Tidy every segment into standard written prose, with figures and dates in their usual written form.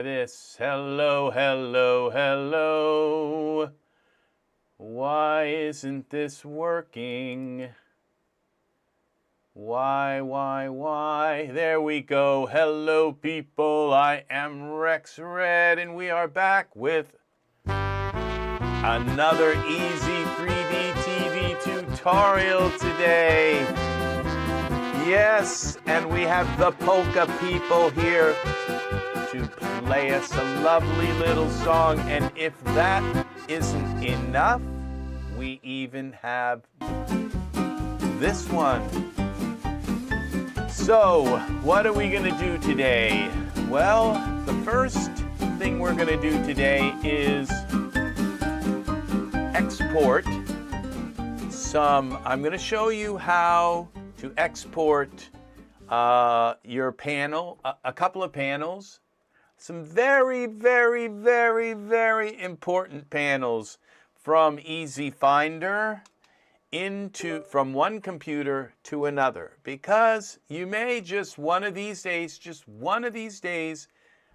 This. Hello, hello, hello. Why isn't this working? Why? There we go. Hello, people. I am RexRed, and we are back with another Ez3DTv tutorial today. Yes, and we have the polka people here to play us a lovely little song, and if that isn't enough, we even have this one. So, what are we going to do today? Well, the first thing we're going to do today is export I'm going to show you how to export your panel, a couple of panels, some very important panels from EZFinder from one computer to another, because you may just one of these days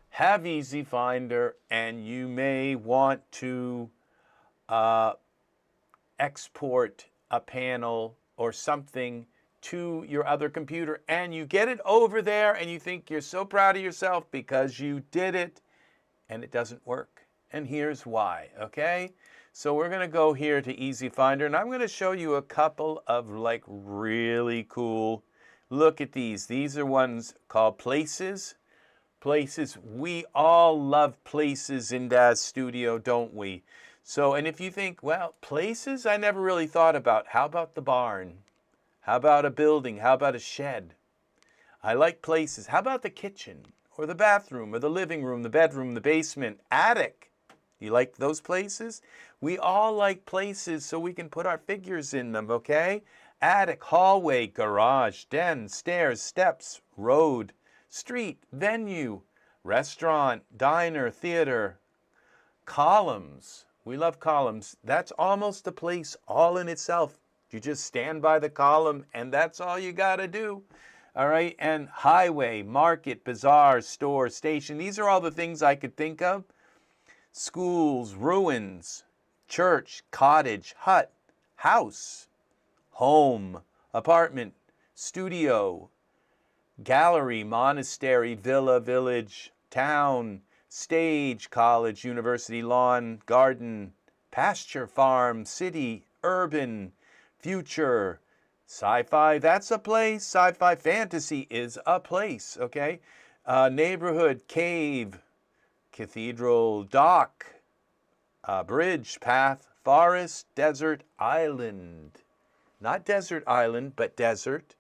have EZFinder, and you may want to export a panel or something to your other computer, and you get it over there and you think you're so proud of yourself because you did it, and it doesn't work. And here's why, okay? So we're going to go here to EZFinder, and I'm going to show you a couple of like really cool, look at these. These are ones called places. Places, we all love places in Daz Studio, don't we? So, and if you think, well, places I never really thought about. How about the barn? How about a building? How about a shed? I like places. How about the kitchen or the bathroom or the living room, the bedroom, the basement, attic? You like those places? We all like places so we can put our figures in them, okay? Attic, hallway, garage, den, stairs, steps, road, street, venue, restaurant, diner, theater, columns. We love columns. That's almost a place all in itself. You just stand by the column, and that's all you got to do. All right, and highway, market, bazaar, store, station. These are all the things I could think of. Schools, ruins, church, cottage, hut, house, home, apartment, studio, gallery, monastery, villa, village, town, stage, college, university, lawn, garden, pasture, farm, city, urban, future, sci-fi, that's a place. Sci-fi, fantasy is a place, okay? Neighborhood, cave, cathedral, dock, bridge, path, forest, desert, island. Not desert island, but desert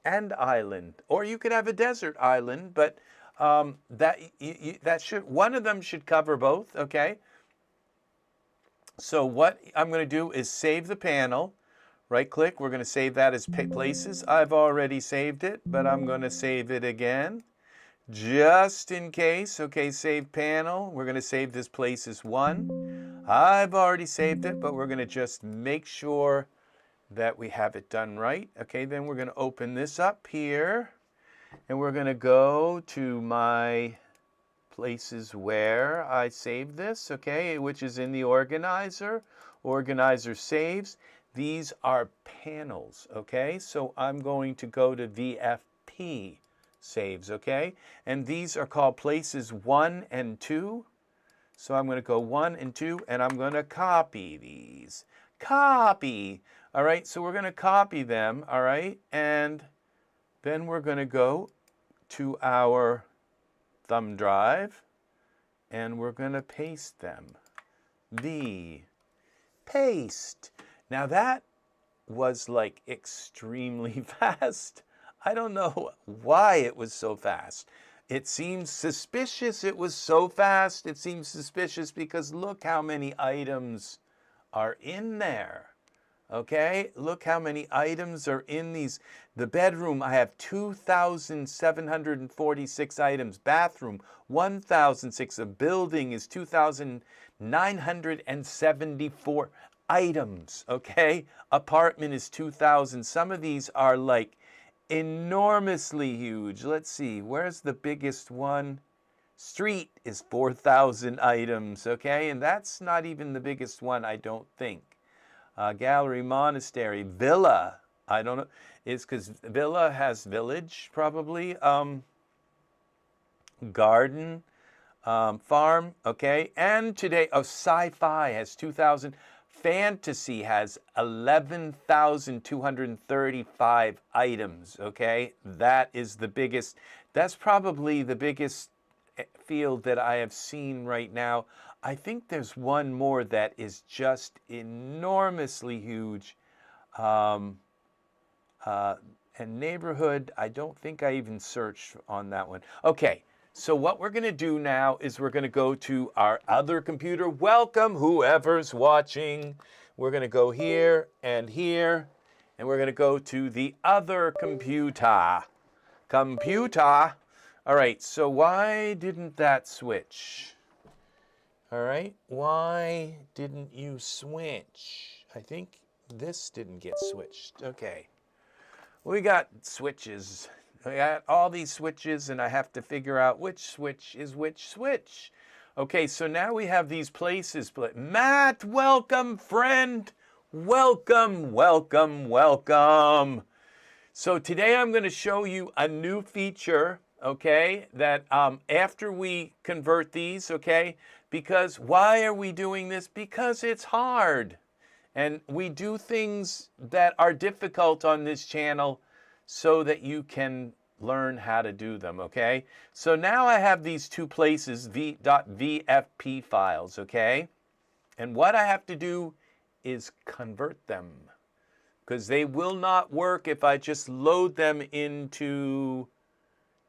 and island. Or you could have a desert island, but that should, one of them should cover both, okay? So what I'm going to do is save the panel. Right click, we're going to save that as places. I've already saved it, but I'm going to save it again just in case. Okay, save panel. We're going to save this places 1. I've already saved it, but we're going to just make sure that we have it done right. Okay, then we're going to open this up here, and we're going to go to my places where I saved this, okay, which is in the organizer. Organizer saves. These are panels, okay? So I'm going to go to VFP saves, okay? And these are called places 1 and 2. So I'm going to go 1 and 2, and I'm going to copy these. Copy. All right, so we're going to copy them, all right? And then we're going to go to our thumb drive, and we're going to paste them. Paste. Now that was like extremely fast. I don't know why it was so fast. It seems suspicious it was so fast. It seems suspicious because look how many items are in there. Okay, look how many items are in these. The bedroom, I have 2,746 items. Bathroom, 1,006. A building is 2,974 items, okay? Apartment is 2,000. Some of these are like enormously huge. Let's see, where's the biggest one? Street is 4,000 items, okay? And that's not even the biggest one, I don't think. Gallery, monastery, villa, I don't know. It's because villa has village, probably. Garden, farm, okay? And today, sci-fi has 2,000. Fantasy has 11,235 items, okay? That is the biggest, that's probably the biggest field that I have seen right now. I think there's one more that is just enormously huge. And neighborhood, I don't think I even searched on that one. Okay, so what we're going to do now is we're going to go to our other computer. Welcome, whoever's watching. We're going to go here, and we're going to go to the other computer. All right, so why didn't that switch? All right, why didn't you switch? I think this didn't get switched. Okay. We got switches. I got all these switches, and I have to figure out which switch is which switch. Okay, so now we have these places. Matt, welcome, friend. Welcome, welcome, welcome. So today I'm going to show you a new feature, okay, that after we convert these, okay, because why are we doing this? Because it's hard. And we do things that are difficult on this channel so that you can learn how to do them, okay? So now I have these two places, .vfp files, okay? And what I have to do is convert them, because they will not work if I just load them into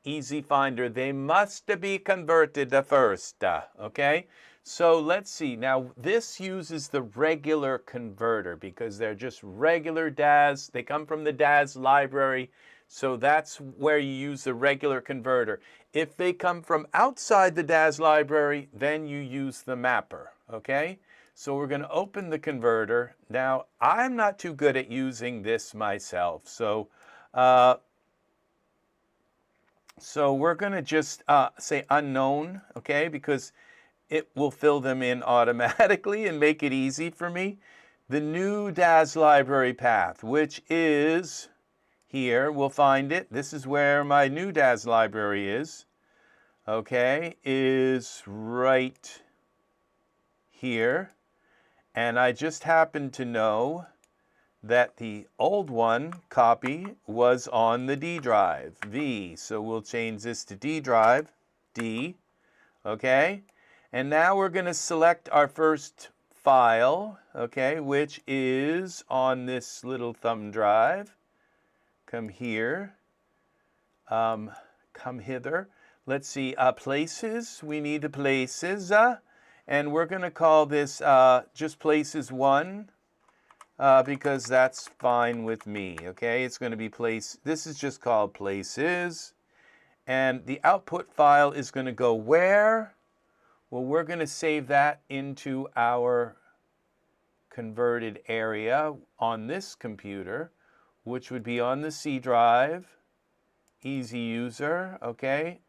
EZFinder. They must be converted first, okay? So let's see. Now, this uses the regular converter because they're just regular DAS. They come from the DAS library, so that's where you use the regular converter. If they come from outside the DAS library, then you use the mapper, okay? So we're going to open the converter. Now, I'm not too good at using this myself, so we're going to just say unknown, okay, because it will fill them in automatically and make it easy for me. The new DAS library path, which is here, we'll find it. This is where my new DAS library is, okay, is right here. And I just happen to know that the old one copy was on the D drive, V. So we'll change this to D drive, D, okay? And now we're going to select our first file, okay, which is on this little thumb drive. Come here, come hither. Let's see, places, we need the places, and we're going to call this just places 1. Because that's fine with me, okay? It's going to be this is just called places. And the output file is going to go where? Well, we're going to save that into our converted area on this computer, which would be on the C drive, easy user, okay?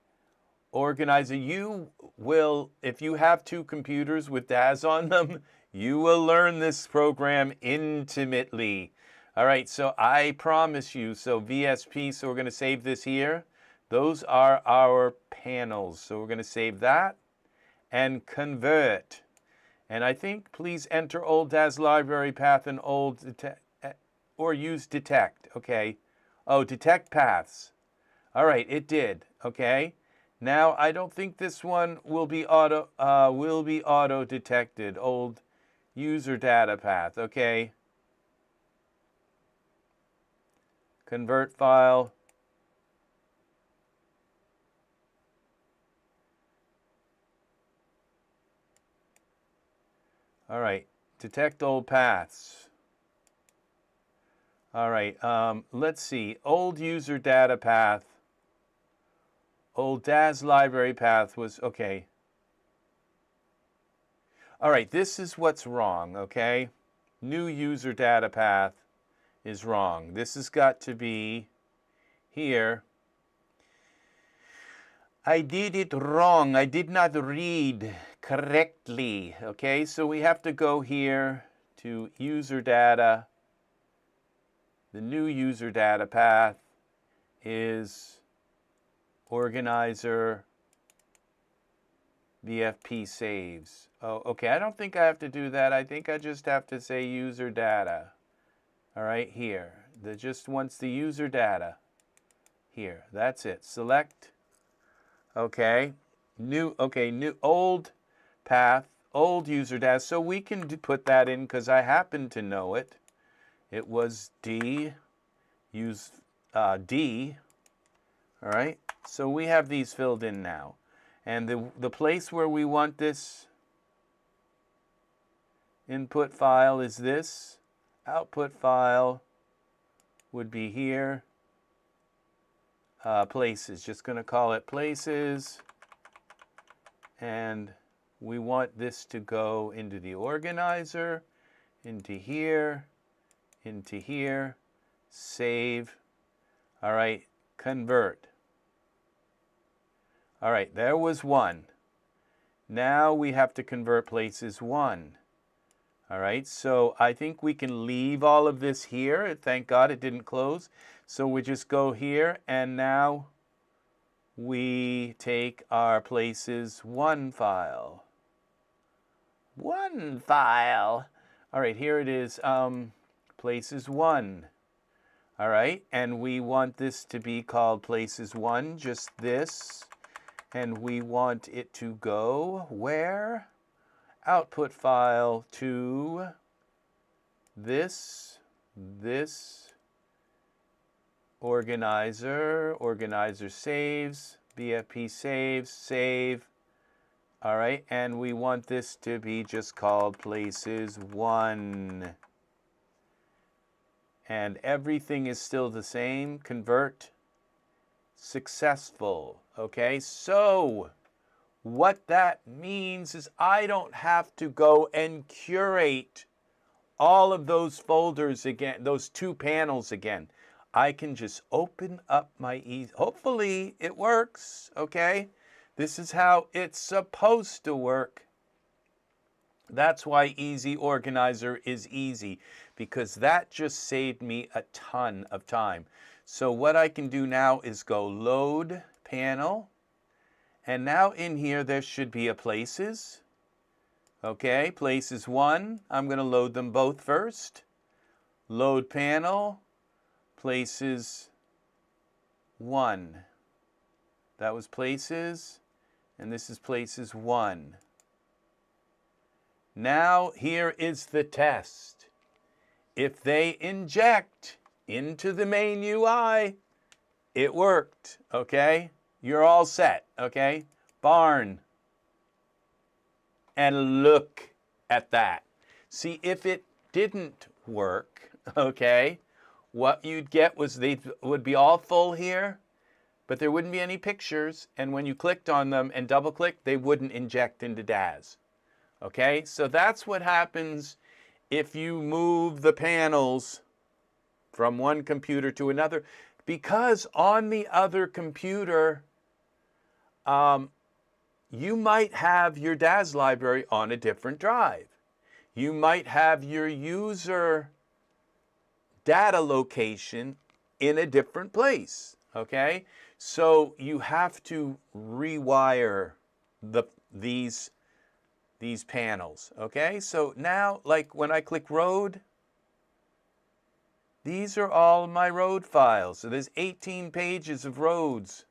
Organizer, you will, if you have two computers with DAS on them, you will learn this program intimately. All right, so I promise you, so VSP, so we're going to save this here. Those are our panels, so we're going to save that and convert. And I think please enter old DAS library path and or use detect, okay? Oh, detect paths. All right, it did, okay? Now, I don't think this one will be auto detected. Old user data path, okay? Convert file. All right, detect old paths. All right, let's see. Old user data path. Old DAS library path was, okay. All right, this is what's wrong, okay? New user data path is wrong. This has got to be here. I did it wrong. I did not read correctly. Okay, so we have to go here to user data. The new user data path is organizer VFP saves. Oh, okay, I don't think I have to do that. I think I just have to say user data. All right, here. That just wants the user data. Here, that's it. Select. Okay, new old path, old user data. So we can put that in because I happen to know it. It was D, use D. All right, so we have these filled in now. And the place where we want this input file is this. Output file would be here. Places, just going to call it places. And we want this to go into the organizer, into here, save. All right, convert. All right, there was one. Now we have to convert places 1. All right, so I think we can leave all of this here. Thank God it didn't close. So we just go here, and now we take our places 1 file. 1 file. All right, here it is, places 1. All right, and we want this to be called places 1, just this. And we want it to go where? Output file to this organizer saves, BFP saves, save. All right, and we want this to be just called places 1. And everything is still the same. Convert. Successful. Okay, so what that means is I don't have to go and curate all of those folders again, those 2 panels again. I can just open up my hopefully it works, okay? This is how it's supposed to work. That's why Easy Organizer is easy, because that just saved me a ton of time. So what I can do now is go load panel. And now in here, there should be a places. Okay, places 1. I'm going to load them both first. Load panel, places 1. That was places, and this is places 1. Now here is the test. If they inject into the main UI, it worked, okay? You're all set, okay? Barn. And look at that. See, if it didn't work, okay, what you'd get was they would be all full here, but there wouldn't be any pictures, and when you clicked on them and double-clicked, they wouldn't inject into DAS. Okay, so that's what happens if you move the panels from one computer to another, because on the other computer, you might have your DAS library on a different drive. You might have your user data location in a different place, okay? So you have to rewire these panels, okay? So now, like when I click road, these are all my road files. So there's 18 pages of roads,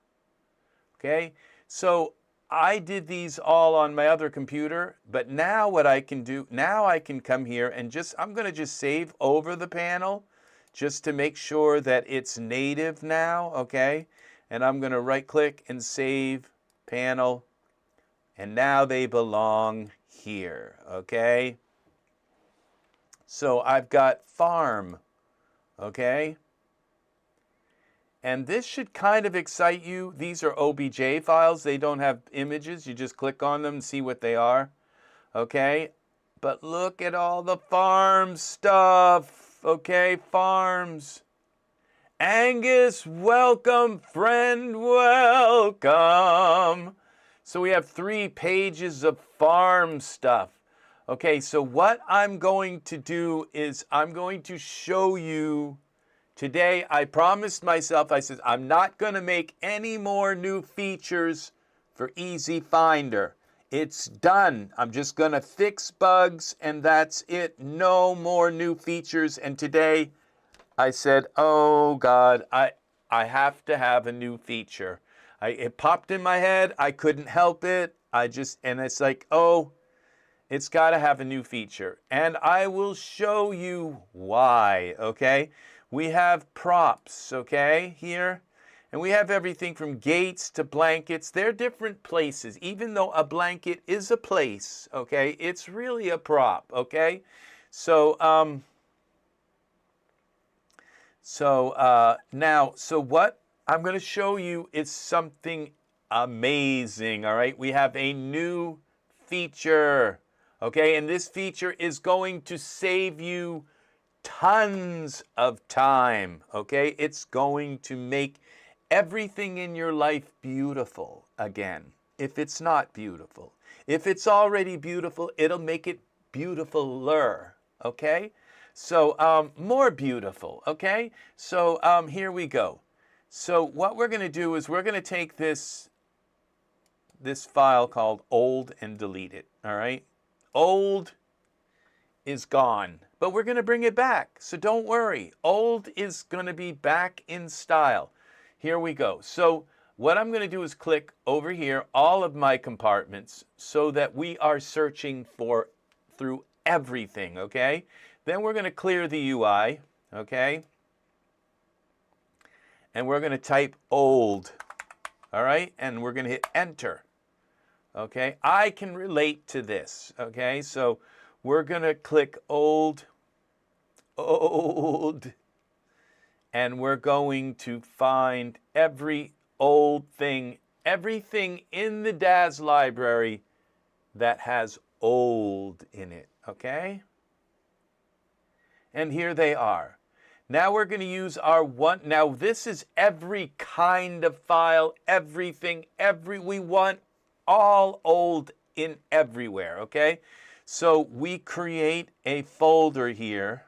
okay? So I did these all on my other computer, but now what I can do, now I can come here and I'm going to just save over the panel just to make sure that it's native now, okay? And I'm going to right click and save panel, and now they belong here, okay? So I've got farm, okay? And this should kind of excite you. These are OBJ files. They don't have images. You just click on them and see what they are, okay? But look at all the farm stuff, okay? Farms. Angus, welcome, friend, welcome. So we have 3 pages of farm stuff. Okay, so what I'm going to do is I'm going to show you today. I promised myself, I said, I'm not going to make any more new features for EZFinder. It's done. I'm just going to fix bugs and that's it. No more new features. And today I said, oh God, I have to have a new feature. It popped in my head. I couldn't help it. And it's like, oh, it's got to have a new feature. And I will show you why, okay? We have props, okay, here. And we have everything from gates to blankets. They're different places. Even though a blanket is a place, okay, it's really a prop, okay? So, so what I'm going to show you is something amazing, all right? We have a new feature, okay? And this feature is going to save you tons of time, okay? It's going to make everything in your life beautiful again, if it's not beautiful. If it's already beautiful, it'll make it beautifuler, okay? So more beautiful, okay? So here we go. So what we're going to do is we're going to take this file called old and delete it, all right? Old is gone, but we're going to bring it back. So don't worry. Old is going to be back in style. Here we go. So what I'm going to do is click over here, all of my compartments, so that we are searching through everything, okay? Then we're going to clear the UI, okay? And we're going to type old, all right? And we're going to hit enter, okay? I can relate to this, okay? So we're going to click old, and we're going to find every old thing, everything in the DAS library that has old in it, okay? And here they are. Now we're going to use our one. Now this is every kind of file, everything, we want all old in everywhere, okay? So we create a folder here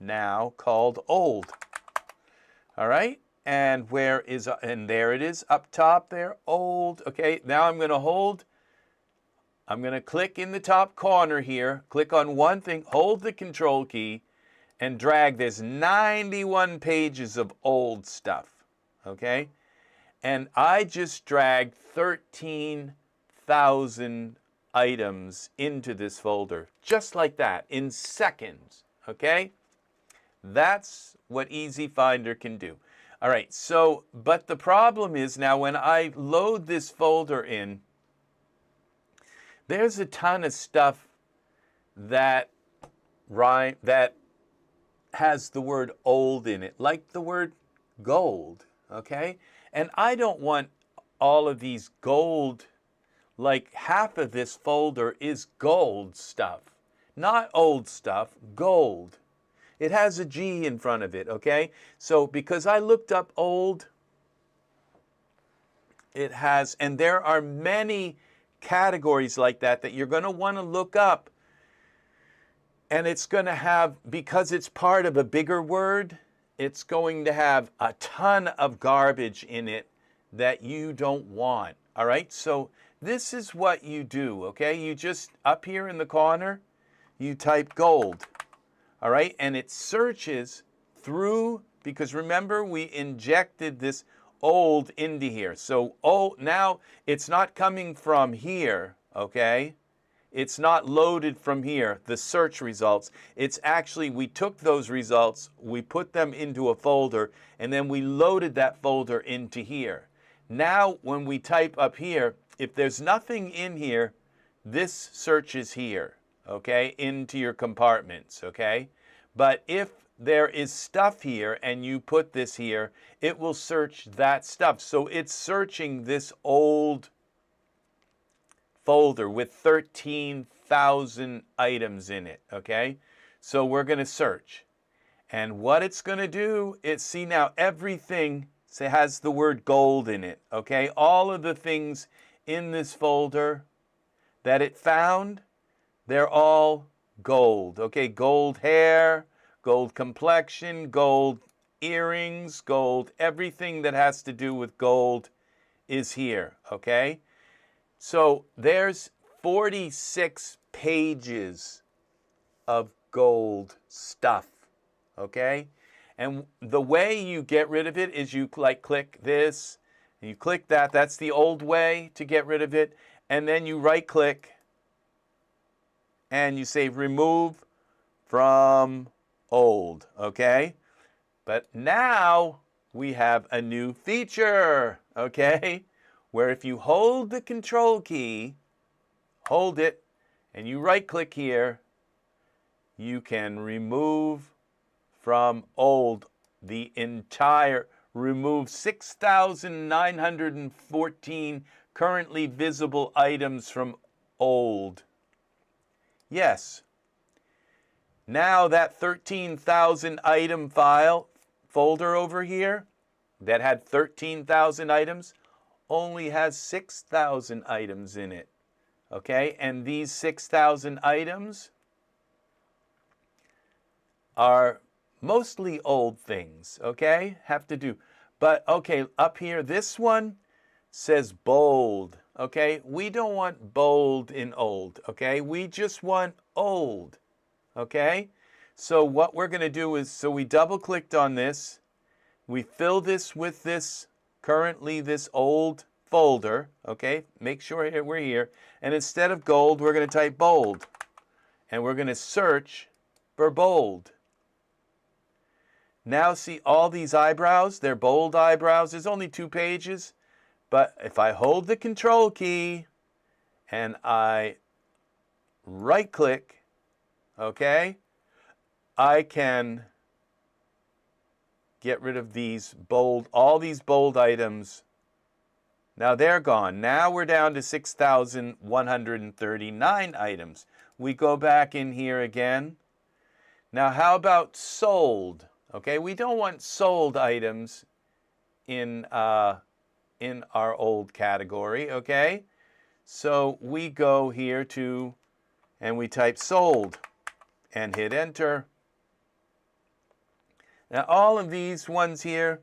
now called old. All right? And there it is up top there, old. Okay, now I'm going to click in the top corner here, click on one thing, hold the control key, and drag. There's 91 pages of old stuff, okay? And I just dragged 13,000 items into this folder, just like that, in seconds, okay? That's what EZFinder can do. All right, so, but the problem is now when I load this folder in, there's a ton of stuff that has the word old in it, like the word gold, okay? And I don't want all of these gold, like half of this folder is gold stuff. Not old stuff, gold. It has a G in front of it, okay? So because I looked up old, it has, and there are many categories like that you're going to want to look up. And it's going to have, because it's part of a bigger word, it's going to have a ton of garbage in it that you don't want, all right? So this is what you do, okay? You just, up here in the corner, you type gold, all right? And it searches through, because remember, we injected this old into here. So now it's not coming from here, okay? It's not loaded from here, the search results. It's actually, we took those results, we put them into a folder, and then we loaded that folder into here. Now, when we type up here, if there's nothing in here, this searches here, okay, into your compartments, okay? But if there is stuff here and you put this here, it will search that stuff. So it's searching this old folder with 13,000 items in it, okay? So we're going to search. And what it's going to do is, see now, everything has the word gold in it, okay? All of the things in this folder that it found, they're all gold, okay? Gold hair, gold complexion, gold earrings, gold, everything that has to do with gold is here, okay? So there's 46 pages of gold stuff, okay? And the way you get rid of it is you click this, and you click that. That's the old way to get rid of it. And then you right click and you say remove from old, okay? But now we have a new feature, okay? Where if you hold the control key, hold it, and you right click here, you can remove from old the entire, remove 6,914 currently visible items from old. Yes. Now that 13,000 item folder over here that had 13,000 items only has 6,000 items in it. Okay? And these 6,000 items are mostly old things, okay? Have to do. But, okay, up here, this one says bold, okay? We don't want bold in old, okay? We just want old, okay? So what we're going to do is, so we double-clicked on this. We fill this with this, currently this old folder, okay? Make sure we're here. And instead of gold, we're going to type bold. And we're going to search for bold. Now see all these eyebrows, they're bold eyebrows. There's only 2 pages, but if I hold the control key and I right click, okay, I can get rid of these bold, all these bold items. Now they're gone. Now we're down to 6,139 items. We go back in here again. Now how about sold? Okay, we don't want sold items in our old category, okay? So we go here to, and we type sold and hit enter. Now all of these ones here,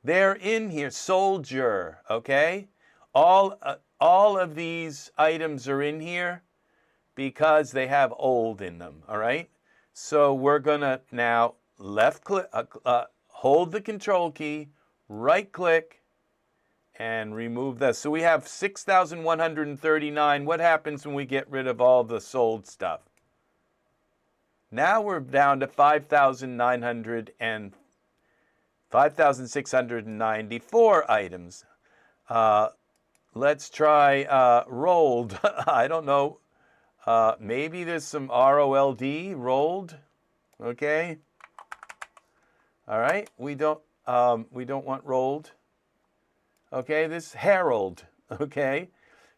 they're in here, soldier, okay? All of these items are in here because they have old in them, all right? So we're gonna now left click, hold the control key, right click, and remove this. So we have 6,139. What happens when we get rid of all the sold stuff? Now we're down to 5,694 items. Let's try rolled. I don't know. Maybe there's some ROLD, rolled. Okay. All right. We don't want rolled. Okay. This Herald. Okay.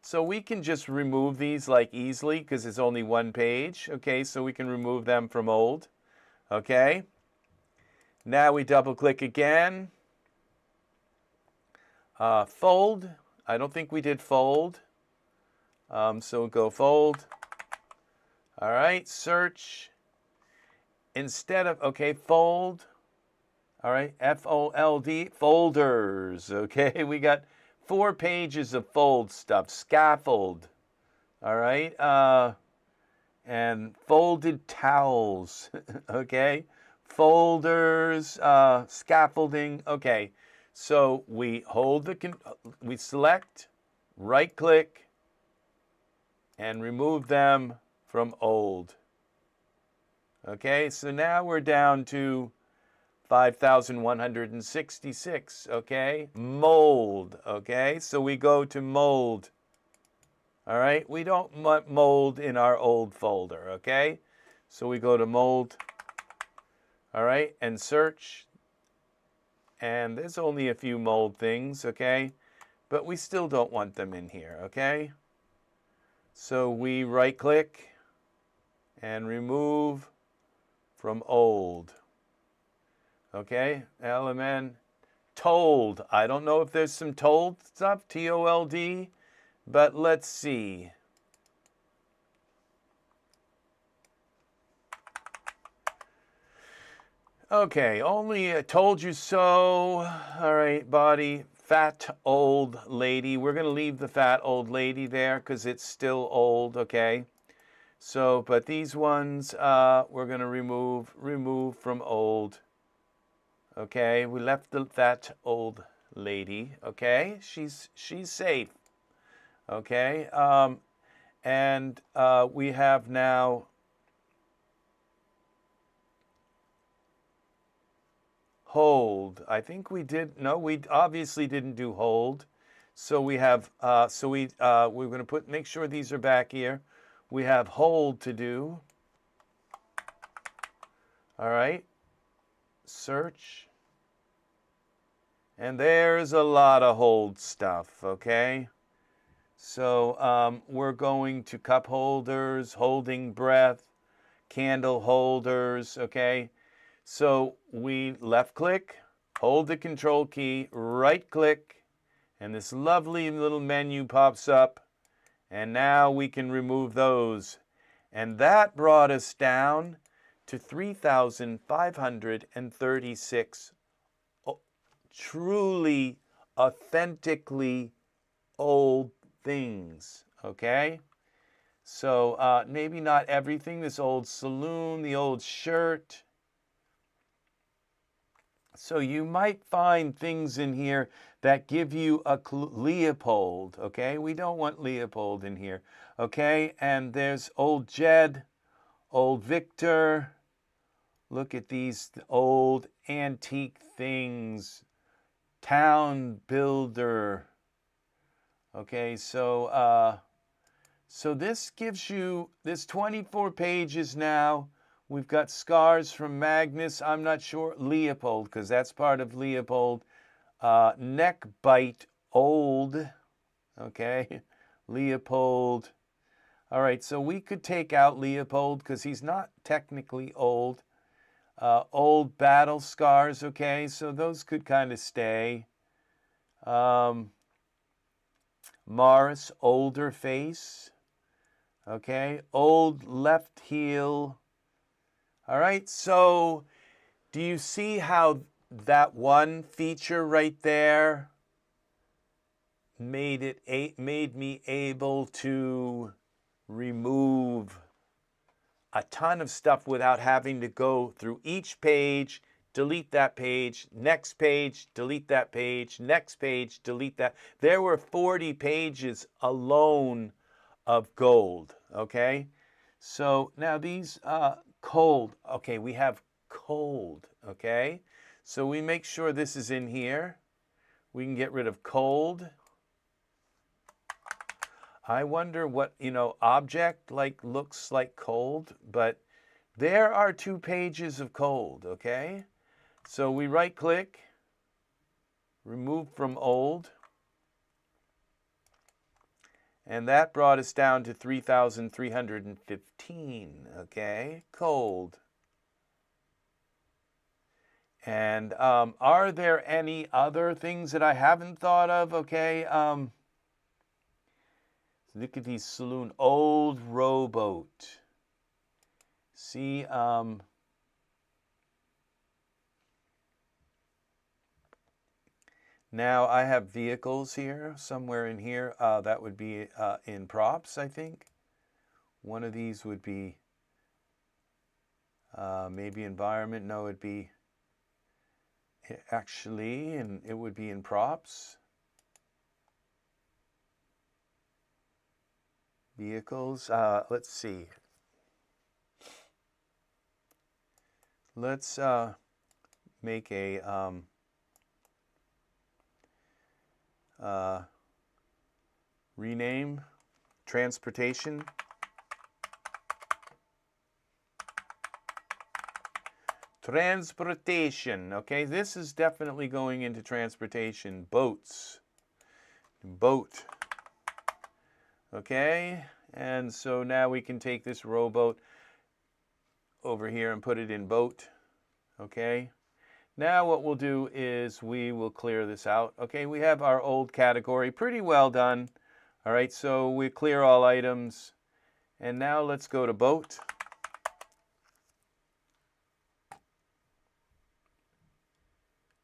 So we can just remove these like easily because it's only 1 page. Okay. So we can remove them from old. Okay. Now we double click again. Fold. I don't think we did fold. So we'll go fold. All right. Search. Instead of, okay, fold. All right, F-O-L-D, folders, okay? We got 4 pages of fold stuff, scaffold, all right? And folded towels, okay? Folders, scaffolding, okay. So we hold we select, right click, and remove them from old. Okay, so now we're down to 5,166, okay? Mold, okay? So we go to mold. All right? We don't want mold in our old folder, okay? So we go to mold, all right, and search. And there's only a few mold things, okay? But we still don't want them in here, okay? So we right-click and remove from old. Okay, LMN. Told. I don't know if there's some told stuff, TOLD, but let's see. Okay, only told you so. All right, body. Fat old lady. We're going to leave the fat old lady there because it's still old, okay? So, but these ones we're going to remove from old. Okay, we left that old lady, okay? She's safe, okay? And we have now hold. I think we did, no, we obviously didn't do hold. So we have, we're going to make sure these are back here. We have hold to do. All right, search. And there's a lot of hold stuff, okay? So we're going to cup holders, holding breath, candle holders, okay? So we left click, hold the control key, right click, and this lovely little menu pops up. And now we can remove those. And that brought us down to 3,536 truly, authentically old things, okay? So maybe not everything, this old saloon, the old shirt. So you might find things in here that give you a Leopold, okay? We don't want Leopold in here, okay? And there's old Jed, old Victor. Look at these old antique things. Town builder. Okay, so this gives you, this 24 pages now. We've got scars from Magnus. I'm not sure. Leopold, because that's part of Leopold. Neck bite, old. Okay, Leopold. All right, so we could take out Leopold because he's not technically old. Old battle scars, okay, so those could kind of stay. Morris, older face. Okay, old left heel. All right, so do you see how that one feature right there made me able to remove a ton of stuff without having to go through each page, delete that page, next page, delete that page, next page, delete that. There were 40 pages alone of gold, okay? So now these cold, okay, we have cold, okay? So we make sure this is in here. We can get rid of cold. I wonder what, object looks like cold, but there are 2 pages of cold, okay? So we right click, remove from old, and that brought us down to 3,315, okay? Cold. And are there any other things that I haven't thought of, okay? Look at these saloon, old rowboat. See, now I have vehicles here, somewhere in here. That would be in props, I think. One of these would be maybe environment. No, it'd be actually, and it would be in props. Vehicles, let's see. Let's make a rename transportation. Transportation, okay, this is definitely going into transportation. Boats, boat, okay, and so now we can take this rowboat over here and put it in boat, okay. Now what we'll do is we will clear this out. Okay, we have our old category pretty well done. All right, so we clear all items. And now let's go to boat.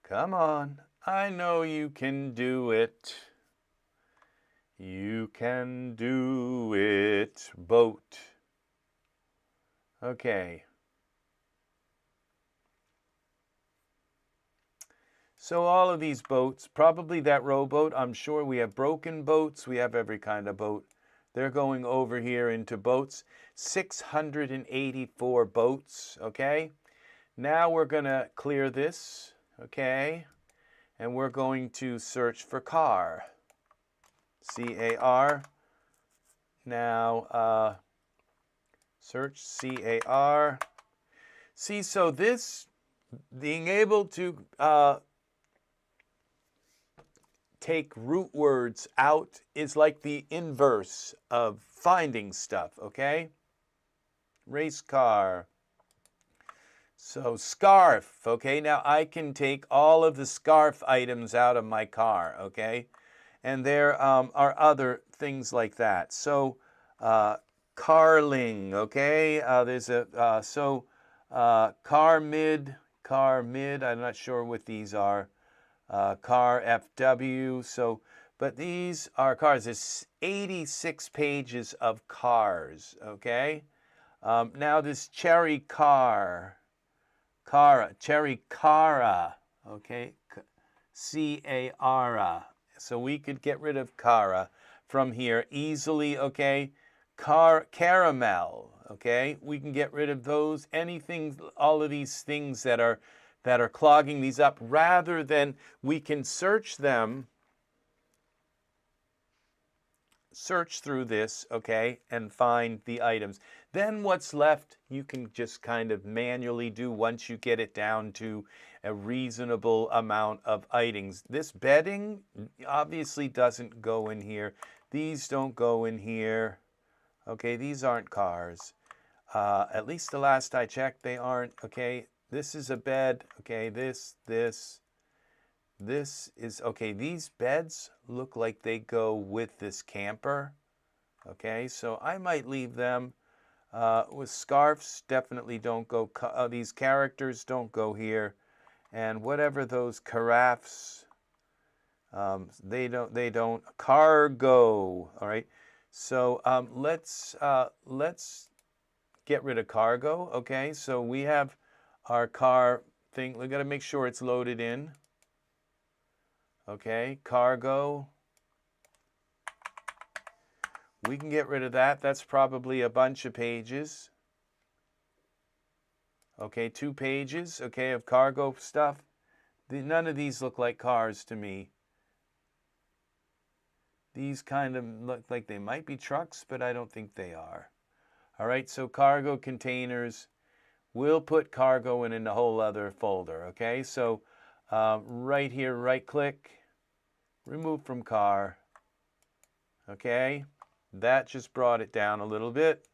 Come on, I know you can do it. You can do it, boat. Okay. So all of these boats, probably that rowboat, I'm sure we have broken boats, we have every kind of boat. They're going over here into boats. 684 boats, okay? Now we're going to clear this, okay? And we're going to search for car. C-A-R. Now, search C-A-R. See, so this, being able to take root words out is like the inverse of finding stuff, okay? Race car. So scarf, okay? Now I can take all of the scarf items out of my car, okay? And there are other things like that. So carling, okay? There's a, car mid, I'm not sure what these are. Car FW, so, but these are cars. There's 86 pages of cars, okay? Now this cherry car, cherry cara, okay? C-A-R-A. So we could get rid of cara from here easily, okay? Caramel, okay? We can get rid of those, anything, all of these things that are clogging these up, rather than we can search them, search through this, okay, and find the items. Then what's left, you can just kind of manually do once you get it down to a reasonable amount of items. This bedding obviously doesn't go in here. These don't go in here. Okay, these aren't cars. At least the last I checked, they aren't, okay. This is a bed, okay, this is, okay, these beds look like they go with this camper, okay, so I might leave them. With scarves, definitely don't go, these characters don't go here, and whatever those carafes, they don't, cargo, all right, so let's get rid of cargo, okay, so we have our car thing. We got to make sure it's loaded in. Okay, cargo. We can get rid of that. That's probably a bunch of pages. Okay, 2 pages, okay, of cargo stuff. None of these look like cars to me. These kind of look like they might be trucks, but I don't think they are. All right, so cargo containers. We'll put cargo in a whole other folder, okay? So right here, right-click, remove from car, okay? That just brought it down a little bit.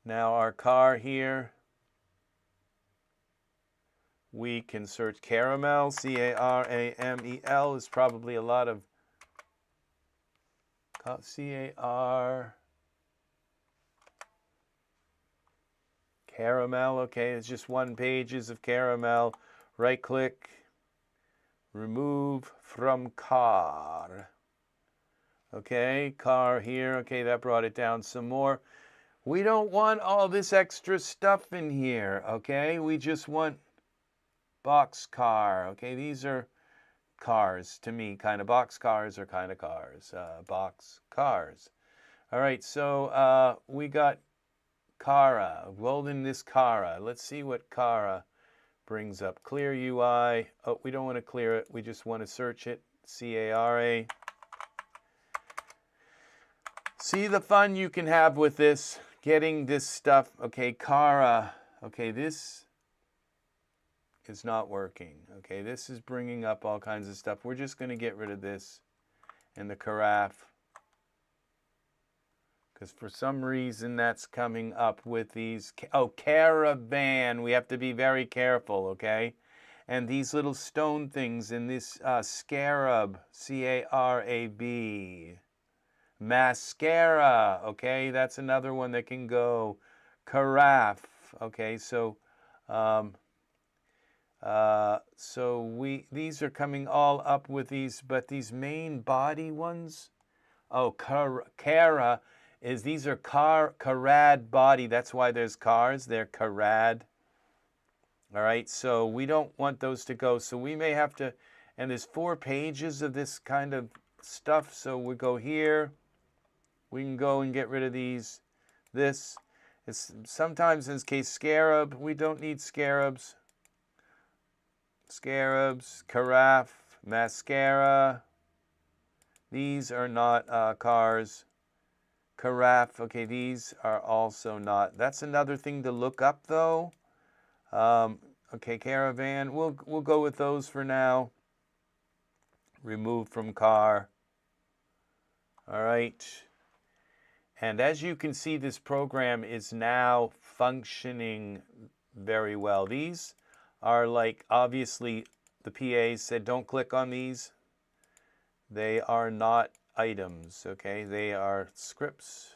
Now our car here, we can search caramel, C-A-R-A-M-E-L is probably a lot of, C-A-R, caramel, okay, it's just 1 pages of caramel. Right click, remove from car. Okay, car here, okay, that brought it down some more. We don't want all this extra stuff in here, okay? We just want box car, okay? These are cars to me, kind of box cars are kind of cars, box cars. All right, so we got Cara, welding this Cara. Let's see what Cara brings up. Clear UI. Oh, we don't want to clear it. We just want to search it. C-A-R-A. See the fun you can have with this, getting this stuff. Okay, Cara. Okay, this is not working. Okay, this is bringing up all kinds of stuff. We're just going to get rid of this and the carafe, because for some reason that's coming up with these. Oh, caravan. We have to be very careful, okay? And these little stone things in this scarab, C-A-R-A-B. Mascara, okay, that's another one that can go. Carafe, okay, so these are coming all up with these, but these main body ones, oh, cara is, these are carad body, that's why there's cars, they're carad. All right, so we don't want those to go, so we may have to, and there's 4 pages of this kind of stuff, so we go here, we can go and get rid of these, this, it's sometimes in this case scarab, we don't need scarabs, carafe, mascara, these are not cars, carafe, okay, these are also not, that's another thing to look up though. Okay, caravan, we'll go with those for now. Remove from car. All right. And as you can see, this program is now functioning very well. These are like, obviously, the PAs said don't click on these. They are not items, okay? They are scripts.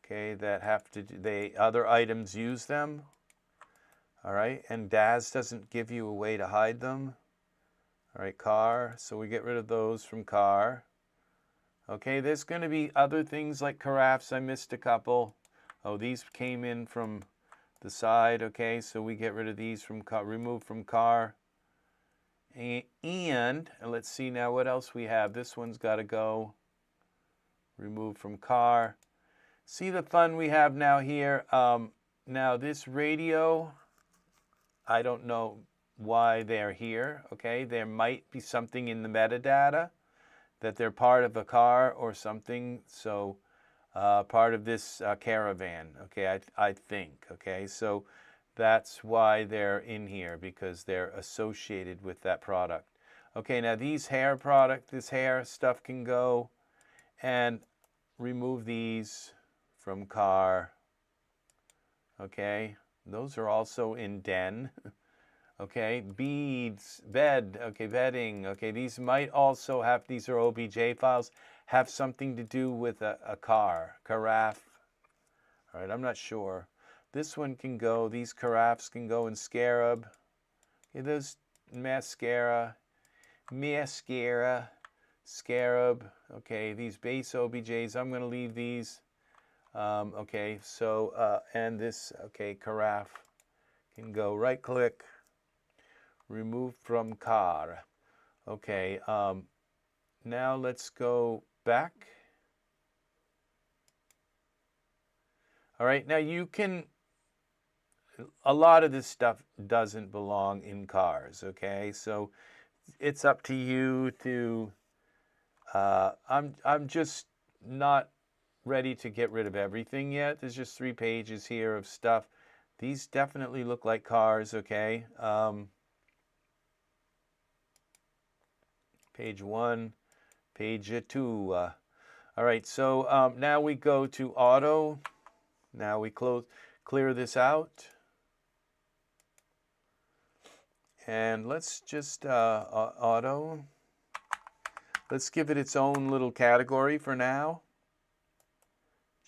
Okay, that have to do, other items use them. All right, and DAS doesn't give you a way to hide them. All right, car, so we get rid of those from car. Okay, there's going to be other things like carafes. I missed a couple. Oh, these came in from the side. Okay, so we get rid of these from car, remove from car. And let's see now what else we have. This one's got to go. Remove from car. See the fun we have now here. Now this radio, I don't know why they're here. Okay, there might be something in the metadata that they're part of a car or something. So part of this caravan. Okay, I think. Okay, so that's why they're in here, because they're associated with that product. Okay, now these hair product, this hair stuff can go, and remove these from car. Okay, those are also in den. Okay, beads, bed, okay, bedding. Okay, these might also have, these are OBJ files, have something to do with a car, carafe. All right, I'm not sure. This one can go, these carafes can go in scarab. Okay, those mascara, scarab. Okay, these base OBJs, I'm going to leave these. Okay, so, and this, okay, carafe can go right click, remove from car. Okay, now let's go back. All right, now you can, a lot of this stuff doesn't belong in cars, okay? So it's up to you to, I'm just not ready to get rid of everything yet. There's just 3 pages here of stuff. These definitely look like cars, okay? Page 1, page 2. All right, so now we go to auto. Now we clear this out. And let's just auto. Let's give it its own little category for now.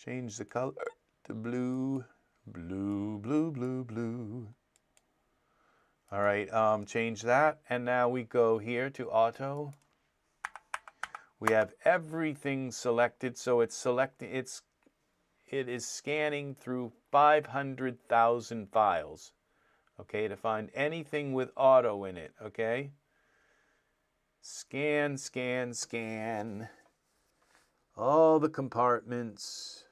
Change the color to blue, blue, blue, blue, blue. All right, change that. And now we go here to auto. We have everything selected, so it's selecting, it is scanning through 500,000 files, okay, to find anything with auto in it, okay? Scan, scan, scan. All the compartments,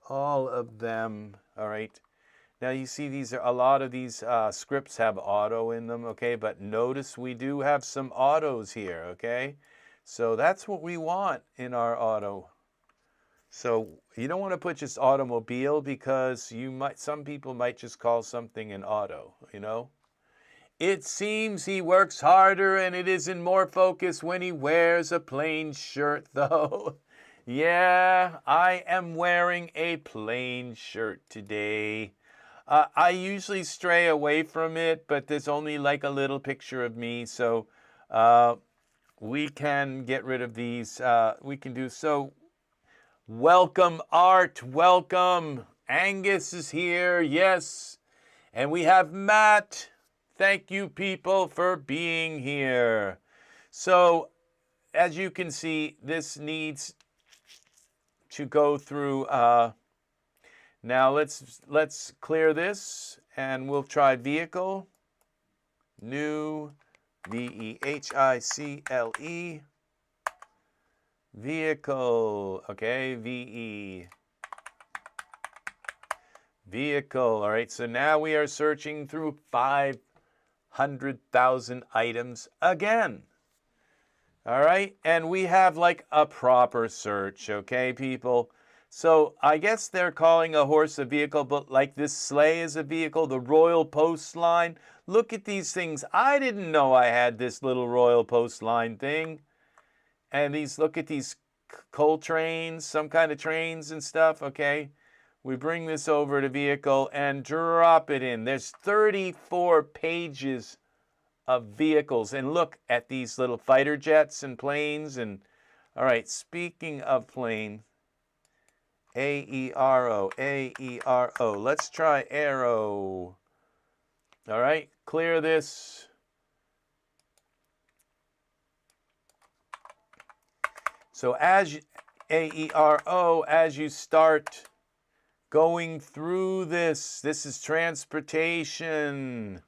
all of them, all right? Now you see these are, a lot of these scripts have auto in them, okay? But notice we do have some autos here, okay? So that's what we want in our auto. So you don't want to put just automobile, because you might, some people might just call something an auto, you know? It seems he works harder and it is in more focus when he wears a plain shirt, though. Yeah, I am wearing a plain shirt today. I usually stray away from it, but there's only like a little picture of me, so we can get rid of these. We can do so. Welcome, Art. Welcome. Angus is here. Yes. And we have Matt. Thank you, people, for being here. So, as you can see, this needs to go through. Now let's clear this, and we'll try vehicle. New, VEHICLE. Vehicle. Okay, VE. Vehicle. All right, so now we are searching through 500,000 items again. All right, and we have like a proper search, okay, people? So I guess they're calling a horse a vehicle, but like this sleigh is a vehicle, the Royal Post Line. Look at these things. I didn't know I had this little Royal Post Line thing. And these, look at these coal trains, some kind of trains and stuff, okay? We bring this over to vehicle and drop it in. There's 34 pages of vehicles. And look at these little fighter jets and planes. And all right, speaking of plane, AERO, AERO. Let's try arrow. All right, clear this. So as AERO, as you start going through this is transportation.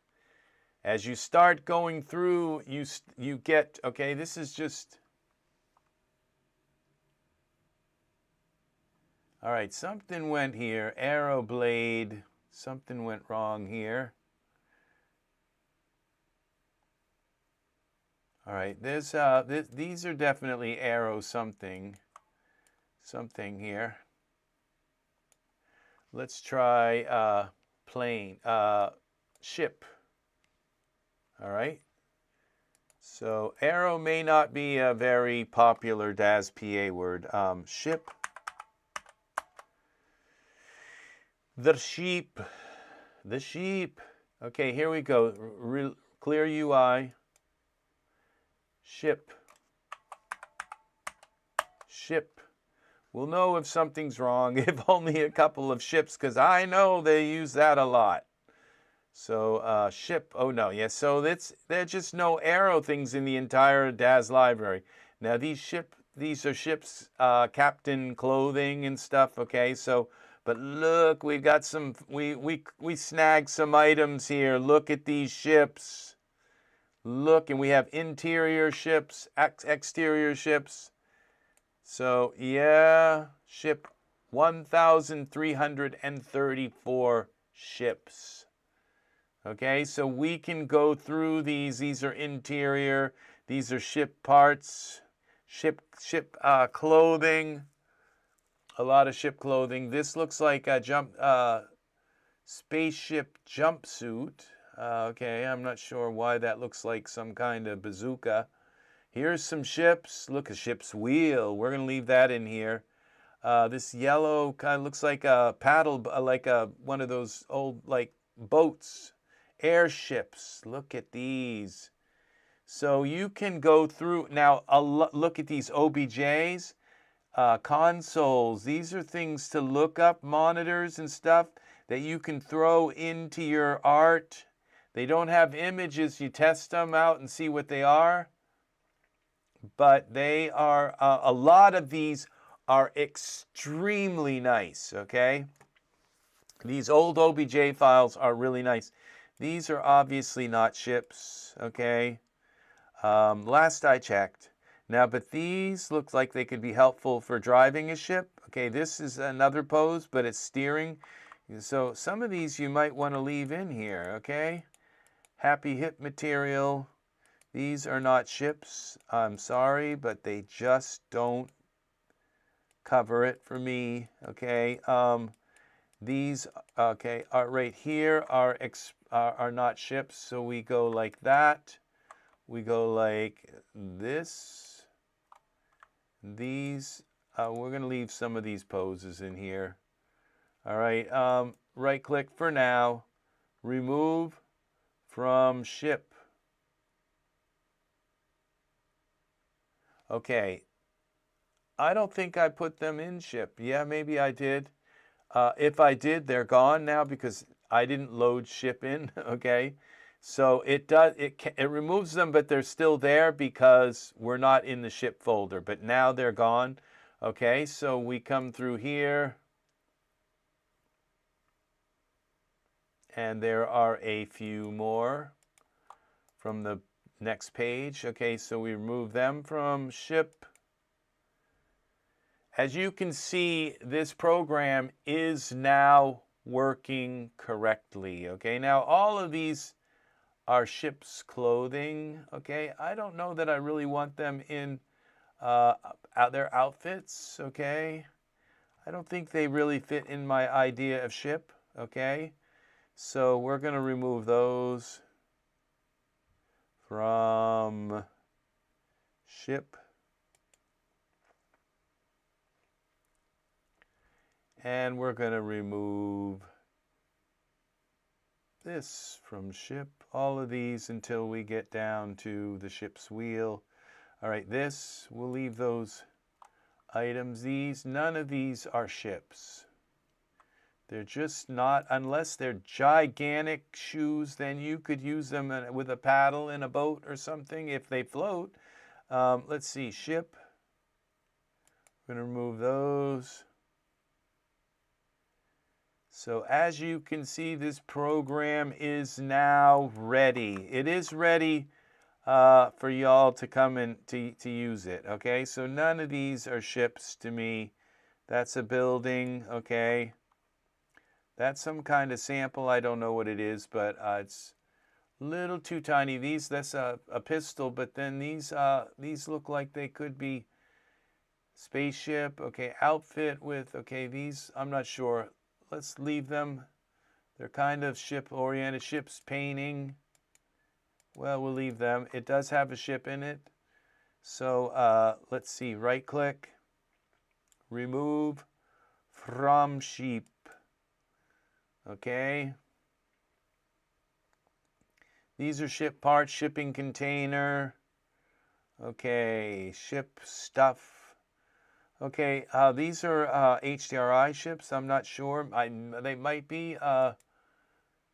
As you start going through, you get, okay, this is just, all right, something went here, arrow blade, something went wrong here. All right, there's these are definitely arrow something here. Let's try plane, ship. All right. So arrow may not be a very popular DAS-PA word. Ship. The sheep. The sheep. Okay, here we go. Clear UI. Ship. Ship. We'll know if something's wrong if only a couple of ships, because I know they use that a lot. So ship, oh no, yes, so there's just no arrow things in the entire DAS library. Now these are ships, captain clothing and stuff, okay, so, but look, we've got some, we snagged some items here. Look at these ships. Look, and we have interior ships, exterior ships. So yeah, ship 1,334 ships. Okay, so we can go through these. These are interior. These are ship parts, ship clothing. A lot of ship clothing. This looks like a spaceship jumpsuit. Okay, I'm not sure why that looks like some kind of bazooka. Here's some ships. Look, a ship's wheel. We're gonna leave that in here. This yellow kind of looks like a paddle, like one of those old like boats. Airships, look at these. So you can go through, now look at these OBJs, consoles. These are things to look up, monitors and stuff that you can throw into your art. They don't have images, you test them out and see what they are. But they are, a lot of these are extremely nice, okay? These old OBJ files are really nice. These are obviously not ships, okay? Last I checked. Now, but these look like they could be helpful for driving a ship. Okay, this is another pose, but it's steering. So some of these you might want to leave in here, okay? Happy hip material. These are not ships. I'm sorry, but they just don't cover it for me, okay? These, okay, are right here are not ships, so we go like that. We go like this. These, we're going to leave some of these poses in here. All right, right click for now, remove from ship. Okay, I don't think I put them in ship. Yeah, maybe I did. If I did, they're gone now because I didn't load ship in, okay? So it removes them, but they're still there because we're not in the ship folder, but now they're gone. Okay, so we come through here, and there are a few more from the next page. Okay, so we remove them from ship. As you can see, this program is now working correctly. Okay, now all of these are ship's clothing. Okay, I don't know that I really want them in their outfits. Okay, I don't think they really fit in my idea of ship. Okay, so we're going to remove those from ship. And we're going to remove this from ship, all of these until we get down to the ship's wheel. All right, this, we'll leave those items. These, none of these are ships. They're just not, unless they're gigantic shoes, then you could use them with a paddle in a boat or something if they float. Let's see, ship. We're going to remove those. So as you can see, this program is now ready. It is ready for y'all to come and to use it, okay? So none of these are ships to me. That's a building, okay? That's some kind of sample. I don't know what it is, but it's a little too tiny. That's a pistol, but then these look like they could be spaceship, okay? Outfit with, okay, these, I'm not sure. Let's leave them. They're kind of ship-oriented. Ship's painting. Well, we'll leave them. It does have a ship in it. So let's see. Right-click. Remove from ship. Okay. These are ship parts. Shipping container. Okay. Ship stuff. Okay, these are HDRI ships. I'm not sure. They might be.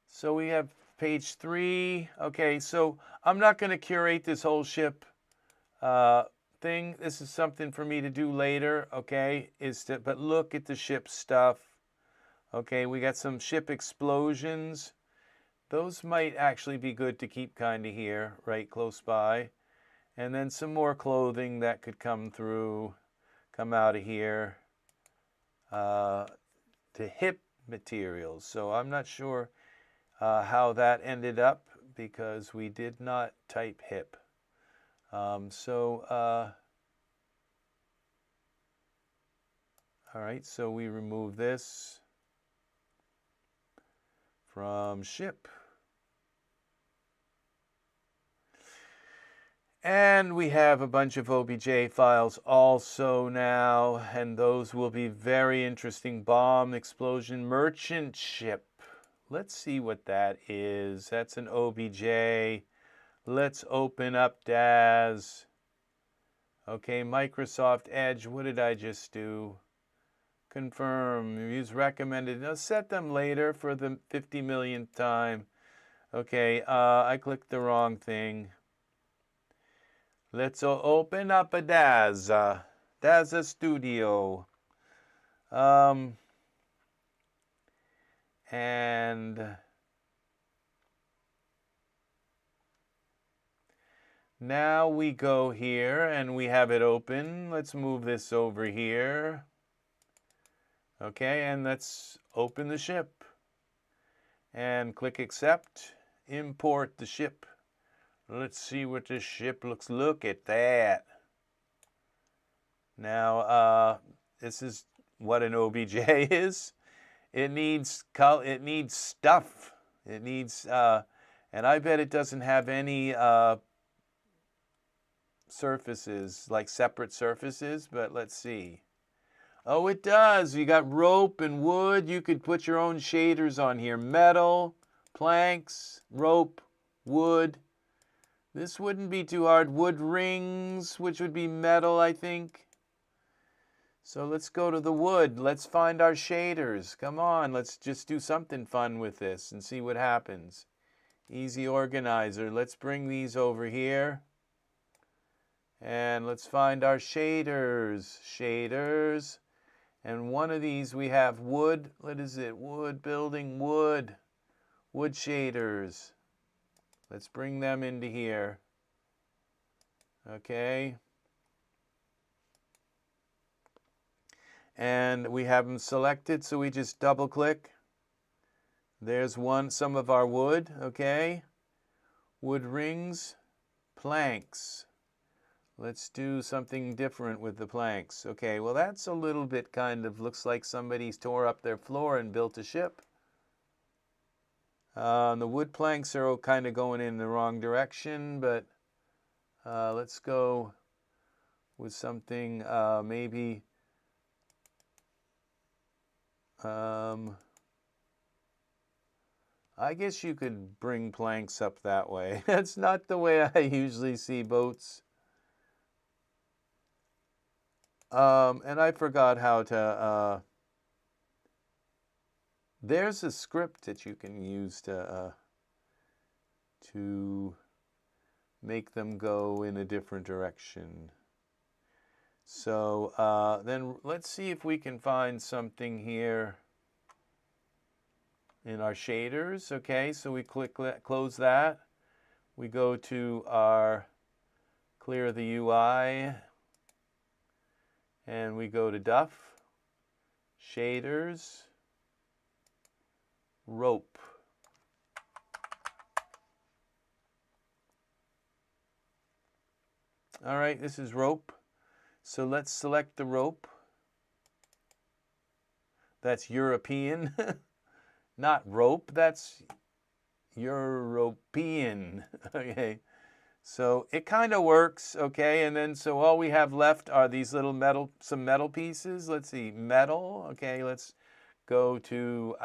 So we have page 3. Okay, so I'm not going to curate this whole ship thing. This is something for me to do later. Okay, but look at the ship stuff. Okay, we got some ship explosions. Those might actually be good to keep kind of here, right close by. And then some more clothing that could come through. Come out of here to hip materials. So I'm not sure how that ended up because we did not type hip. All right, so we remove this from ship. And we have a bunch of OBJ files also now, and those will be very interesting. Bomb, explosion, merchant ship. Let's see what that is. That's an OBJ. Let's open up DAS. Okay, Microsoft Edge. What did I just do? Confirm. Use recommended. Now set them later for the 50 millionth time. Okay, I clicked the wrong thing. Let's open up a DAS, DAS Studio. And now we go here and we have it open. Let's move this over here. Okay, and let's open the ship. And click accept, import the ship. Let's see what this ship looks. Look at that. Now, this is what an OBJ is. It needs color. It needs stuff. It needs, and I bet it doesn't have any surfaces, like separate surfaces. But let's see. Oh, it does. You got rope and wood. You could put your own shaders on here. Metal, planks, rope, wood. This wouldn't be too hard. Wood rings, which would be metal, I think. So let's go to the wood. Let's find our shaders. Come on, let's just do something fun with this and see what happens. Easy organizer. Let's bring these over here. And let's find our shaders. Shaders. And one of these we have wood. What is it? Wood, building, wood. Wood shaders. Let's bring them into here. Okay. And we have them selected, so we just double click. There's some of our wood, okay? Wood rings, planks. Let's do something different with the planks. Okay, well that's a little bit kind of looks like somebody's tore up their floor and built a ship. The wood planks are kind of going in the wrong direction, but let's go with something maybe I guess you could bring planks up that way. That's not the way I usually see boats. And I forgot how to, there's a script that you can use to make them go in a different direction. So then let's see if we can find something here in our shaders. Okay, so we close that. We go to our clear the UI. And we go to Duff, Shaders, Rope. All right, this is rope. So let's select the rope. That's European, not rope, that's European. Okay. So it kind of works, okay, and then so all we have left are these little some metal pieces. Let's see, metal, okay, let's go to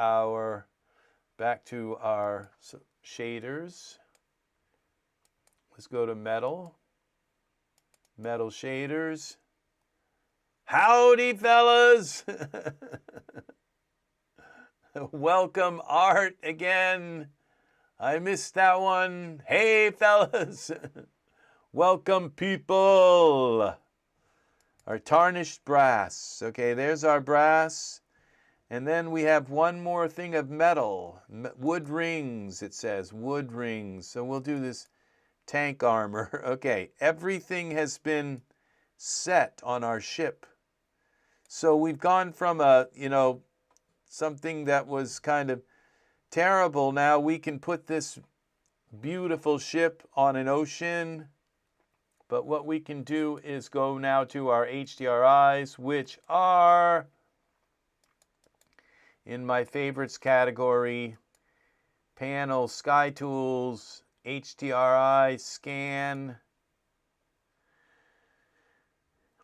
back to our shaders. Let's go to metal shaders. Howdy, fellas. Welcome, Art, again. I missed that one. Hey, fellas. Welcome, people. Our tarnished brass. Okay, there's our brass. And then we have one more thing of metal. Wood rings, it says. Wood rings. So we'll do this tank armor. Okay, everything has been set on our ship. So we've gone from something that was kind of terrible. Now we can put this beautiful ship on an ocean, but what we can do is go now to our HDRIs, which are in my favorites category: panel, sky tools, HDRI, scan.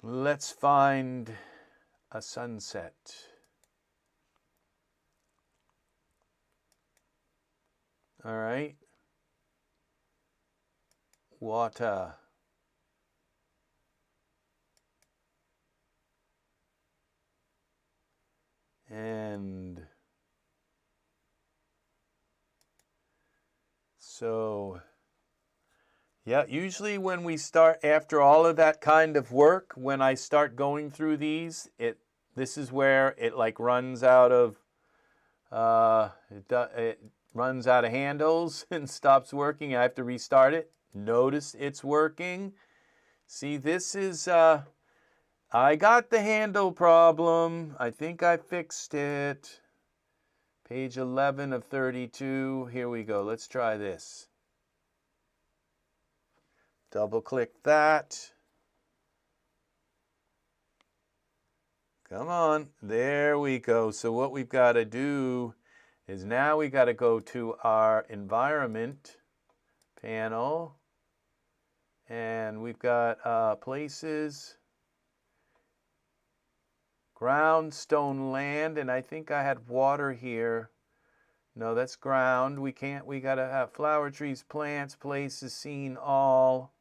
Let's find a sunset. All right. Water. And so, yeah, usually when we start, after all of that kind of work, when I start going through these, this is where it like runs out of, it runs out of handles and stops working. I have to restart it. Notice it's working. See, this is, I got the handle problem. I think I fixed it. Page 11 of 32. Here we go. Let's try this. Double click that. Come on. There we go. So what we've got to do is now we got to go to our environment panel. And we've got places, Ground, stone, land, and I think I had water here. No, that's ground. We gotta have flower, trees, plants, places, seen, all.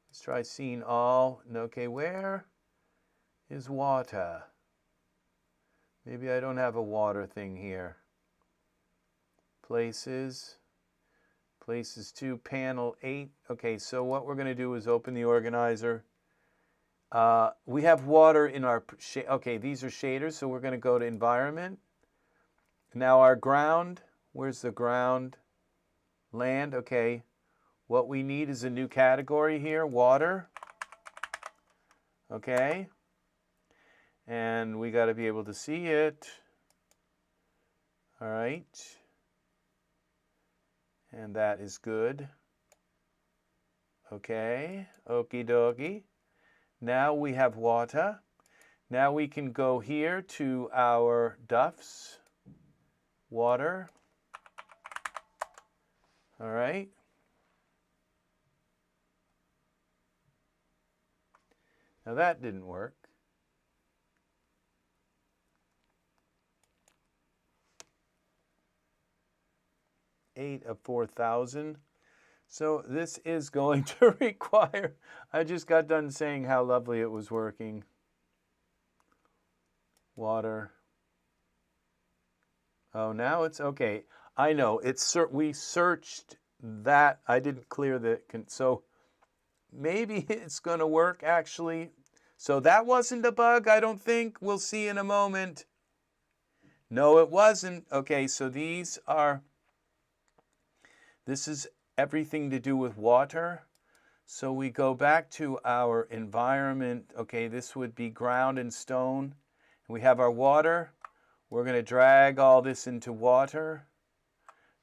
Let's try seen all. Okay, where is water? Maybe I don't have a water thing here. Places. Places 2, panel 8. Okay, so what we're going to do is open the organizer. We have water in our, okay, these are shaders, so we're going to go to environment. Now our ground, where's the ground? Land, okay. What we need is a new category here, water. Okay. And we got to be able to see it. All right. And that is good. Okay, okie dokie. Now we have water. Now we can go here to our duffs. Water. All right. Now that didn't work. Eight of 4,000. So this is going to require, I just got done saying how lovely it was working. Water. Oh, now it's okay. I know, we searched that. I didn't clear the, so maybe it's going to work actually. So that wasn't a bug, I don't think. We'll see in a moment. No, it wasn't. Okay, so this is everything to do with water. So we go back to our environment. Okay, this would be ground and stone. We have our water. We're going to drag all this into water.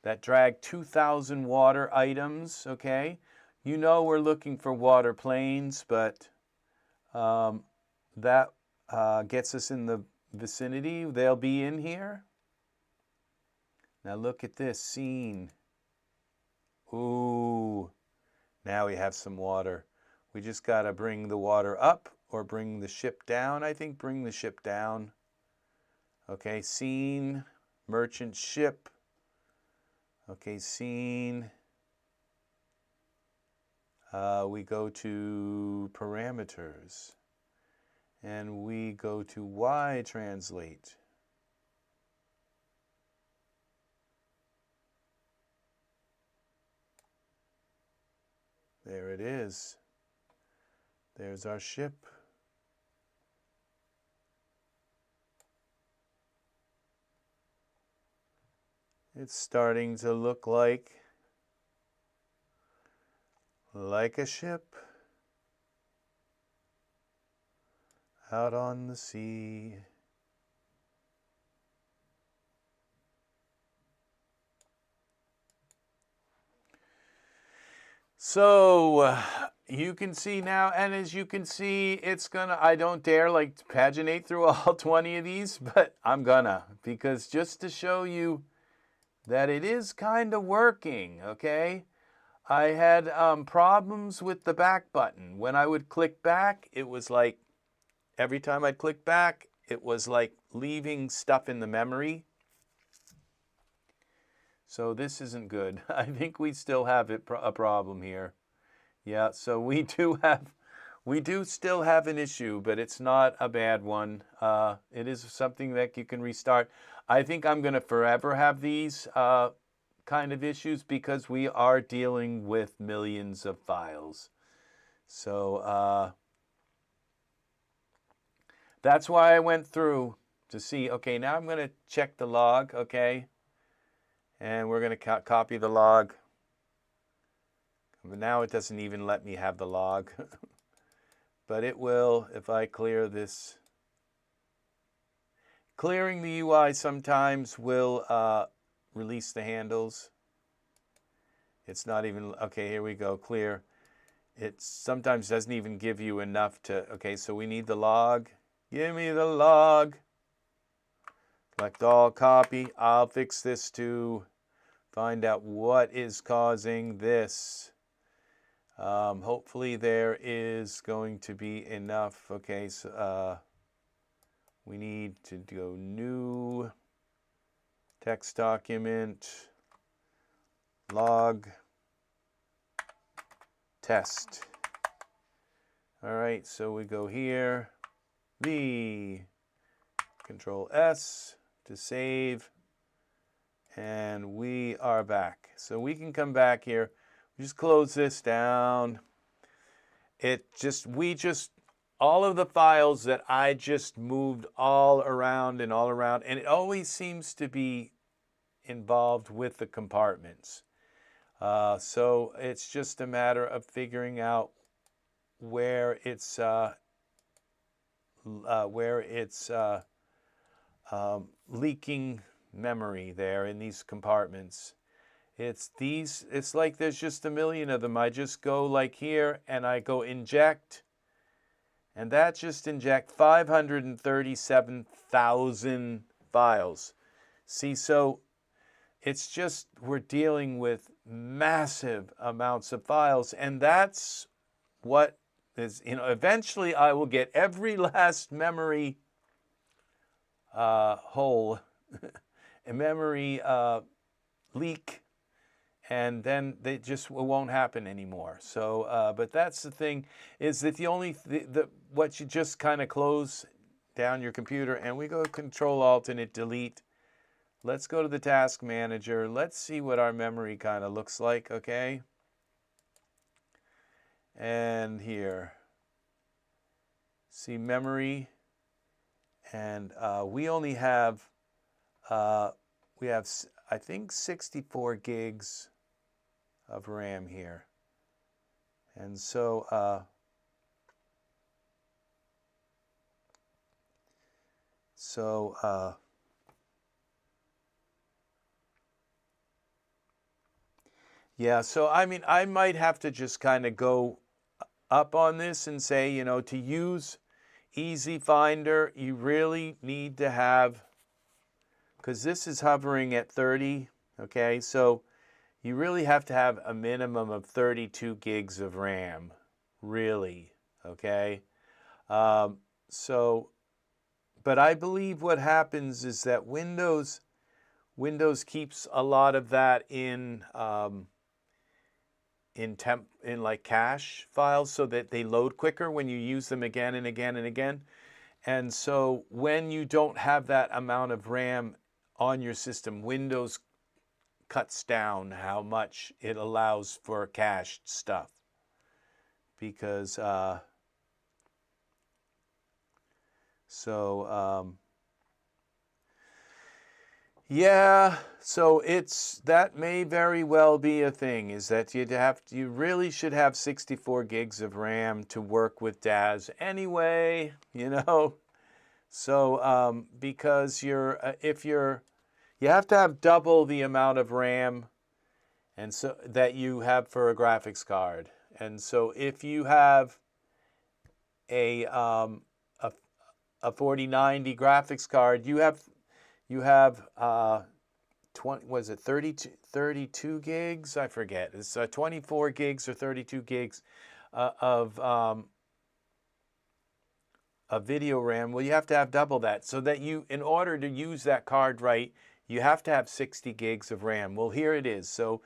That dragged 2,000 water items, okay? You know we're looking for water planes, but that gets us in the vicinity. They'll be in here. Now look at this scene. Ooh, now we have some water. We just got to bring the water up or bring the ship down. I think bring the ship down. Okay, scene, merchant ship. Okay, scene. We go to parameters. And we go to Y translate. There it is. There's our ship. It's starting to look like a ship out on the sea. So you can see now, and as you can see, it's gonna, I don't dare like paginate through all 20 of these, but I'm gonna, because just to show you that it is kind of working, okay? I had problems with the back button. When I would click back, it was like, every time I'd click back, it was like leaving stuff in the memory. So this isn't good. I think we still have a problem here. Yeah, so we do still have an issue, but it's not a bad one. It is something that you can restart. I think I'm going to forever have these kind of issues because we are dealing with millions of files. So that's why I went through to see, okay, now I'm going to check the log, okay? And we're going to copy the log. But now it doesn't even let me have the log. But it will if I clear this. Clearing the UI sometimes will release the handles. It's not even, okay, here we go, clear. It sometimes doesn't even give you enough to, okay, so we need the log. Give me the log. Select all, copy. I'll fix this to find out what is causing this. Hopefully there is going to be enough. Okay, so We need to go new text document, log, test. All right, so we go here, V, Control S to save, and we are back. So we can come back here, just close this down. All of the files that I just moved all around, and it always seems to be involved with the compartments. So it's just a matter of figuring out where it's leaking memory there in these compartments. It's like there's just a million of them. I just go like here and I go inject, and that just inject 537,000 files. See, so it's just, we're dealing with massive amounts of files, and that's what is, eventually I will get every last memory hole, a memory leak, and then they just won't happen anymore. So, but that's the thing, is that what you just kind of close down your computer, and we go Control-Alt and delete. Let's go to the task manager. Let's see what our memory kind of looks like, okay? And here, see memory, and we only have, I think 64 gigs of RAM here. And so, yeah, so I mean, I might have to just kind of go up on this and say, to use EZFinder, you really need to have, because this is hovering at 30, okay, so you really have to have a minimum of 32 gigs of RAM, really, okay? But I believe what happens is that Windows keeps a lot of that in like cache files, so that they load quicker when you use them again and again and again. And so when you don't have that amount of RAM on your system, Windows cuts down how much it allows for cached stuff, because yeah, so that may very well be a thing, is that you really should have 64 gigs of RAM to work with DAS anyway, So because you have to have double the amount of RAM, and so that you have for a graphics card. And so if you have a 4090 graphics card, you have 32 gigs? I forget. It's 24 gigs or 32 gigs of video RAM. Well, you have to have double that, so that in order to use that card right, you have to have 60 gigs of RAM. Well, here it is. So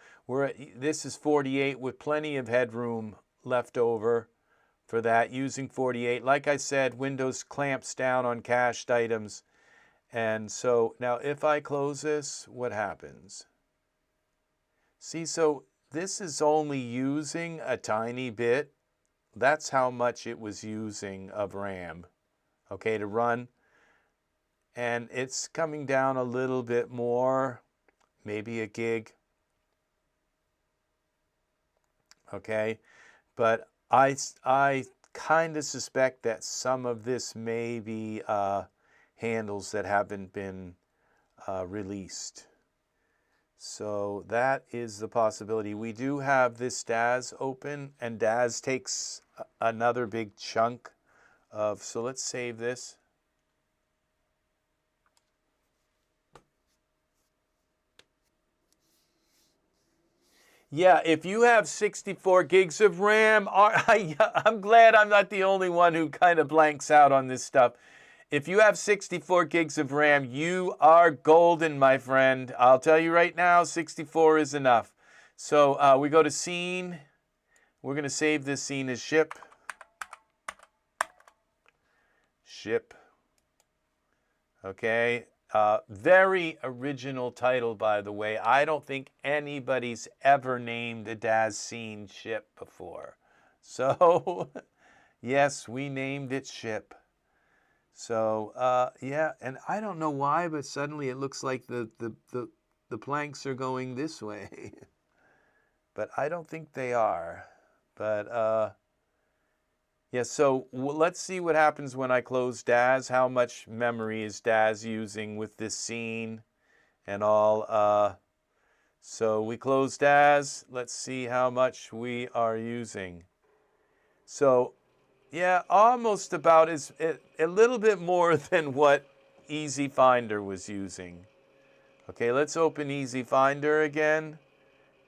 this is 48 with plenty of headroom left over for that, using 48. Like I said, Windows clamps down on cached items. And so now if I close this, what happens? See, so this is only using a tiny bit. That's how much it was using of RAM, okay, to run. And it's coming down a little bit more, maybe a gig. Okay, but I kind of suspect that some of this may be handles that haven't been released. So that is the possibility. We do have this DAS open, and DAS takes another big chunk of, so let's save this. Yeah, if you have 64 gigs of RAM, I'm glad I'm not the only one who kind of blanks out on this stuff. If you have 64 gigs of RAM, you are golden, my friend. I'll tell you right now, 64 is enough. So we go to scene. We're going to save this scene as ship. Ship. Okay. Very original title, by the way. I don't think anybody's ever named a Daz scene ship before. So, yes, we named it ship. So, yeah, and I don't know why, but suddenly it looks like the planks are going this way. But I don't think they are. But, yeah, so let's see what happens when I close Daz. How much memory is Daz using with this scene and all. So we close Daz. Let's see how much we are using. So, yeah, almost about a little bit more than what EZFinder was using. Okay, let's open EZFinder again.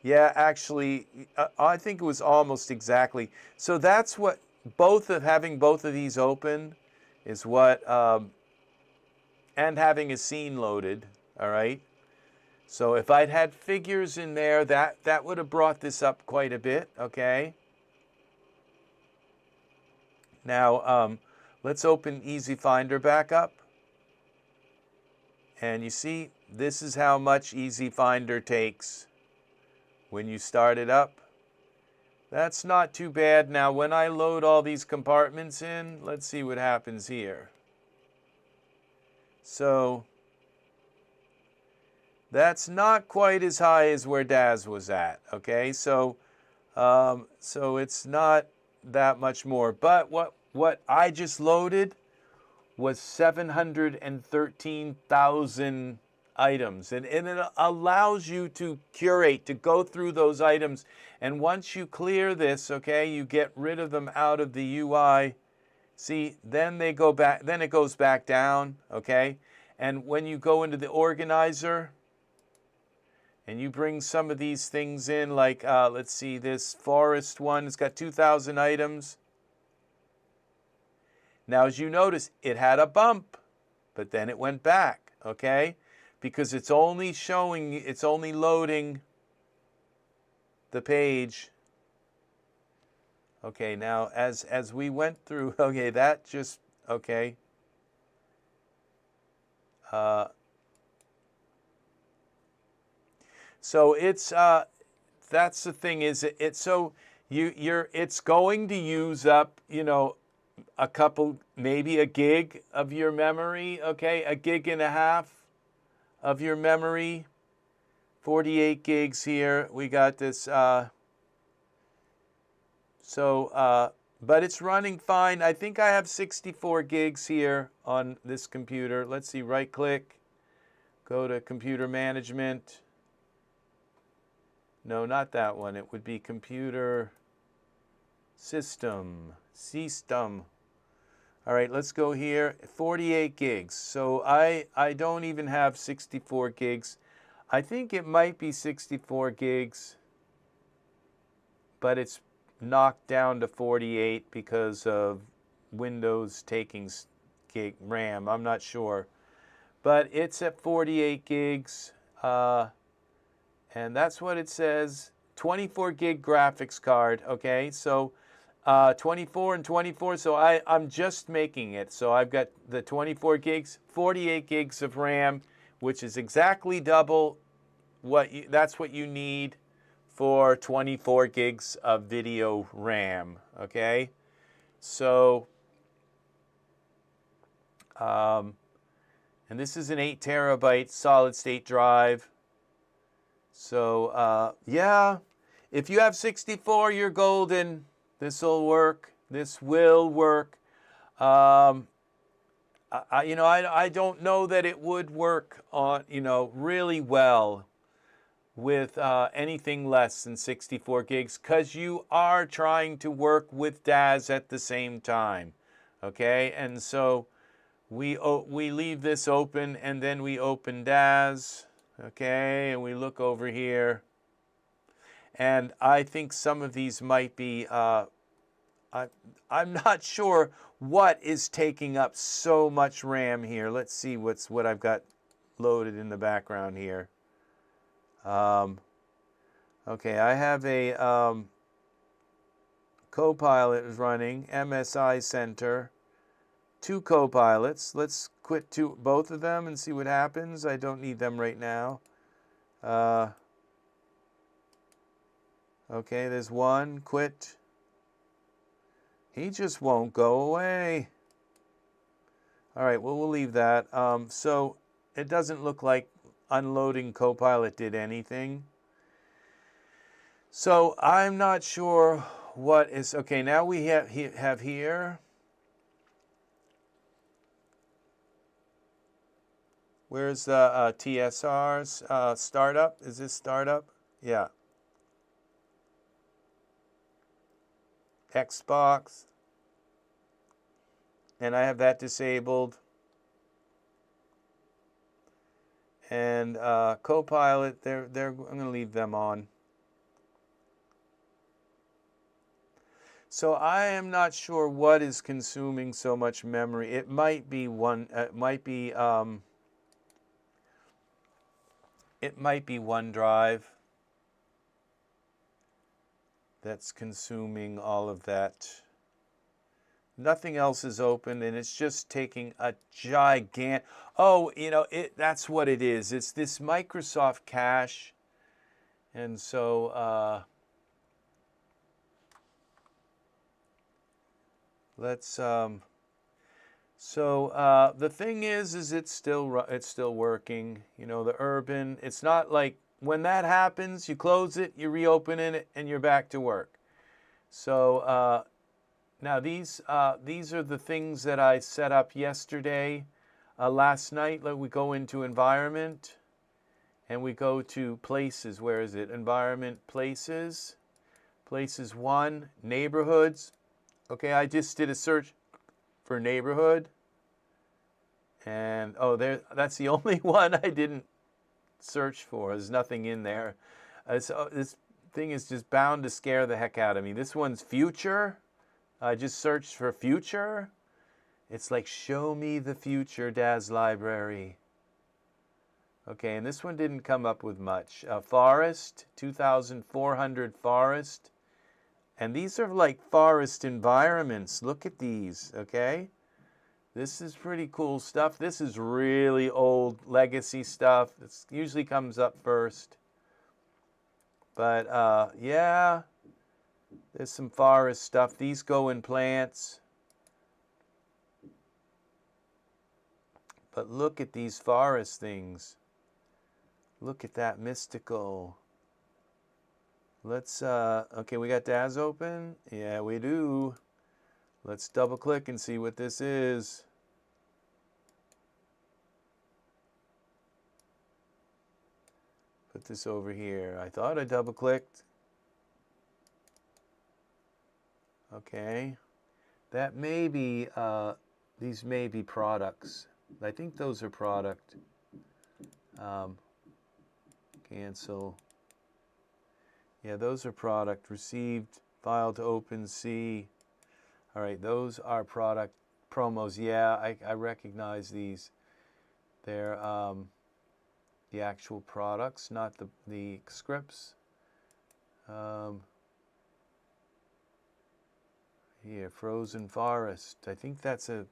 Yeah, actually, I think it was almost exactly. So that's what having both of these open is what, and having a scene loaded, all right? So if I'd had figures in there, that would have brought this up quite a bit, okay? Now, let's open EZFinder back up. And you see, this is how much EZFinder takes when you start it up. That's not too bad. Now, when I load all these compartments in, let's see what happens here. So, that's not quite as high as where Daz was at, okay? So it's not that much more. But what I just loaded was 713,000 items. And it allows you to curate, to go through those items. And once you clear this, okay, you get rid of them out of the UI. See, then they go back, then it goes back down, okay? And when you go into the organizer and you bring some of these things in, like, let's see, this forest one, it's got 2,000 items. Now, as you notice, it had a bump, but then it went back, okay? Because it's only showing, it's only loading the page. Okay, now, as we went through, okay, that just, okay. So it's, that's the thing is, so it's going to use up, you know, a couple, maybe a gig of your memory, okay? A gig and a half of your memory. 48 gigs here. We got this, but it's running fine. I think I have 64 gigs here on this computer. Let's see, right click, go to computer management. No, not that one. It would be computer system. All right, let's go here. 48 gigs. So I don't even have 64 gigs. I think it might be 64 gigs, but it's knocked down to 48 because of Windows taking gig RAM. I'm not sure. But it's at 48 gigs. And that's what it says. 24 gig graphics card, okay? So 24 and 24, so I'm just making it. So I've got the 24 gigs, 48 gigs of RAM, which is exactly double that's what you need for 24 gigs of video RAM, okay? So, and this is an 8 terabyte solid state drive. So, yeah, if you have 64, you're golden. This will work. This will work. I don't know that it would work on, really well with anything less than 64 gigs because you are trying to work with Daz at the same time, okay? And so we leave this open and then we open Daz, okay? And we look over here. And I think some of these might be I'm not sure what is taking up so much RAM here. Let's see what I've got loaded in the background here. Okay, I have a Copilot is running, MSI Center, 2 Copilots. Let's quit both of them and see what happens. I don't need them right now. Okay, there's one, quit. He just won't go away. All right, well, we'll leave that. So it doesn't look like unloading Copilot did anything. So I'm not sure what is, okay, now we have here. Where's the TSR's startup? Is this startup? Yeah. Xbox. And I have that disabled. And Copilot, I'm going to leave them on. So I am not sure what is consuming so much memory. It might be OneDrive that's consuming all of that. Nothing else is open, and it's just taking a gigantic. Oh, you know, that's what it is. It's this Microsoft cache, and so let's. The thing is it's still working. You know, the Urban. It's not like when that happens, you close it, you reopen it, and you're back to work. So. Now these are the things that I set up yesterday. Last night, we go into environment, and we go to places. Where is it? Environment, places. Places 1, neighborhoods. Okay, I just did a search for neighborhood. And, oh, that's the only one I didn't search for. There's nothing in there. This thing is just bound to scare the heck out of me. This one's future. I just searched for future. It's like, show me the future, Daz Library. Okay, and this one didn't come up with much. Forest, 2,400 forest. And these are like forest environments. Look at these, okay? This is pretty cool stuff. This is really old legacy stuff. It usually comes up first. But, yeah. There's some forest stuff. These go in plants. But look at these forest things. Look at that mystical. Let's, okay, we got Daz open? Yeah, we do. Let's double click and see what this is. Put this over here. I thought I double clicked. Okay, that may be, these may be products. I think those are product. Cancel. Yeah, those are product. Received, file to open, see. All right, those are product promos. Yeah, I recognize these. They're the actual products, not the scripts. Here, Frozen Forest. I think that's a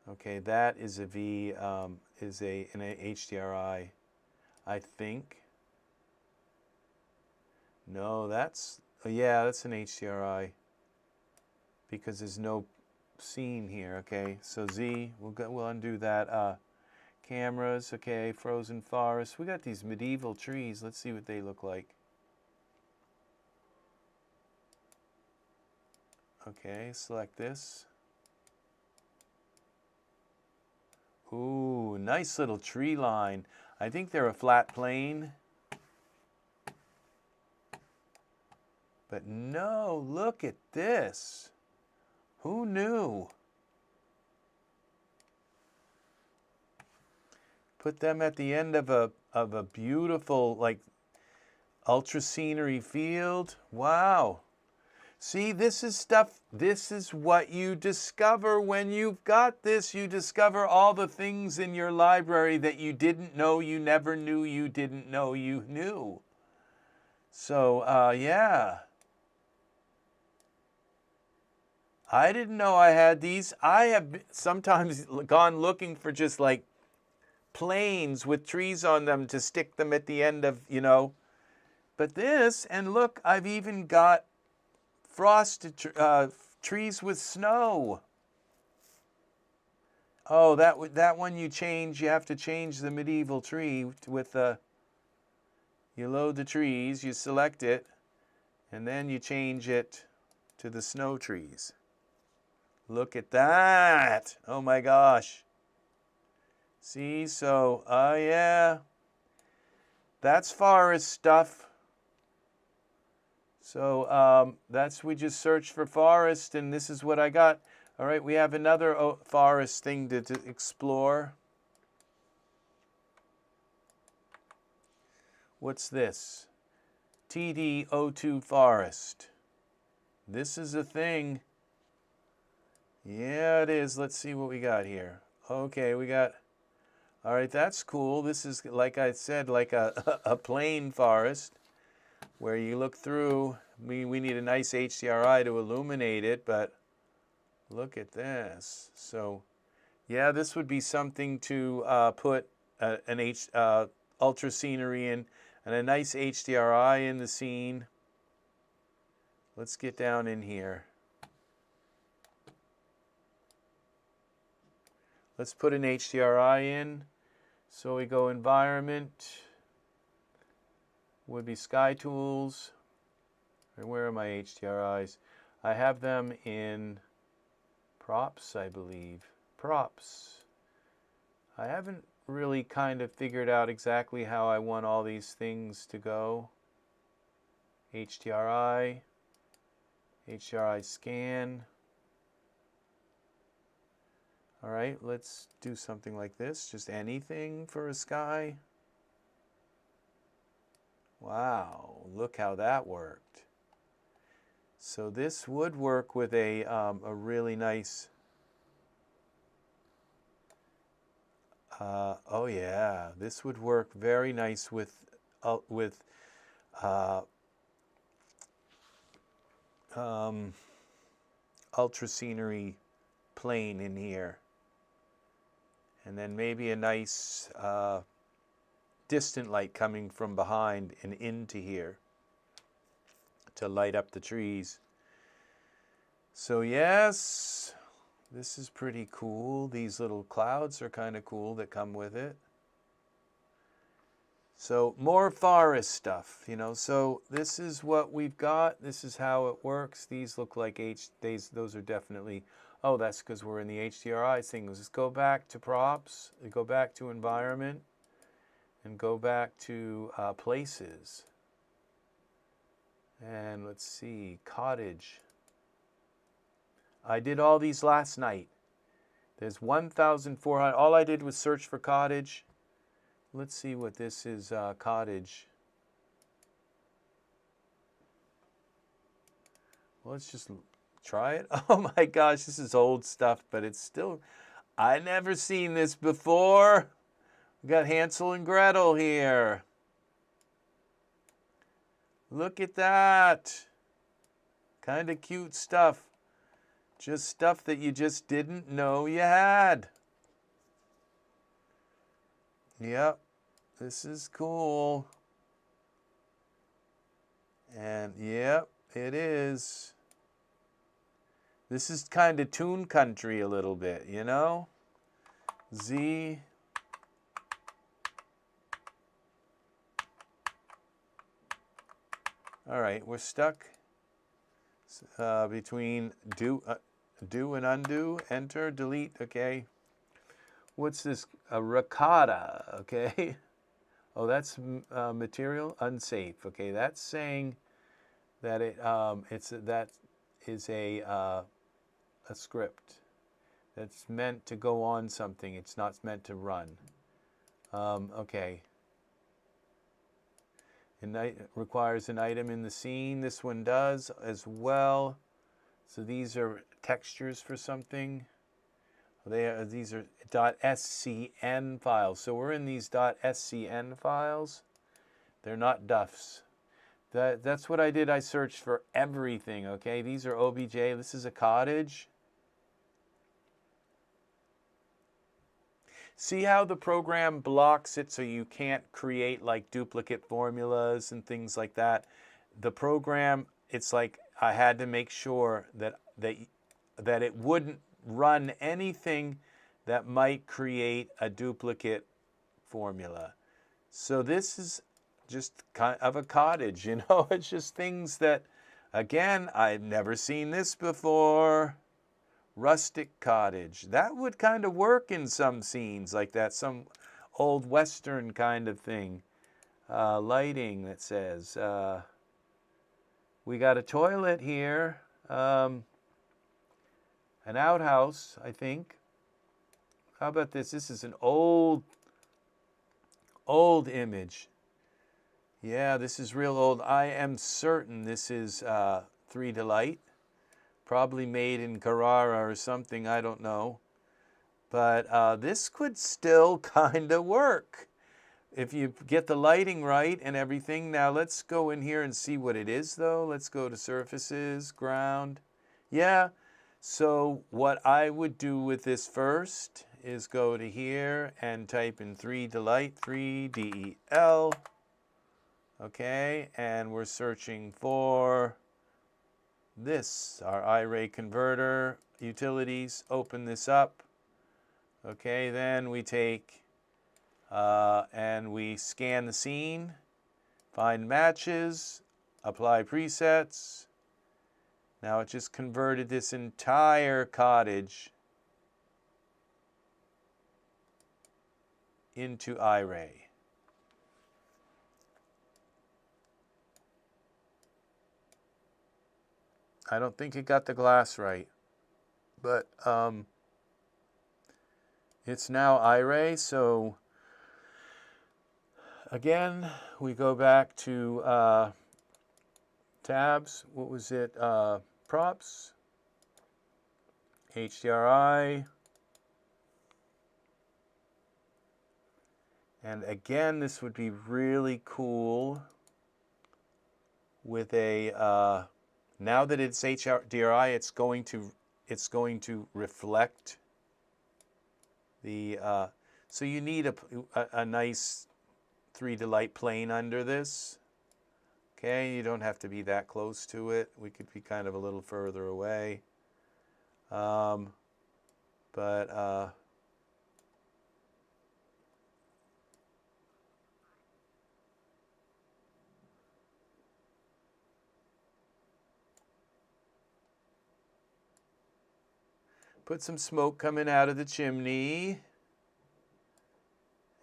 okay, that is a V, an HDRI, I think. No, that's, yeah, that's an HDRI because there's no scene here. Okay, so Z, we'll undo that. Cameras, okay, Frozen Forest. We got these medieval trees. Let's see what they look like. Okay, select this. Ooh, nice little tree line. I think they're a flat plane. But no, look at this. Who knew? Put them at the end of a beautiful, like, ultra scenery field. Wow. See, this is stuff, this is what you discover when you've got this. You discover all the things in your library that you didn't know you never knew you didn't know you knew. So, yeah. I didn't know I had these. I have sometimes gone looking for just like planes with trees on them to stick them at the end of, you know. But this, and look, I've even got frosted trees with snow. Oh, that one you change. You have to change the medieval tree with you load the trees, you select it, and then you change it to the snow trees. Look at that. Oh my gosh. See, so, yeah. That's forest stuff. So we just searched for forest, and this is what I got. All right, we have another forest thing to explore. What's this? TD02 forest. This is a thing. Yeah, it is. Let's see what we got here. Okay, we got... All right, that's cool. This is, like I said, like a plain forest where you look through. We need a nice HDRI to illuminate it, but look at this. So, yeah, this would be something to put an ultra scenery in and a nice HDRI in the scene. Let's get down in here. Let's put an HDRI in. So we go environment, would be sky tools. And where are my HDRIs? I have them in props, I believe. Props. I haven't really kind of figured out exactly how I want all these things to go. HDRI, HDRI scan. All right, let's do something like this. Just anything for a sky. Wow, look how that worked. So this would work with a really nice... oh yeah, this would work very nice with ultra scenery plane in here. And then maybe a nice distant light coming from behind and into here to light up the trees. So yes, this is pretty cool. These little clouds are kind of cool that come with it. So more forest stuff, you know. So this is what we've got. This is how it works. These look like those are definitely... Oh, that's because we're in the HDRI thing. Let's go back to props, go back to environment, and go back to places. And let's see, cottage. I did all these last night. There's 1,400. All I did was search for cottage. Let's see what this is, cottage. Well, let's just... try it. Oh my gosh, this is old stuff, but it's still... I never seen this before. We got Hansel and Gretel here. Look at that. Kind of cute stuff. Just stuff that you just didn't know you had. Yep, this is cool. And yep, it is. This is kind of Toon Country a little bit, you know? Z. All right, we're stuck between do and undo, enter, delete, okay. What's this? A ricotta, okay. Oh, that's material, unsafe, okay. That's saying that that is a script that's meant to go on something. It's not meant to run. Okay. It requires an item in the scene. This one does as well. So these are textures for something. These are .scn files. So we're in these .scn files. They're not DUFs. That's what I did. I searched for everything, okay? These are OBJ. This is a cottage. See how the program blocks it so you can't create like duplicate formulas and things like that? The program, it's like I had to make sure that it wouldn't run anything that might create a duplicate formula. So this is just kind of a cottage, you know? It's just things that, again, I've never seen this before. Rustic cottage. That would kind of work in some scenes like that, some old Western kind of thing. Lighting that says, we got a toilet here, an outhouse, I think. How about this? This is an old image. Yeah, this is real old. I am certain this is 3Delight. Probably made in Carrara or something, I don't know. But this could still kind of work if you get the lighting right and everything. Now let's go in here and see what it is though. Let's go to surfaces, ground. Yeah, so what I would do with this first is go to here and type in 3Delight, 3DEL. Okay, and we're searching for this, our iRay converter, utilities, open this up. Okay, then we take and we scan the scene, find matches, apply presets. Now it just converted this entire cottage into iRay. I don't think it got the glass right, but it's now iRay. So again, we go back to tabs. What was it? Props, HDRI. And again, this would be really cool with a now that it's HDRI, it's going to reflect the. So you need a nice 3Delight plane under this. Okay, you don't have to be that close to it. We could be kind of a little further away. Put some smoke coming out of the chimney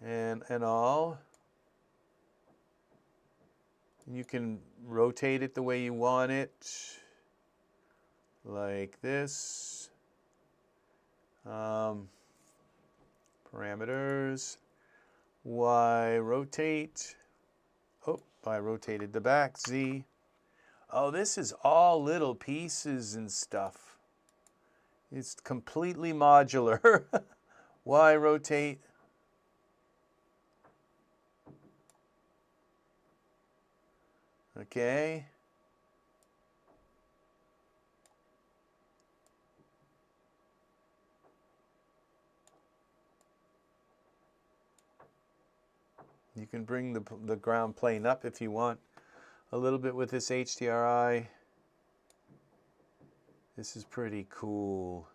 and all. You can rotate it the way you want it, like this. Parameters, Y rotate. Oh, I rotated the back, Z. Oh, this is all little pieces and stuff. It's completely modular. Y rotate. Okay. You can bring the ground plane up if you want a little bit with this HDRI. This is pretty cool.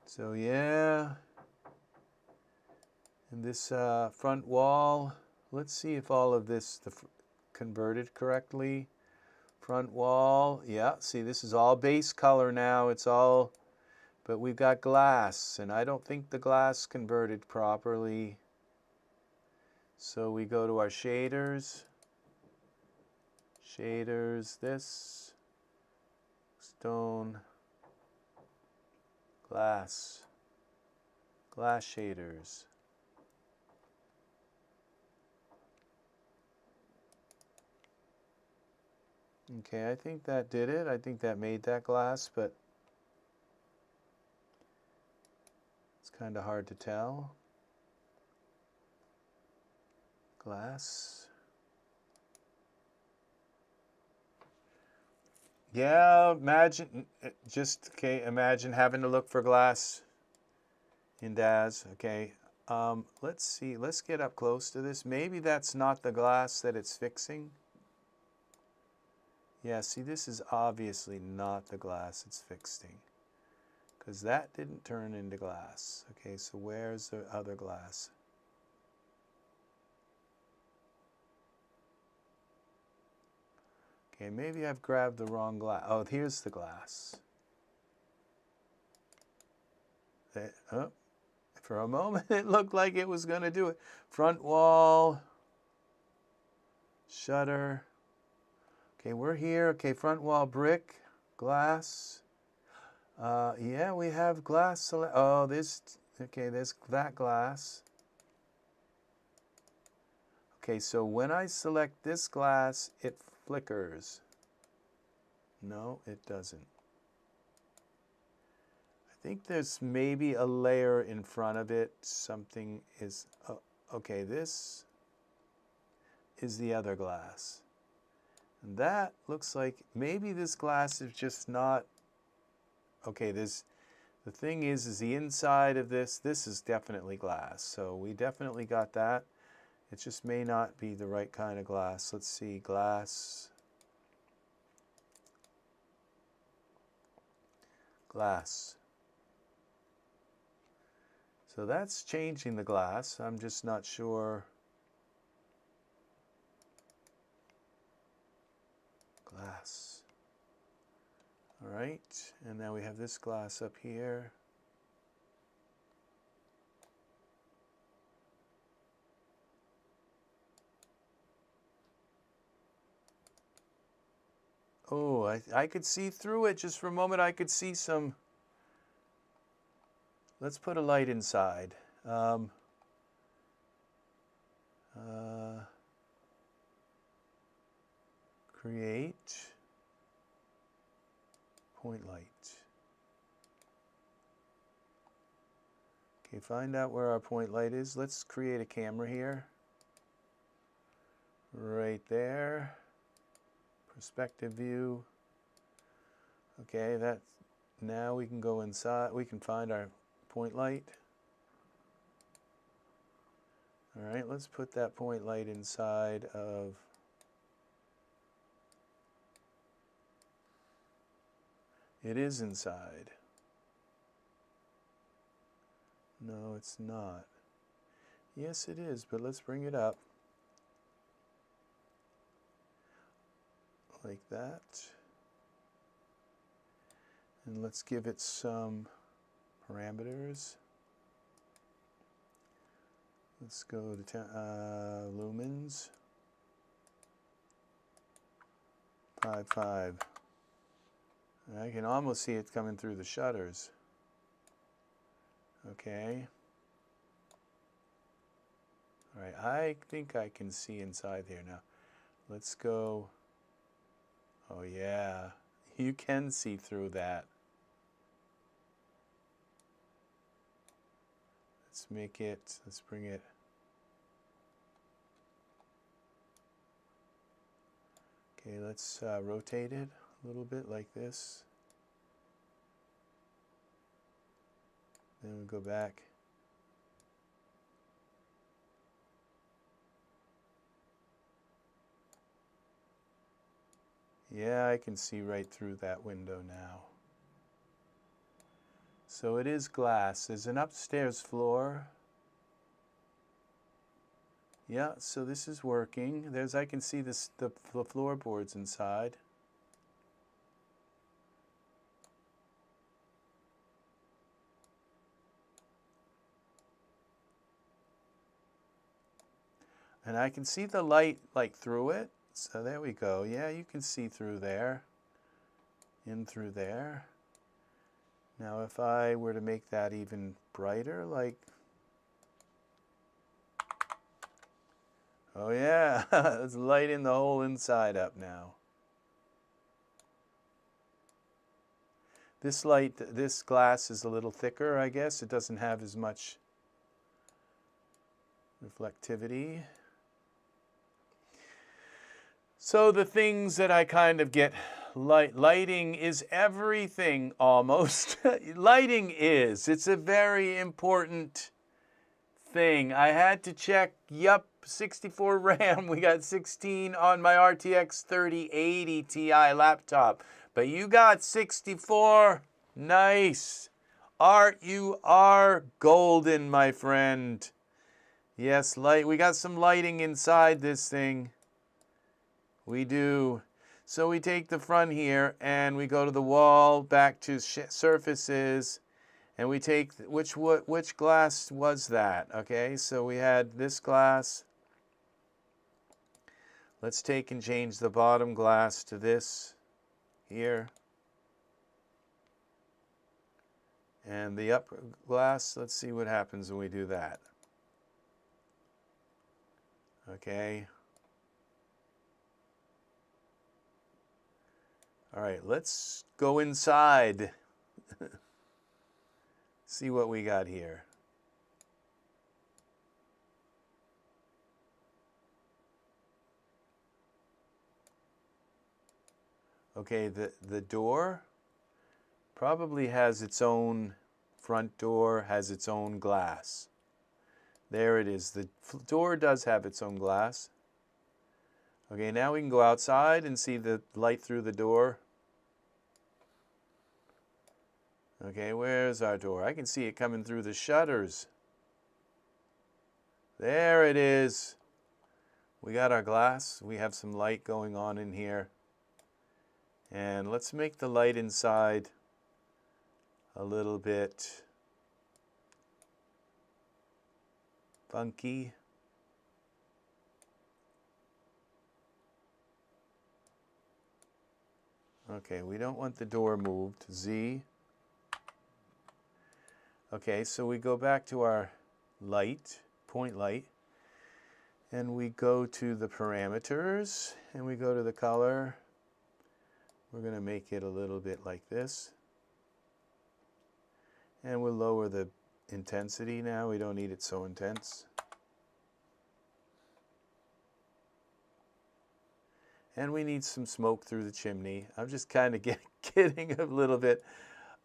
So yeah, and this front wall, let's see if all of this converted correctly. Front wall, yeah, see this is all base color now, it's all, but we've got glass, and I don't think the glass converted properly. So we go to our shaders. Shaders, this, stone, glass, glass shaders. Okay, I think that did it. I think that made that glass, but it's kind of hard to tell. Glass. Yeah, imagine, imagine having to look for glass in DAZ. Okay, let's see, let's get up close to this. Maybe that's not the glass that it's fixing. Yeah, see, this is obviously not the glass it's fixing, because that didn't turn into glass. Okay, so where's the other glass? Okay, maybe I've grabbed the wrong glass. Oh, here's the glass. Oh, for a moment, it looked like it was going to do it. Front wall, shutter. Okay, we're here. Okay, front wall brick, glass. Yeah, we have glass. Oh, okay, there's that glass. Okay, so when I select this glass, it flickers. No, it doesn't. I think there's maybe a layer in front of it. Something is, okay, this is the other glass. And that looks like maybe this glass is just not, okay, the thing is the inside of this is definitely glass. So we definitely got that. It just may not be the right kind of glass. Let's see, glass. Glass. So that's changing the glass. I'm just not sure. Glass. All right, and now we have this glass up here. Oh, I could see through it just for a moment. I could see some. Let's put a light inside. Create point light. Okay, find out where our point light is. Let's create a camera here. Right there. Perspective view. Okay, now we can go inside. We can find our point light. All right, let's put that point light inside of. It is inside. No, it's not. Yes, it is, but let's bring it up. Like that. And let's give it some parameters. Let's go to lumens. 5.5. I can almost see it coming through the shutters. Okay. All right, I think I can see inside here now. Let's go. Oh yeah, you can see through that. Let's bring it. Okay, let's rotate it a little bit like this. Then we'll go back. Yeah, I can see right through that window now. So it is glass. There's an upstairs floor. Yeah, so this is working. I can see the floorboards inside. And I can see the light like through it. So there we go. Yeah, you can see through there. In through there. Now if I were to make that even brighter, like, oh yeah, it's lighting the whole inside up now. This light, this glass is a little thicker, I guess. It doesn't have as much reflectivity. So the things that I kind of get, lighting is everything almost. Lighting is, it's a very important thing. I had to check, yup, 64 RAM, we got 16 on my RTX 3080 Ti laptop. But you got 64, nice. Art, you are golden, my friend. Yes, we got some lighting inside this thing. We do. So we take the front here and we go to the wall, back to surfaces, and we take, which glass was that? Okay, so we had this glass. Let's take and change the bottom glass to this here. And the upper glass, let's see what happens when we do that. Okay. All right, let's go inside. See what we got here. Okay, the door probably has its own front door, has its own glass. There it is. The door does have its own glass. Okay, now we can go outside and see the light through the door. Okay, where's our door? I can see it coming through the shutters. There it is. We got our glass. We have some light going on in here. And let's make the light inside a little bit funky. Okay, we don't want the door moved. Z. Okay, so we go back to our light, point light, and we go to the parameters, and we go to the color. We're going to make it a little bit like this. And we'll lower the intensity now. We don't need it so intense. And we need some smoke through the chimney. I'm just kind of kidding a little bit.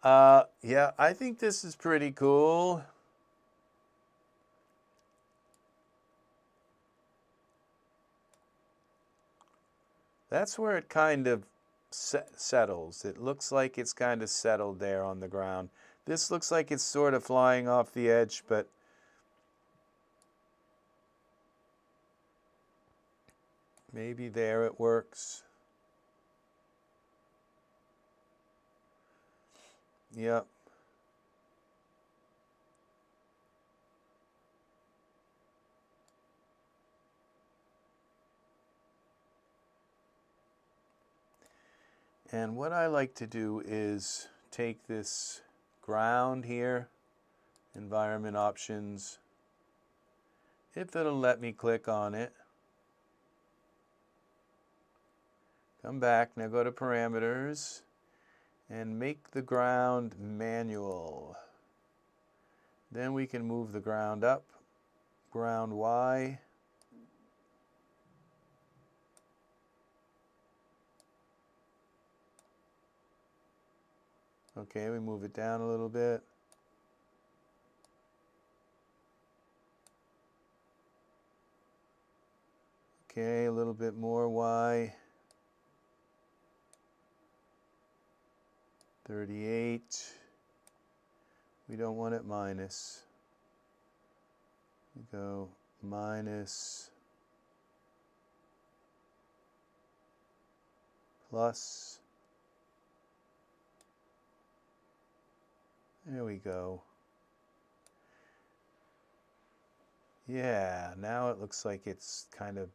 Yeah, I think this is pretty cool. That's where it kind of settles. It looks like it's kind of settled there on the ground. This looks like it's sort of flying off the edge, but maybe there it works. Yep. And what I like to do is take this ground here, environment options, if it'll let me click on it. Come back, now go to parameters and make the ground manual. Then we can move the ground up, ground Y. Okay, we move it down a little bit. Okay, a little bit more Y. 38. We don't want it minus. We go minus, plus. There we go. Yeah, now it looks like it's kind of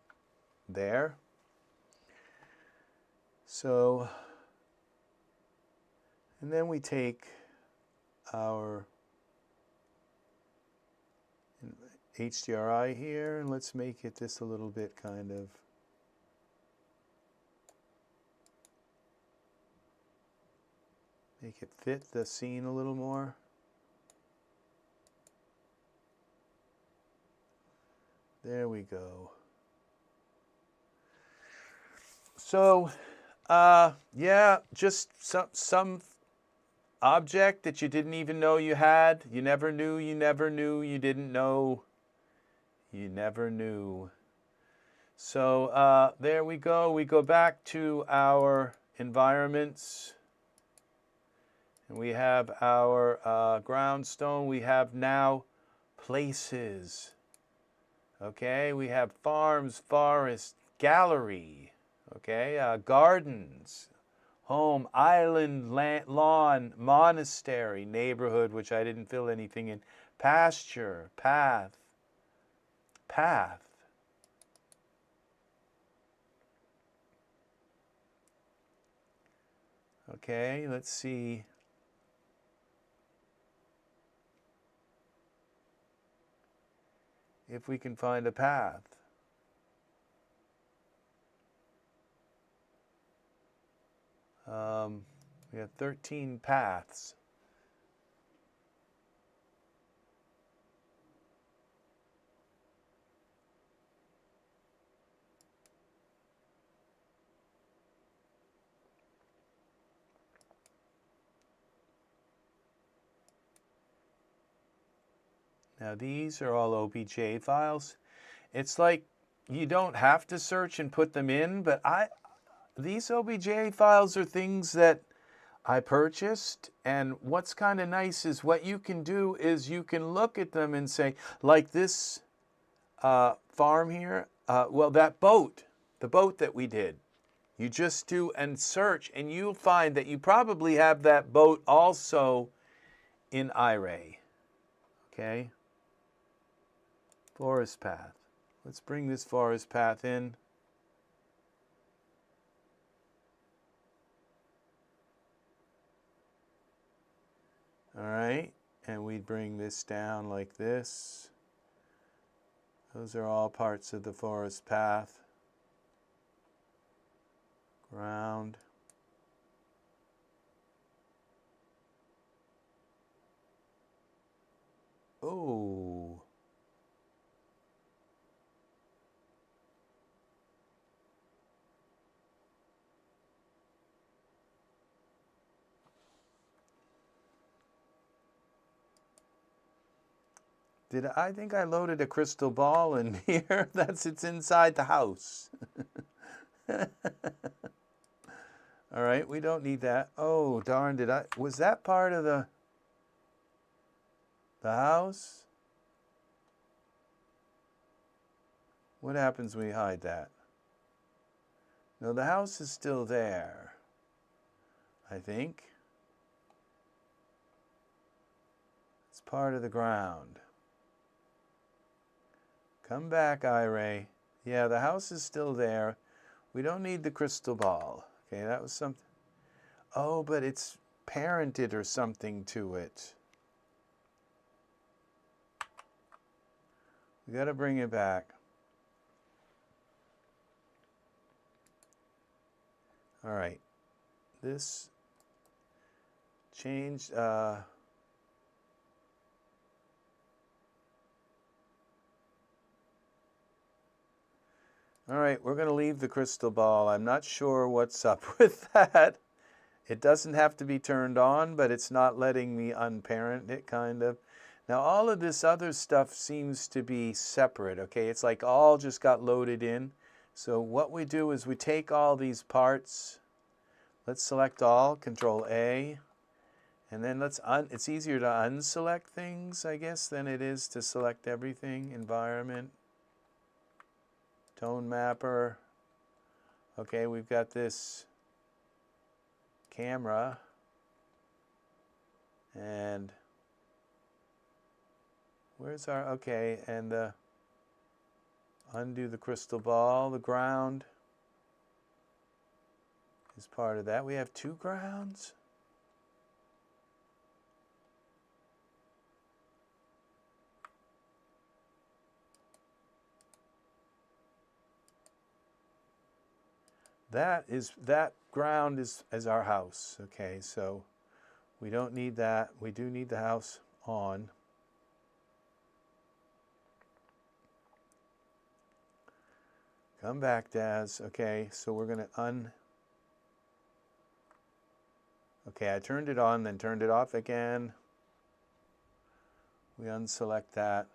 there. So, and then we take our HDRI here, and let's make it this a little bit kind of make it fit the scene a little more. There we go. So, yeah, just some object that you didn't even know you had. You never knew, you never knew, you didn't know, you never knew. So there we go. We go back to our environments. And we have our ground stone. We have now places. Okay, we have farms, forest, gallery. Okay, gardens, home, island, lawn, monastery, neighborhood, which I didn't fill anything in, pasture, path, path. Okay, let's see. If we can find a path. We have 13 paths. Now these are all OBJ files. It's like you don't have to search and put them in, but these OBJ files are things that I purchased, and what's kind of nice is what you can do is you can look at them and say, like this farm here, well, that boat, the boat that we did, you just do and search, and you'll find that you probably have that boat also in iRay. Okay? Forest path. Let's bring this forest path in. All right, and we bring this down like this. Those are all parts of the forest path. Ground. Oh. I think I loaded a crystal ball in here. It's inside the house. All right, we don't need that. Oh, darn, was that part of the house? What happens when we hide that? No, the house is still there, I think. It's part of the ground. Come back, iRay. Yeah, the house is still there. We don't need the crystal ball. Okay, that was something. Oh, but it's parented or something to it. We got to bring it back. All right. This changed. All right, we're going to leave the crystal ball. I'm not sure what's up with that. It doesn't have to be turned on, but it's not letting me unparent it, kind of. Now, all of this other stuff seems to be separate, okay? It's like all just got loaded in. So what we do is we take all these parts. Let's select all, Control A. And then it's easier to unselect things, I guess, than it is to select everything. Environment. Tone mapper. Okay, we've got this camera. And where's our, okay, and Undo the crystal ball. The ground is part of that. We have 2 grounds. That ground is our house. Okay, so we don't need that. We do need the house on. Come back, Daz. Okay, so we're going to Okay, I turned it on, then turned it off again. We unselect that.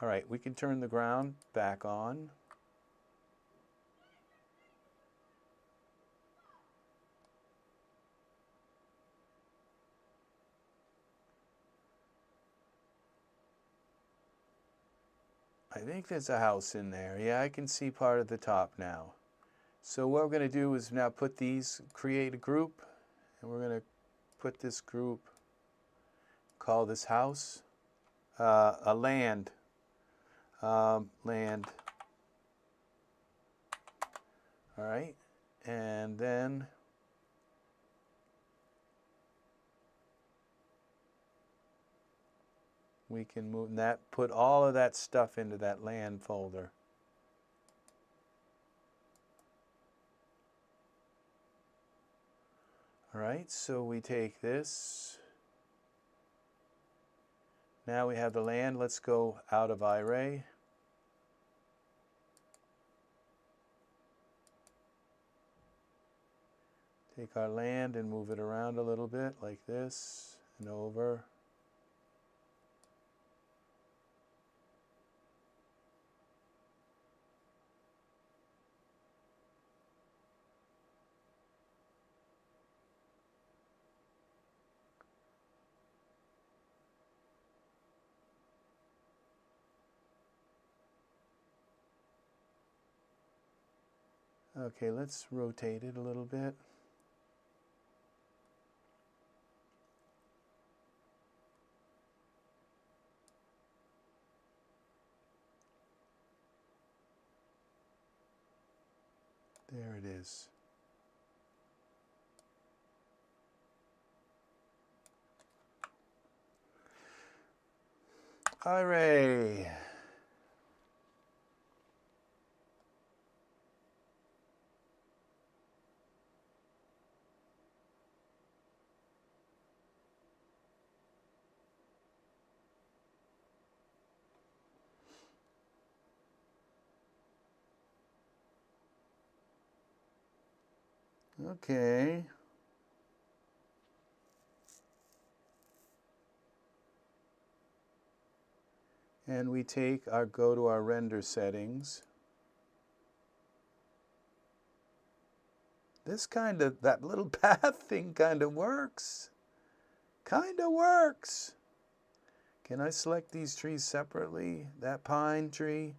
All right, we can turn the ground back on. I think there's a house in there. Yeah, I can see part of the top now. So what we're going to do is now create a group, and we're going to put this group, call this house, a land. Land. All right, and then we can move that, put all of that stuff into that land folder. All right, so we take this. Now we have the land. Let's go out of iRay. Take our land and move it around a little bit like this and over. Okay, let's rotate it a little bit. There it is. Hooray! Okay. And we go to our render settings. That little path thing kind of works. Kind of works. Can I select these trees separately? That pine tree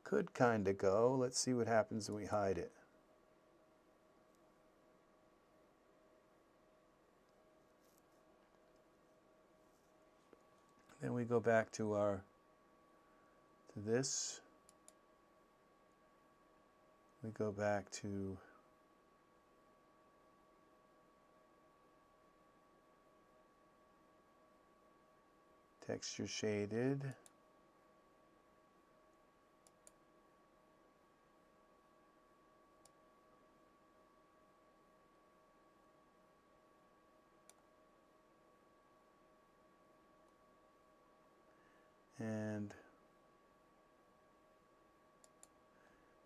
could kind of go. Let's see what happens when we hide it. Then we go back to this. We go back to texture shaded. And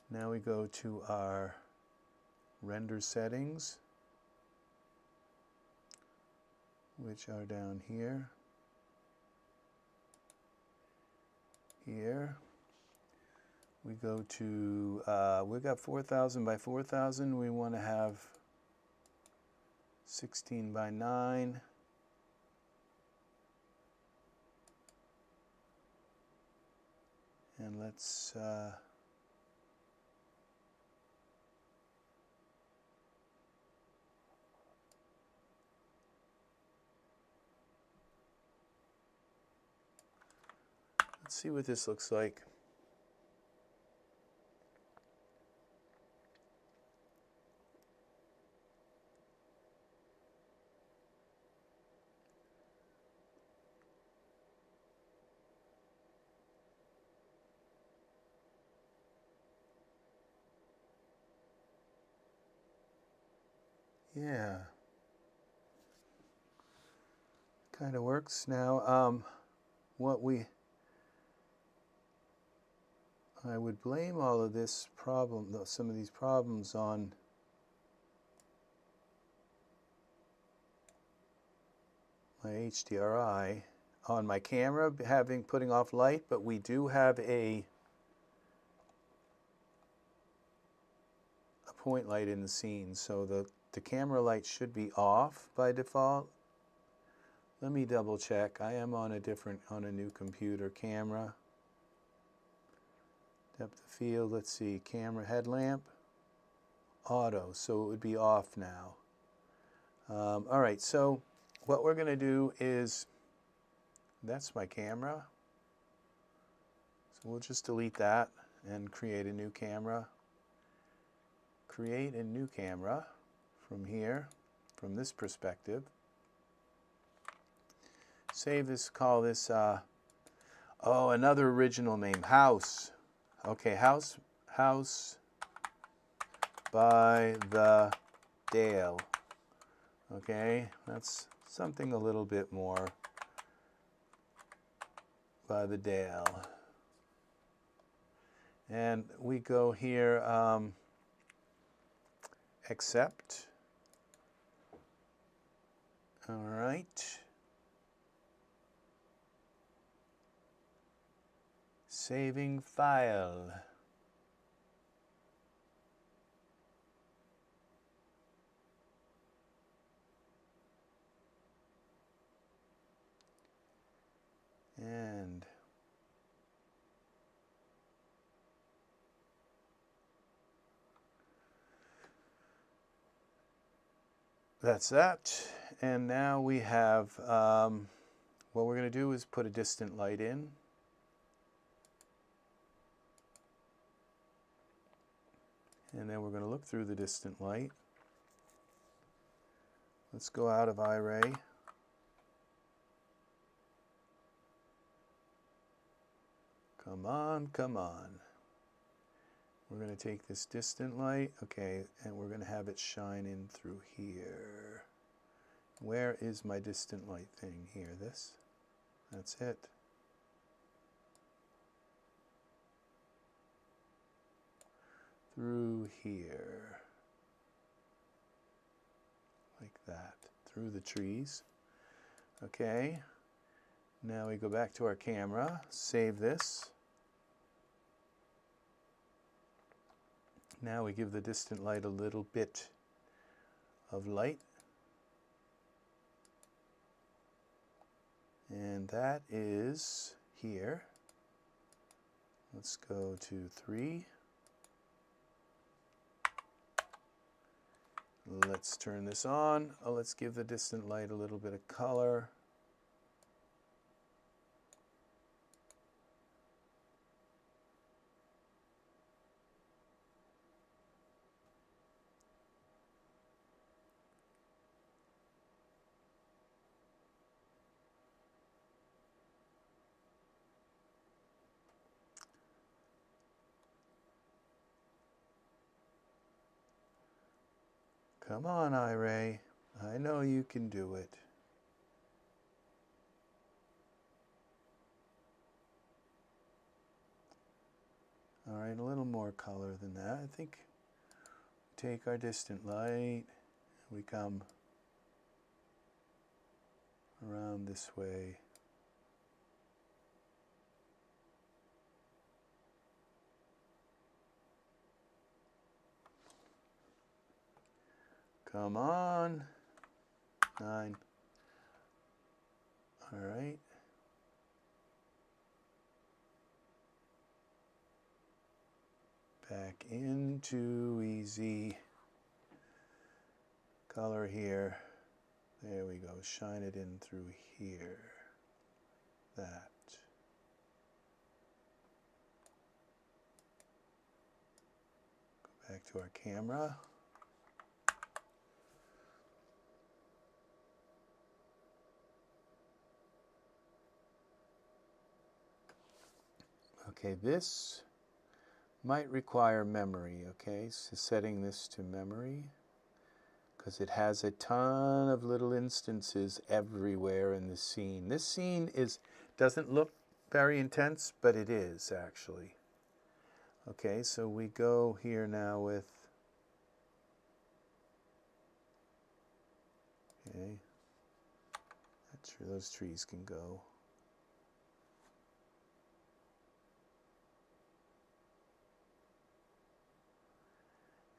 now we go to our render settings, which are down here. Here. We go to, we've got 4,000 by 4,000. We want to have 16 by 9. And let's Let's see what this looks like. Yeah, kind of works now. I would blame all of this problem, some of these problems, on my HDRI, on my camera putting off light, but we do have a point light in the scene, so the camera light should be off by default. Let me double check. I am on a new computer camera. Depth of field, let's see, camera headlamp, auto, so it would be off now. All right, so what we're going to do is, that's my camera. So we'll just delete that and create a new camera. Create a new camera from here, from this perspective. Save this, call this, another original name, House. Okay, House by the Dale. Okay, that's something a little bit more by the Dale. And we go here, accept. All right. Saving file. And that's that. And now we have, what we're going to do is put a distant light in. And then we're going to look through the distant light. Let's go out of iRay. Come on, come on. We're going to take this distant light, okay, and we're going to have it shine in through here. Where is my distant light thing? Here, this. That's it. Through here, like that, through the trees. Okay, now we go back to our camera, save this. Now we give the distant light a little bit of light. And that is here. Let's go to 3. Let's turn this on. Let's give the distant light a little bit of color. Come on, iRay. I know you can do it. All right, a little more color than that. I think we take our distant light, we come around this way. Come on. 9. All right. Back into EZ. Color here. There we go. Shine it in through here. That. Back to our camera. Okay, this might require memory, okay? So setting this to memory, because it has a ton of little instances everywhere in the scene. This scene doesn't look very intense, but it is actually. Okay, so we go here now with, okay, that's where those trees can go.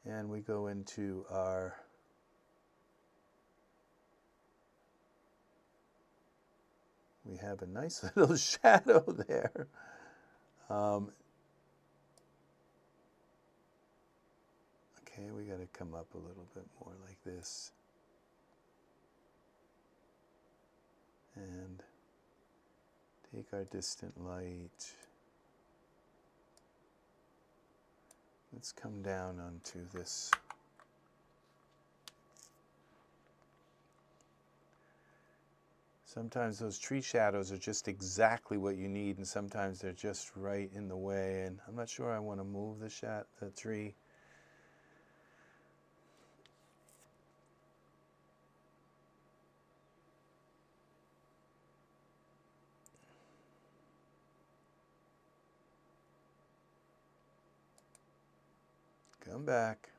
And we go into our we have a nice little shadow there. Okay, we got to come up a little bit more like this. And take our distant light. Let's come down onto this. Sometimes those tree shadows are just exactly what you need, and sometimes they're just right in the way. And I'm not sure I want to move the tree. Come back.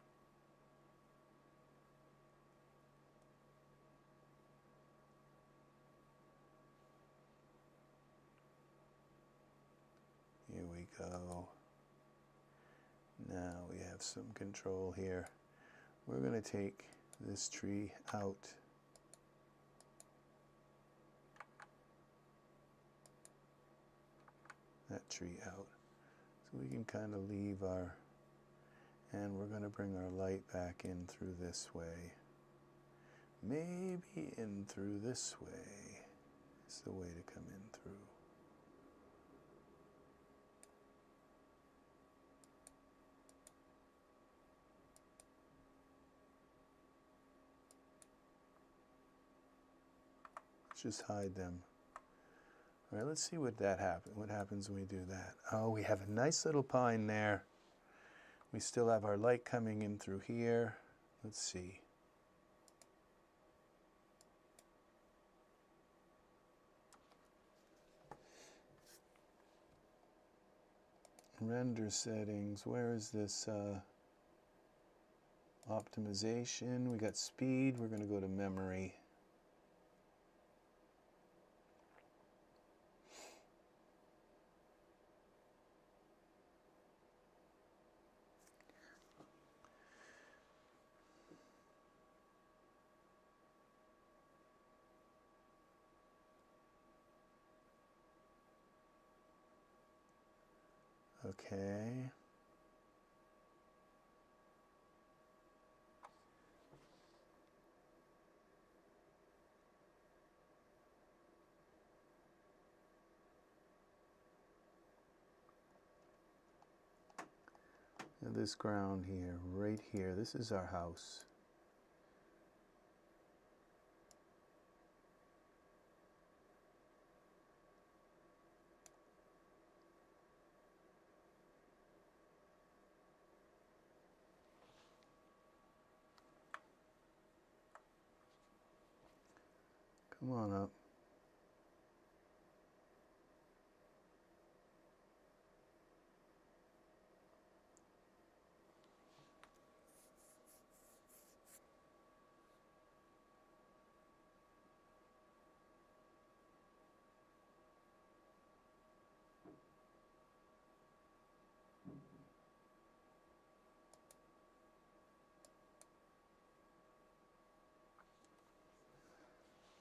Here we go. Now we have some control here. We're going to take this tree out. That tree out. So we can kind of leave our, and we're going to bring our light back in through this way. Maybe in through this way. It's the way to come in through. Let's just hide them. All right, let's see what happens when we do that. Oh, we have a nice little pine there. We still have our light coming in through here. Let's see. Render settings. Where is this optimization? We got speed. We're going to go to memory. Okay. And this ground here, right here, this is our house. Come on up.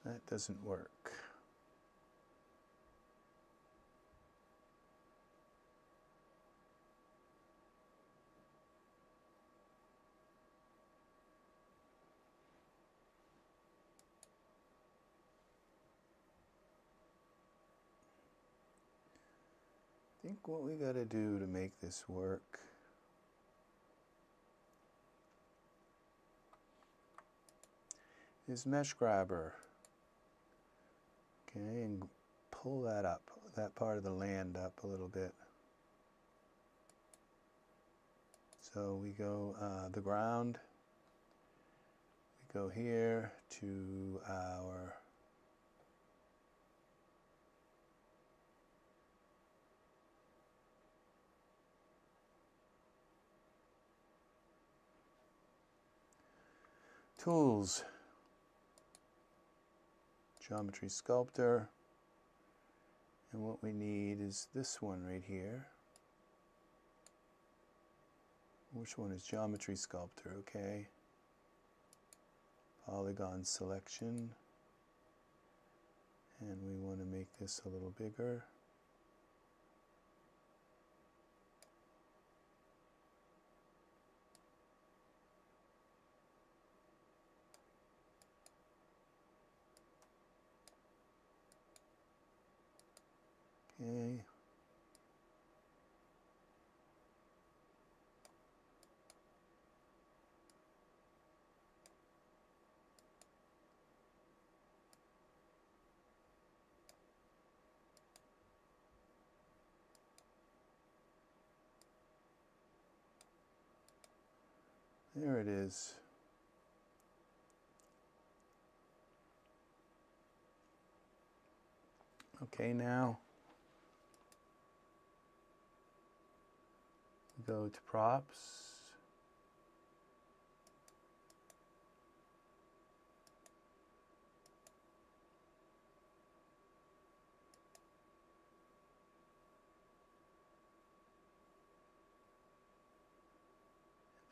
That doesn't work. I think what we got to do to make this work is Mesh Grabber. Okay, and pull that up, that part of the land up a little bit. So we go the ground, we go here to our tools, geometry sculptor, and what we need is this one right here. Which one is geometry sculptor? Okay. Polygon selection, and we want to make this a little bigger. Okay. There it is. Okay, now go to props.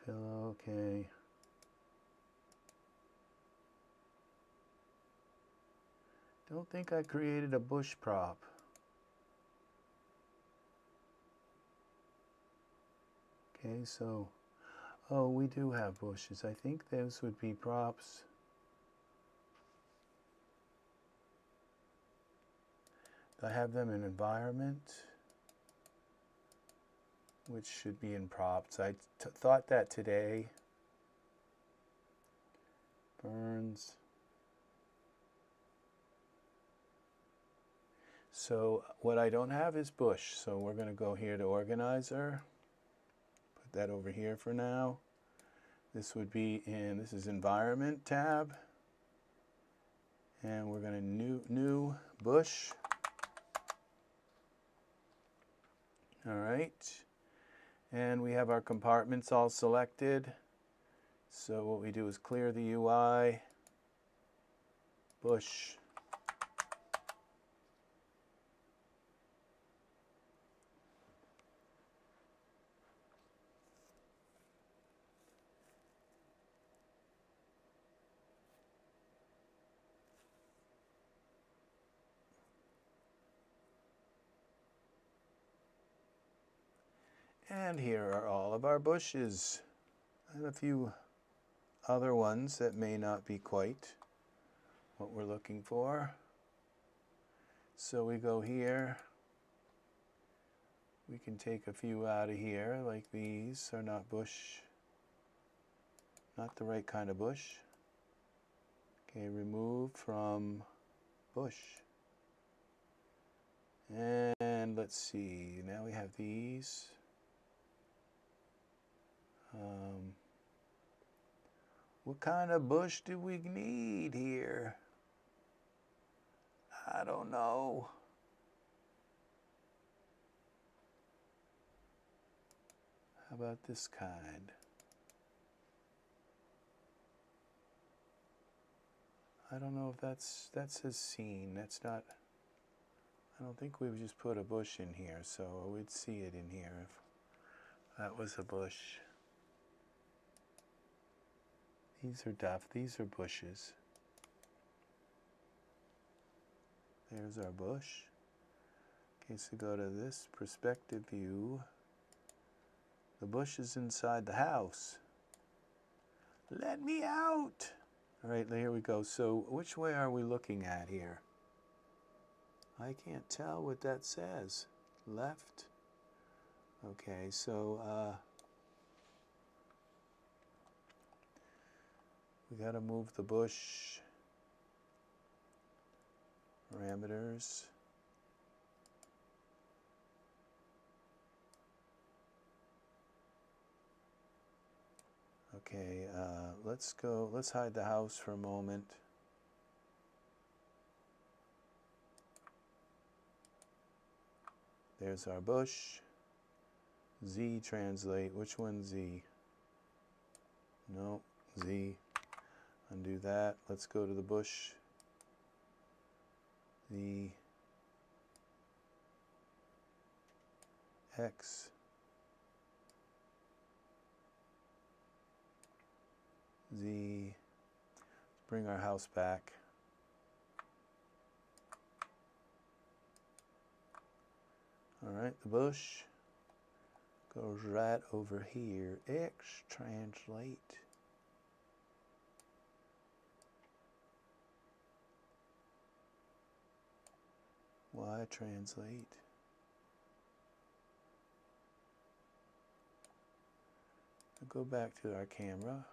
Pillow, okay. Don't think I created a bush prop. Okay, so, oh, we do have bushes. I think those would be props. I have them in environment, which should be in props. I thought that today. Burns. So what I don't have is bush. So we're going to go here to organizer. Put that over here for now. This would be in, this is environment tab. And we're going to new bush. All right. And we have our compartments all selected. So what we do is clear the UI, bush. And here are all of our bushes and a few other ones that may not be quite what we're looking for. So we go here. We can take a few out of here, like these are not bush, not the right kind of bush. Okay, remove from bush. And let's see, now we have these. What kind of bush do we need here? I don't know. How about this kind? I don't know if that says scene. That's not, I don't think we would just put a bush in here, so we'd see it in here if that was a bush. These are duff, these are bushes. There's our bush. Okay, so go to this perspective view. The bush is inside the house. Let me out! All right, here we go. So which way are we looking at here? I can't tell what that says. Left? Okay, so we got to move the bush parameters. Okay, let's hide the house for a moment. There's our bush. Z translate, which one Z? No, Z. Undo that. Let's go to the bush. The X. Z. Bring our house back. All right, the bush goes right over here. X translate. Y translate. We'll go back to our camera.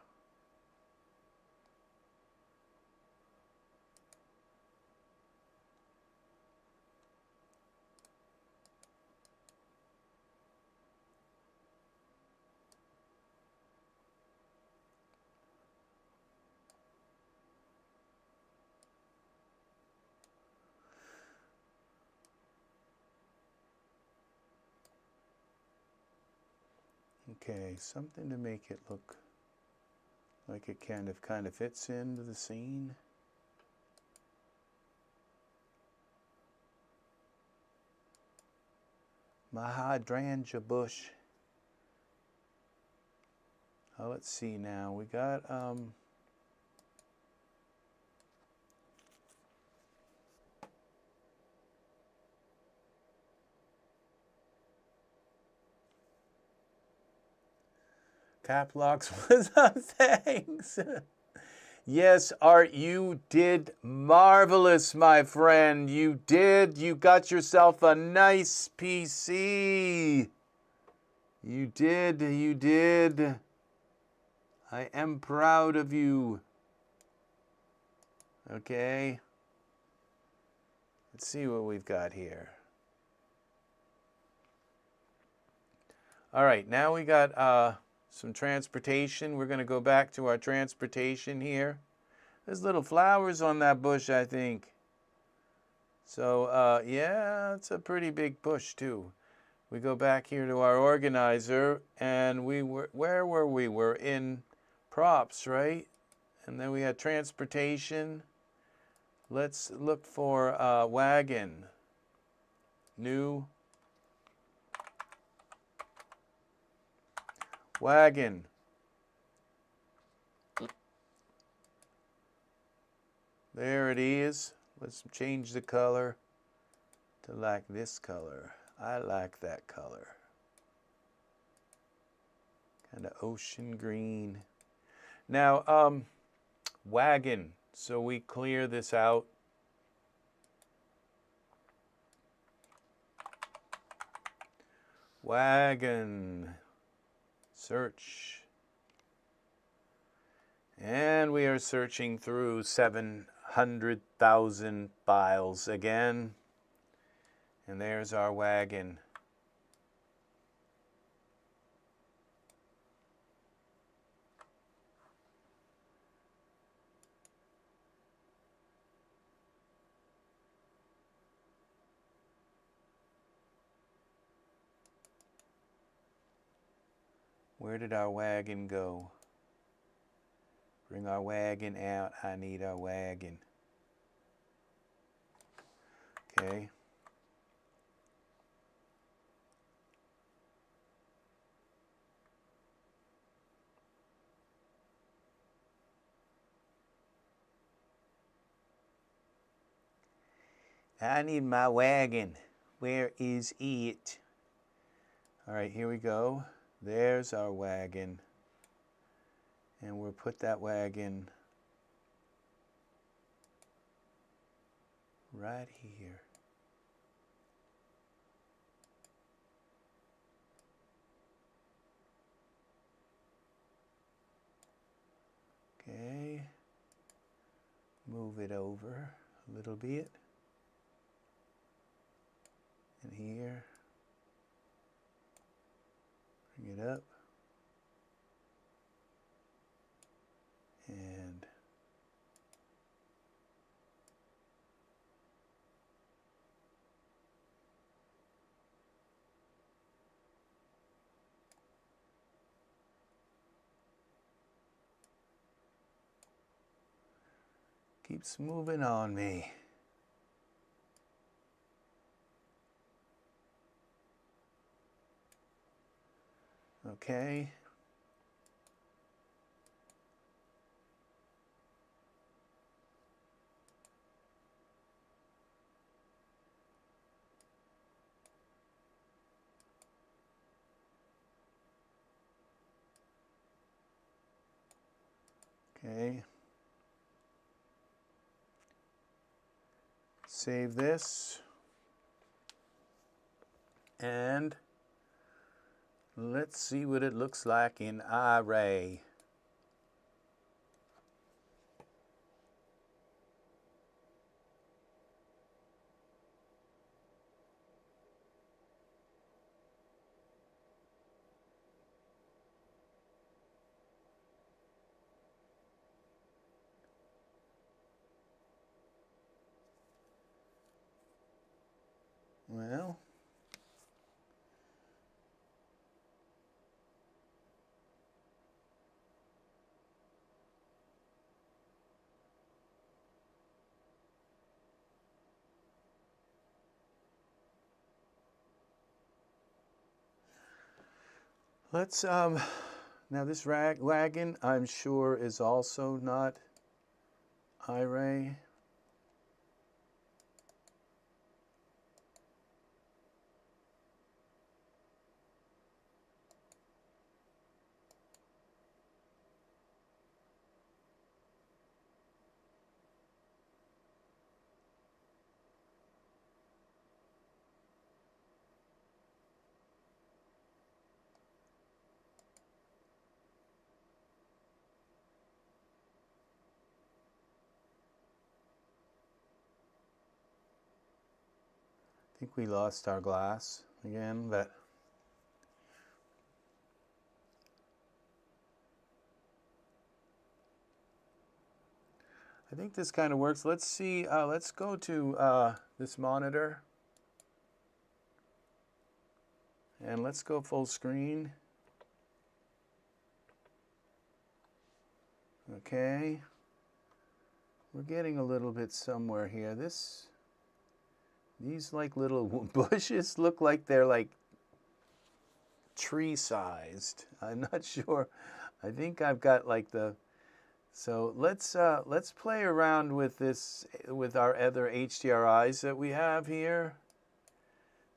Okay, something to make it look like it kind of fits into the scene. My hydrangea bush. Oh, let's see now. We got cap locks was up. Thanks. Yes, Art, you did marvelous, my friend. You did. You got yourself a nice PC. You did. You did. I am proud of you. Okay. Let's see what we've got here. All right, now we got some transportation. We're going to go back to our transportation here. There's little flowers on that bush, I think. So, yeah, it's a pretty big bush, too. We go back here to our organizer, and where were we? We're in props, right? And then we had transportation. Let's look for wagon. New. Wagon. There it is. Let's change the color to like this color. I like that color. Kind of ocean green. Now, wagon. So we clear this out. Wagon. Search. And we are searching through 700,000 files again. And there's our wagon. Where did our wagon go? Bring our wagon out. I need our wagon. Okay. I need my wagon. Where is it? All right, here we go. There's our wagon. And we'll put that wagon right here. Okay. Move it over a little bit. And here, bring it up. And keeps moving on me. Okay. Okay. Save this. And let's see what it looks like in Array. Well, let's, now this wagon, I'm sure, is also not Array. I think we lost our glass again, but I think this kind of works. Let's see, let's go to this monitor. And let's go full screen. Okay. We're getting a little bit somewhere here. These like little bushes look like they're like tree sized. I'm not sure. I think I've got like so let's play around with this, with our other HDRIs that we have here.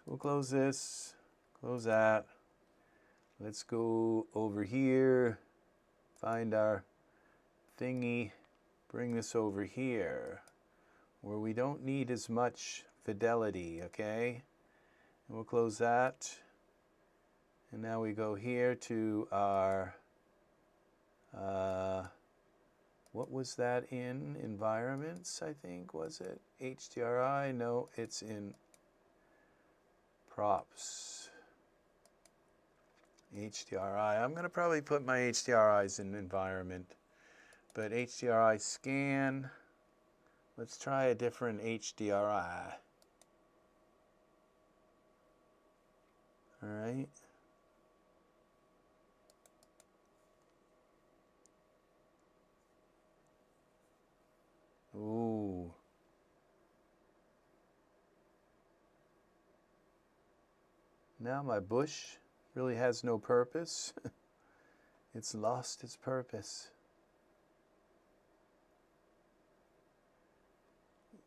We'll close this, close that. Let's go over here, find our thingy, bring this over here where we don't need as much fidelity, okay? And we'll close that. And now we go here to our, what was that in? Environments, I think, was it? HDRI? No, it's in props. HDRI. I'm going to probably put my HDRIs in environment. But HDRI scan. Let's try a different HDRI. All right. Ooh. Now my bush really has no purpose. It's lost its purpose.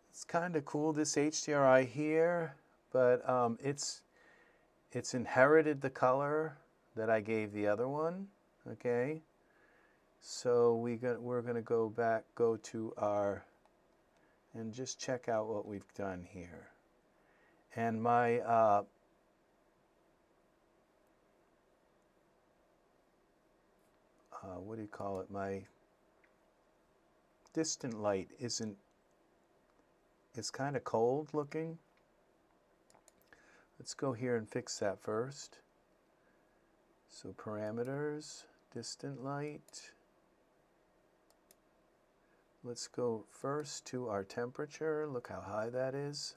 It's kind of cool, this HDRI here, but it's inherited the color that I gave the other one, okay? So we're going to go to our, and just check out what we've done here. And my, what do you call it? My distant light it's kind of cold looking. Let's go here and fix that first. So parameters, distant light. Let's go first to our temperature. Look how high that is.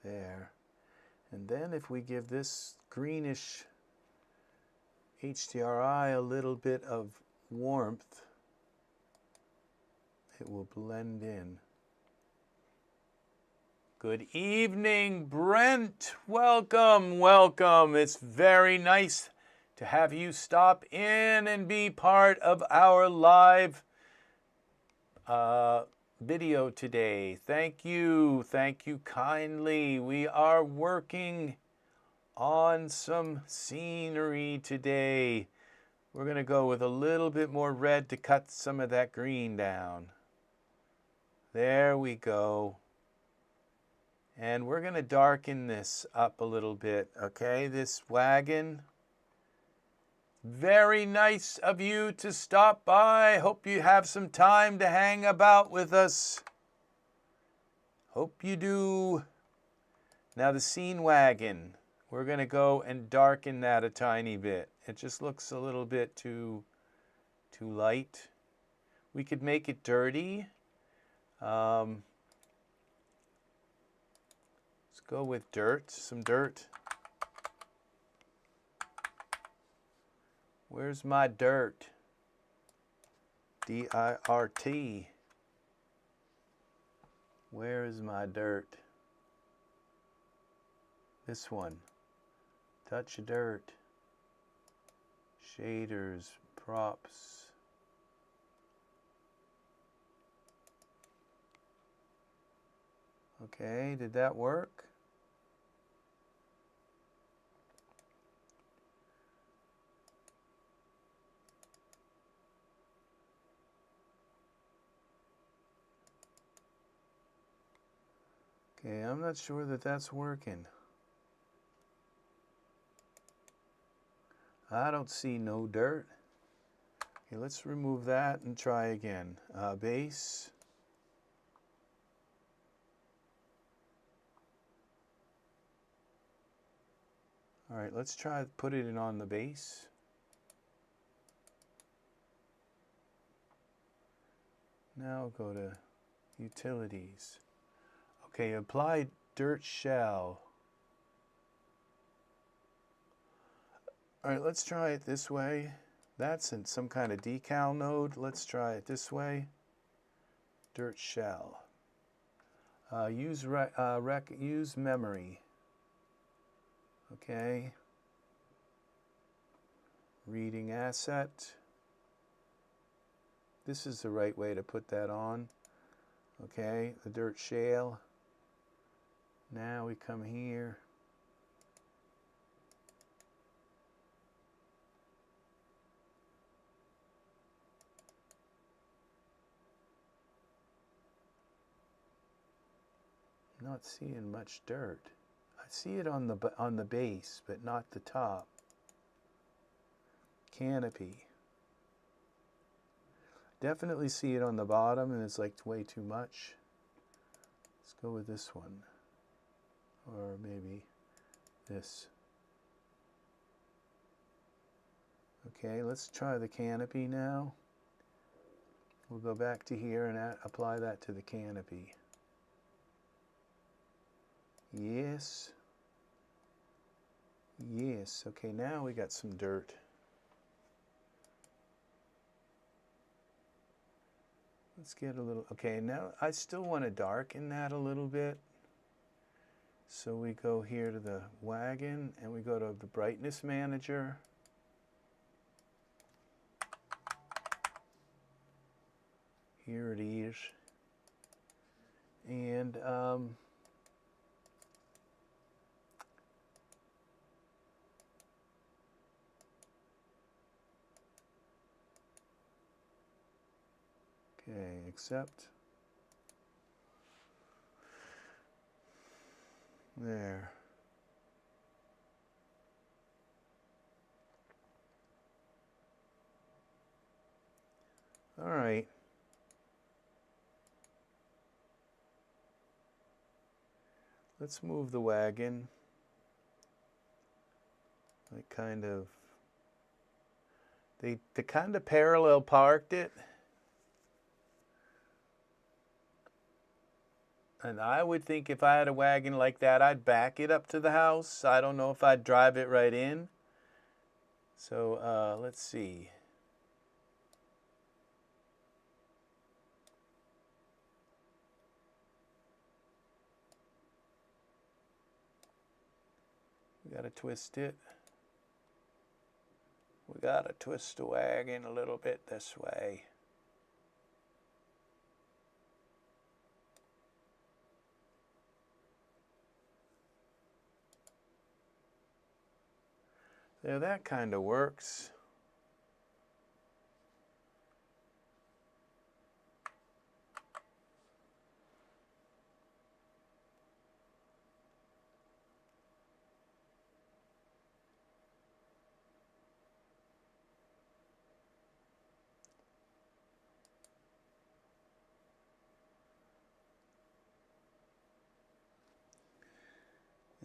There. And then if we give this greenish HDRI a little bit of warmth, it will blend in. Good evening, Brent. Welcome, welcome. It's very nice to have you stop in and be part of our live video today. Thank you kindly. We are working on some scenery today. We're going to go with a little bit more red to cut some of that green down. There we go. And we're going to darken this up a little bit, okay? This wagon. Very nice of you to stop by. Hope you have some time to hang about with us. Hope you do. Now the scene wagon. We're going to go and darken that a tiny bit. It just looks a little bit too light. We could make it dirty. Let's go with dirt, some dirt. Where's my dirt? D-I-R-T. Where is my dirt? This one. Touch of dirt. Shaders, props. Okay, did that work? Okay, I'm not sure that that's working. I don't see no dirt. Okay, let's remove that and try again. Base. All right, let's try to put it in on the base. Now go to utilities. Okay, apply dirt shell. All right, let's try it this way. That's in some kind of decal node. Let's try it this way. Dirt shell. Use memory. Okay. Reading asset. This is the right way to put that on. Okay, the dirt shale. Now we come here. Not seeing much dirt. I see it on the base, but not the top. Canopy. Definitely see it on the bottom, and it's like way too much. Let's go with this one. Or maybe this. Okay, let's try the canopy now. We'll go back to here and apply that to the canopy. Yes. Yes. Okay, now we got some dirt. Let's get a little, okay, now I still want to darken that a little bit. So we go here to the wagon and we go to the brightness manager. Here it is. And okay, accept. There. All right. Let's move the wagon. Like kind of, they kind of parallel parked it. And I would think if I had a wagon like that, I'd back it up to the house. I don't know if I'd drive it right in. So let's see. We gotta twist it. We gotta twist the wagon a little bit this way. There, that kind of works.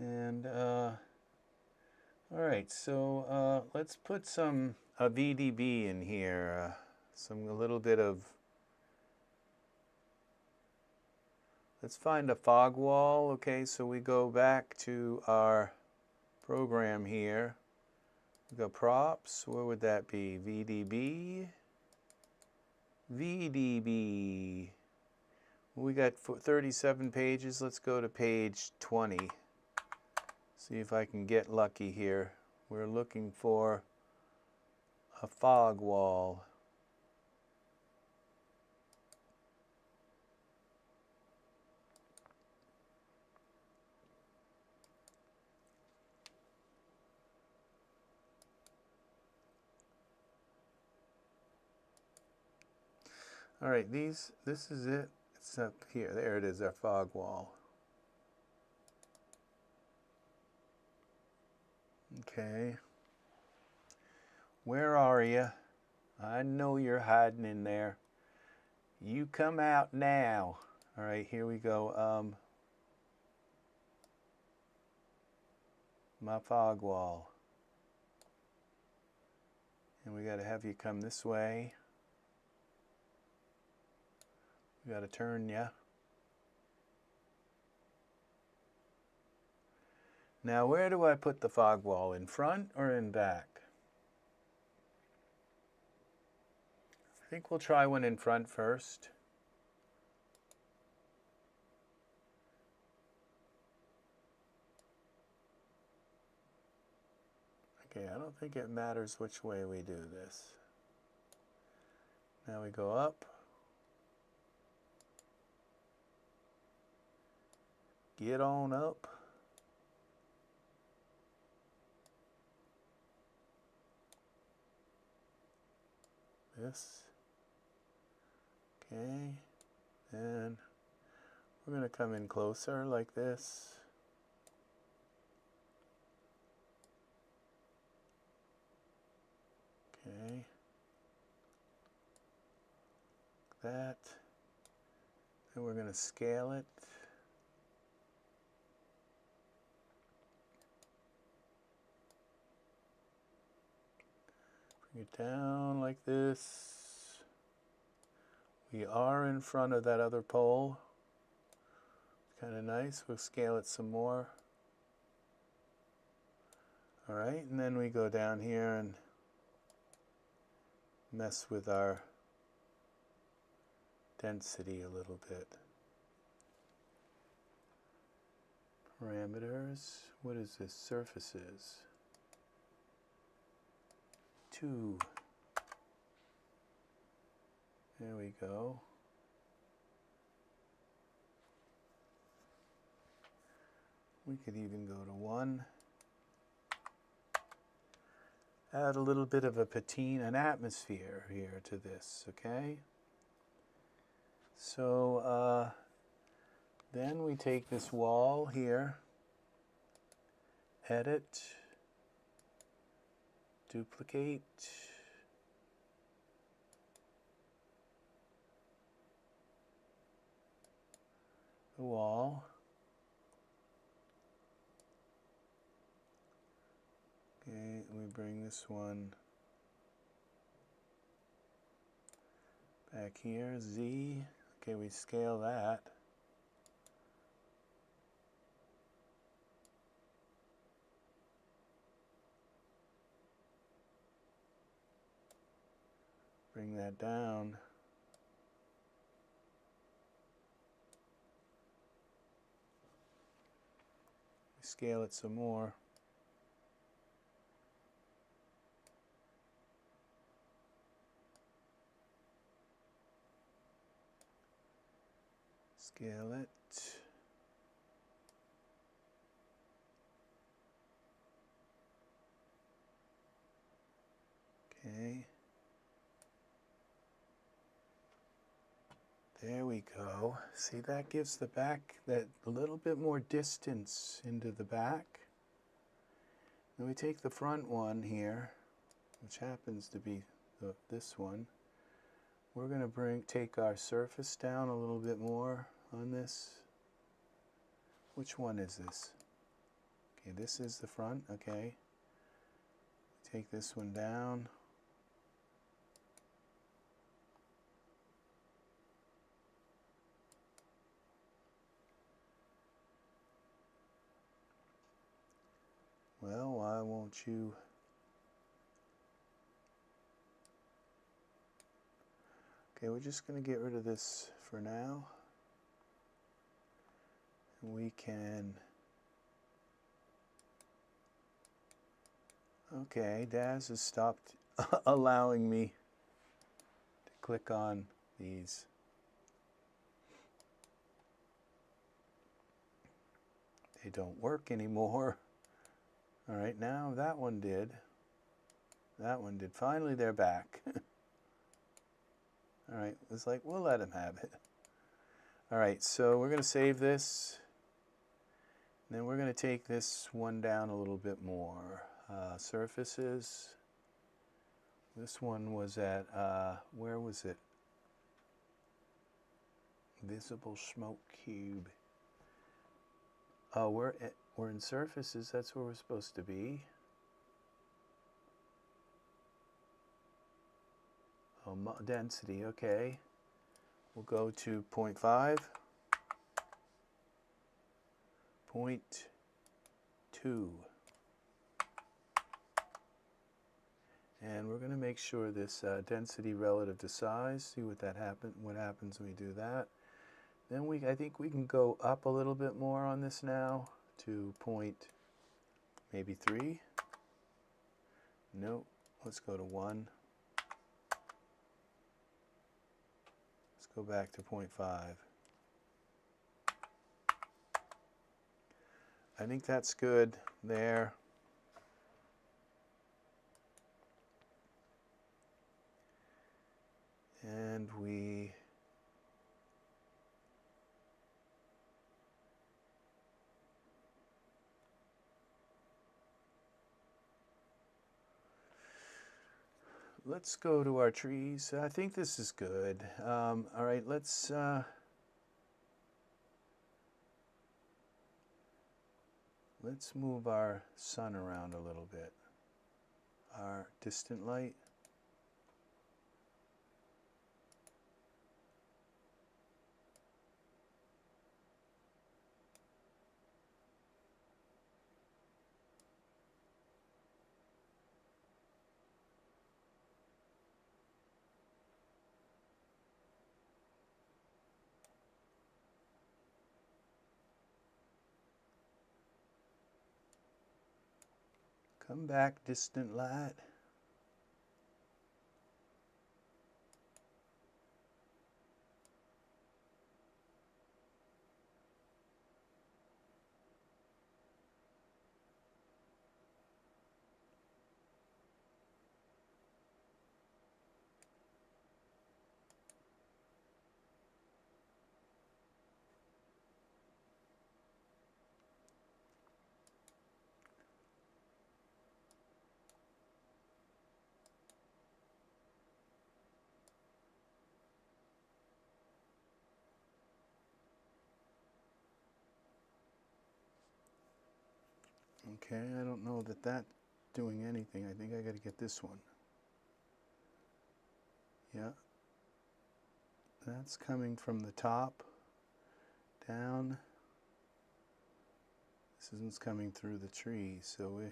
And all right, so let's put some VDB in here, a little bit of. Let's find a fog wall. Okay, so we go back to our program here. We go props. Where would that be? VDB. VDB. We got 37 pages. Let's go to page 20. See if I can get lucky here. We're looking for a fog wall. All right, this is it. It's up here. There it is, our fog wall. Okay. Where are you? I know you're hiding in there. You come out now. All right, here we go. My fog wall. And we got to have you come this way. We got to turn you. Now, where do I put the fog wall? In front or in back? I think we'll try one in front first. Okay, I don't think it matters which way we do this. Now we go up. Get on up. This. Okay. And we're going to come in closer like this. Okay. Like that. Then we're going to scale it. Bring it down like this. We are in front of that other pole. Kind of nice. We'll scale it some more. All right, and then we go down here and mess with our density a little bit. Parameters. What is this? Surfaces. 2. There we go. We could even go to 1. Add a little bit of a patina, an atmosphere here to this, okay? So then we take this wall here, edit, duplicate, the wall, going to bring this one back here, Z. Okay, we scale that. Bring that down. Scale it some more. Scale it. Okay. There we go. See, that gives the back that a little bit more distance into the back. Then we take the front one here, which happens to be this one. We're going to take our surface down a little bit more on this. Which one is this? Okay, this is the front. Okay. Take this one down. Well, why won't you? Okay, we're just going to get rid of this for now. We can... Okay, Daz has stopped allowing me to click on these. They don't work anymore. All right, now that one did. That one did. Finally, they're back. All right, it's like, we'll let him have it. All right, so we're going to save this. And then we're going to take this one down a little bit more. Surfaces. This one was at, where was it? Visible smoke cube. Oh, we're in surfaces. That's where we're supposed to be. Oh, density, okay. We'll go to 0.5. 0.2. And we're going to make sure this density relative to size, see what happens when we do that. Then I think we can go up a little bit more on this now to maybe 3. Nope, let's go to 1. Let's go back to 0.5. I think that's good there. And let's go to our trees. I think this is good. All right, let's move our sun around a little bit. Our distant light. Come back, distant light. Okay, I don't know that doing anything. I think I got to get this one. Yeah. That's coming from the top down. This isn't coming through the tree, so I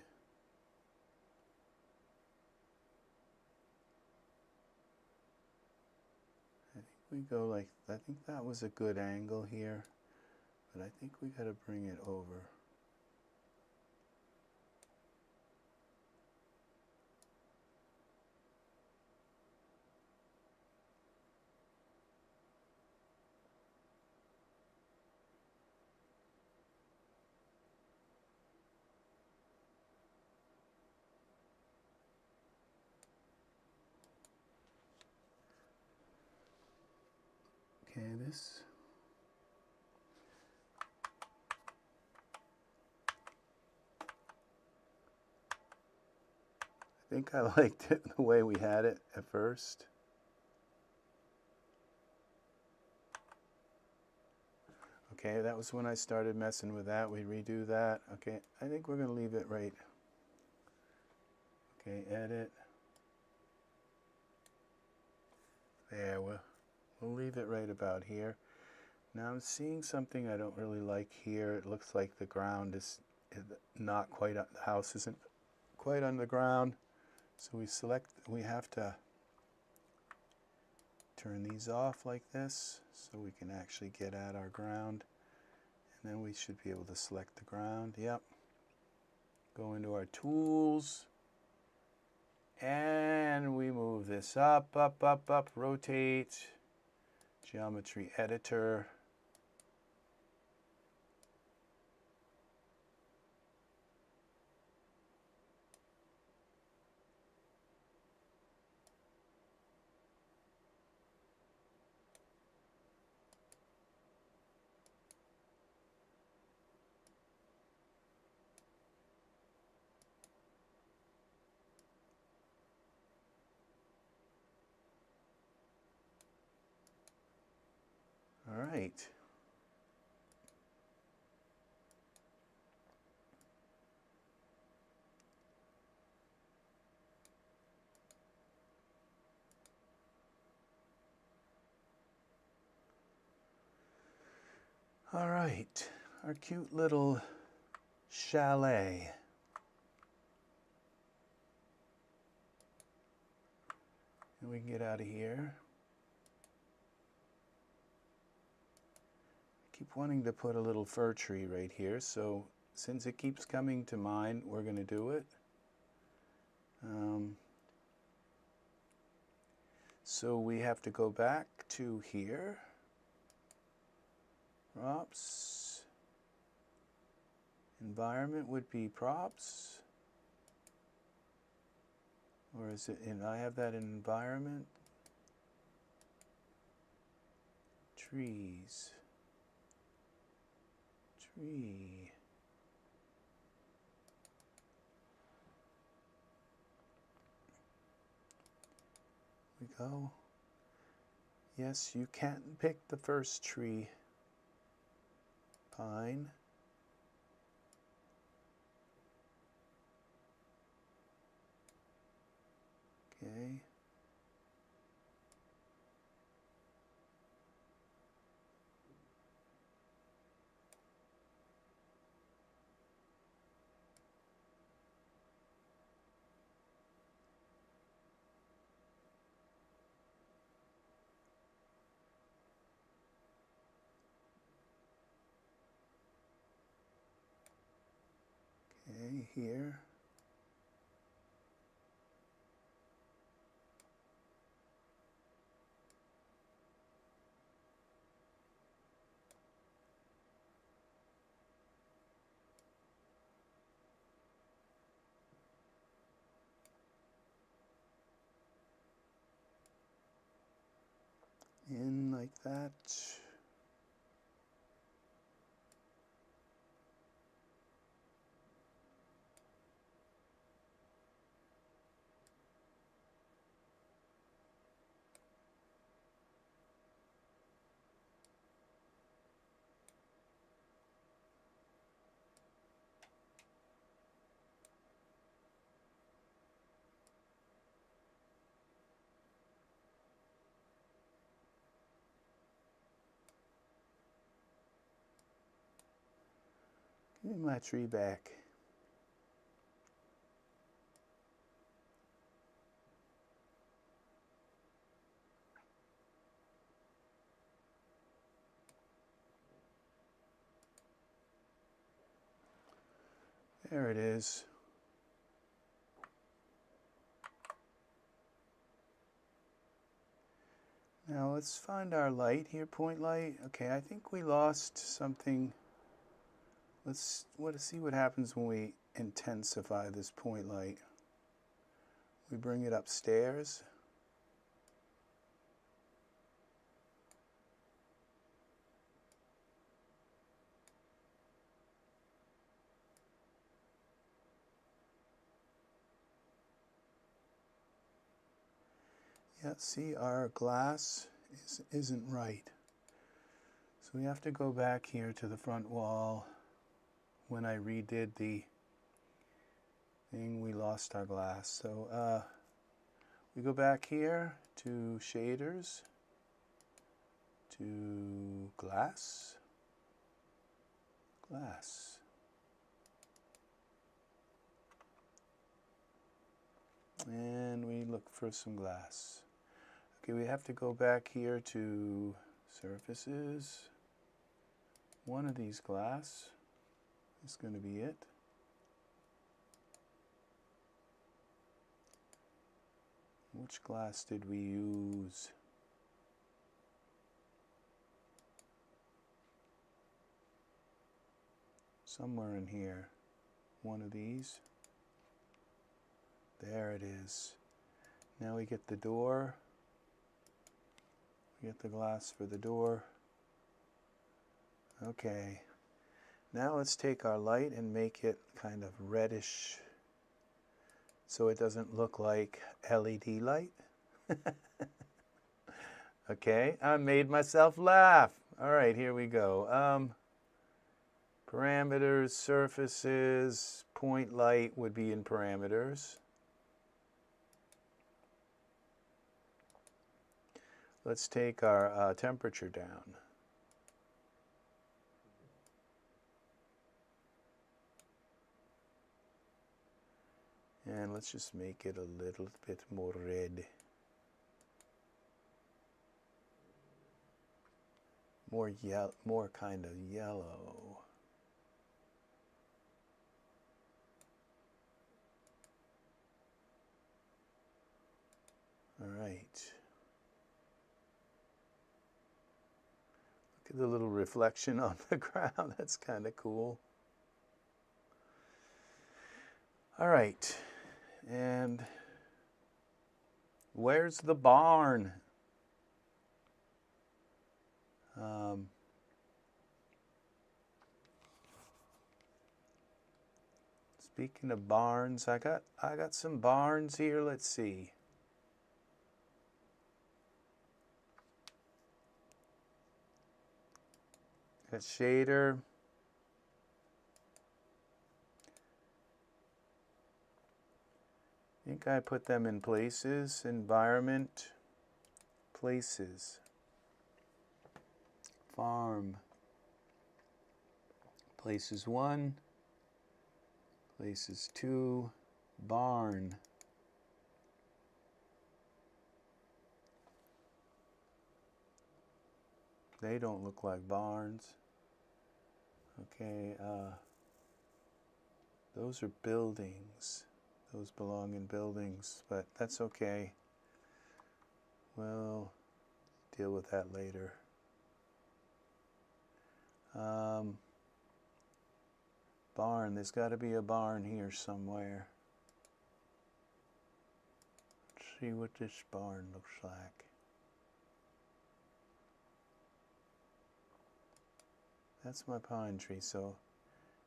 think we go like, I think that was a good angle here, but I think we got to bring it over. Okay, this. I think I liked it the way we had it at first. Okay, that was when I started messing with that. We redo that. Okay, I think we're going to leave it right. Okay, edit. There, we'll leave it right about here. Now I'm seeing something I don't really like here. It looks like the ground is not quite, the house isn't quite underground. So we have to turn these off like this so we can actually get at our ground. And then we should be able to select the ground. Yep. Go into our tools. And we move this up, up, up, up, rotate, geometry editor. All right. All right, our cute little chalet. And we can get out of here. I keep wanting to put a little fir tree right here, so since it keeps coming to mind, we're going to do it. So we have to go back to here. Props. Environment would be props. Or is it in, I have that in environment. Trees. Tree. We go. Yes, you can't pick the first tree. Pine. Okay. Okay, here. In like that. Give me my tree back. There it is. Now let's find our light here, point light. Okay, I think we lost something. Let's see what happens when we intensify this point light. We bring it upstairs. Yeah, see, our glass isn't right. So we have to go back here to the front wall. When I redid the thing, we lost our glass. So we go back here to shaders, to glass, glass. And we look for some glass. Okay, we have to go back here to surfaces. One of these glass is going to be it. Which glass did we use? Somewhere in here. One of these. There it is. Now we get the door. We get the glass for the door. Okay. Now let's take our light and make it kind of reddish so it doesn't look like LED light. Okay, I made myself laugh. All right, here we go. Parameters, surfaces, point light would be in parameters. Let's take our temperature down. And let's just make it a little bit more red. More kind of yellow. All right. Look at the little reflection on the ground. That's kind of cool. All right. And where's the barn? Speaking of barns, I got some barns here. Let's see. Got shader. I think I put them in places, environment, places, farm, places 1, places 2, barn. They don't look like barns. Okay, those are buildings. Those belong in buildings, but that's okay. We'll deal with that later. Barn, there's got to be a barn here somewhere. Let's see what this barn looks like. That's my pine tree, so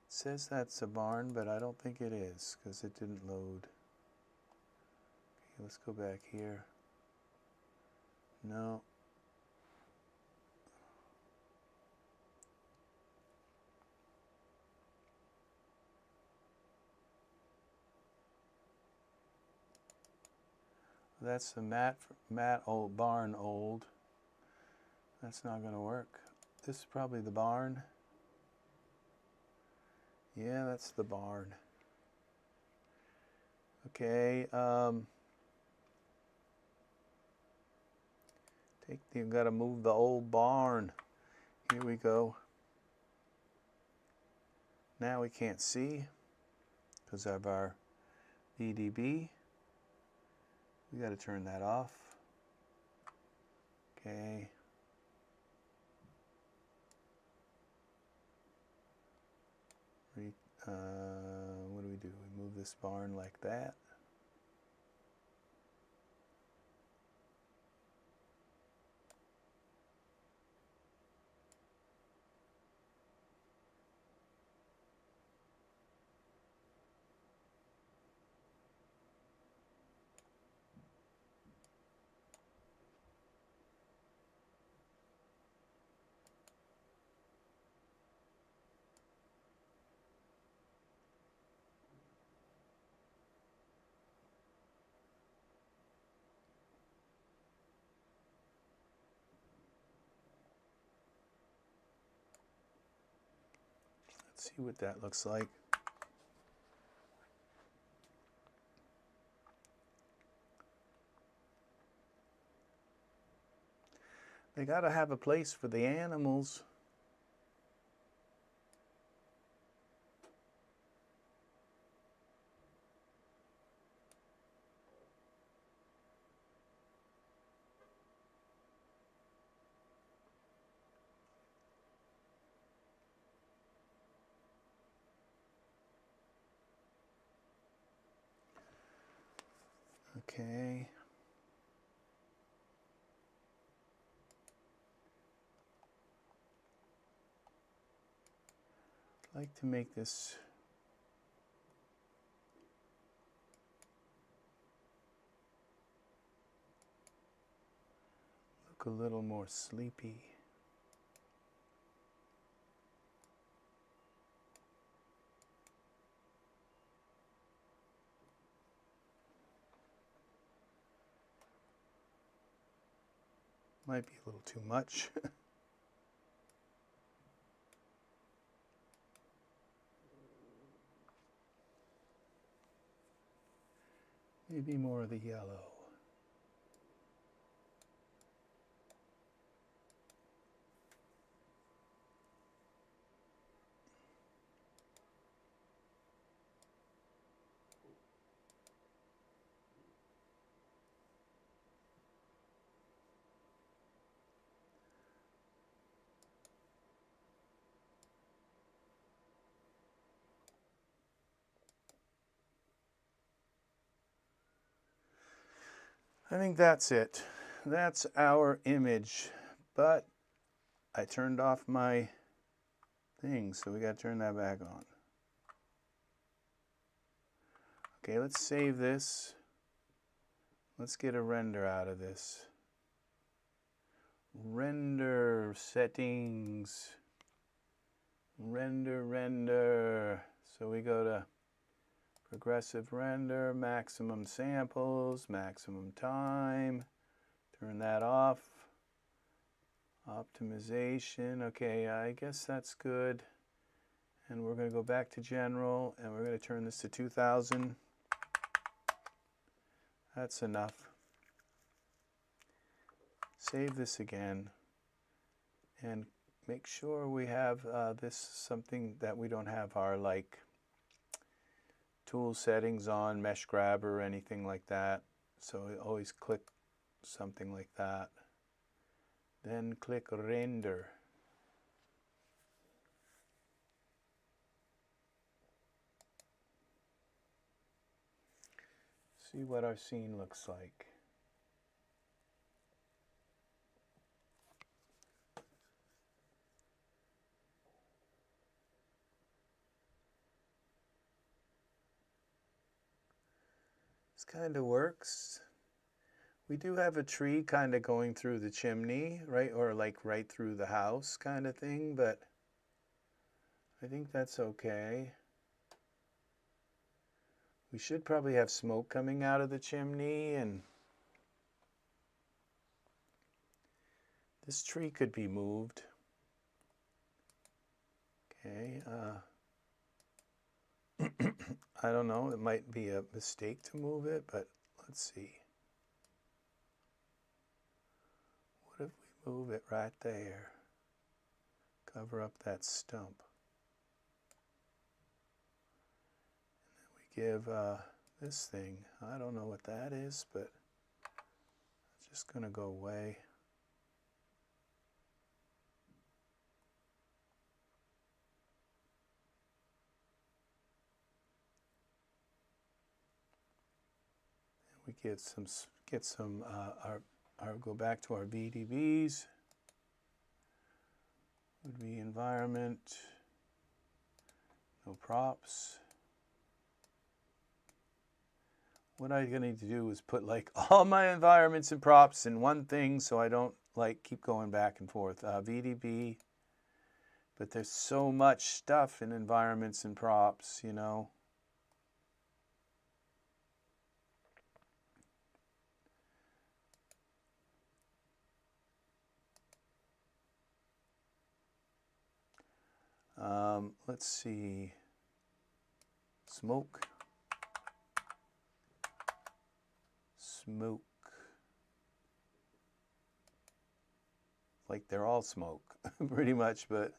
it says that's a barn, but I don't think it is because it didn't load. Okay, let's go back here. No. That's the old barn old. That's not going to work. This is probably the barn. Yeah, that's the barn. Okay, you've got to move the old barn. Here we go. Now we can't see because of our VDB. We got to turn that off. Okay. What do? We move this barn like that. Let's see what that looks like. They got to have a place for the animals. Okay. I'd like to make this look a little more sleepy. Might be a little too much. Maybe more of the yellow. I think that's it. That's our image. But I turned off my thing, so we got to turn that back on. Okay, let's save this. Let's get a render out of this. Render settings. Render. So we go to progressive render, maximum samples, maximum time. Turn that off. Optimization. Okay, I guess that's good. And we're going to go back to general, and we're going to turn this to 2000. That's enough. Save this again. And make sure we have this something that we don't have our like tool settings on, mesh grabber or anything like that. So we always click something like that. Then click render. See what our scene looks like. This kind of works. We do have a tree kind of going through the chimney, right? Or like right through the house kind of thing, but I think that's okay. We should probably have smoke coming out of the chimney, and this tree could be moved. Okay, I don't know, it might be a mistake to move it, but let's see. What if we move it right there? Cover up that stump. And then we give this thing, I don't know what that is, but it's just going to go away. We get some go back to our VDBs. Would be environment, no props. What I'm going to do is put like all my environments and props in one thing so I don't like keep going back and forth. VDB, but there's so much stuff in environments and props, you know. Let's see, smoke, like they're all smoke, pretty much, but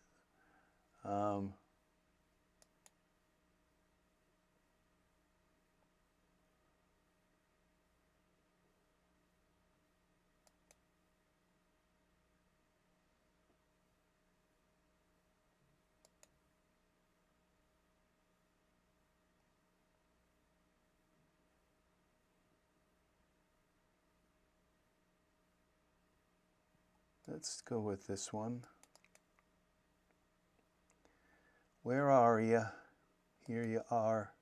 let's go with this one. Where are you? Here you are.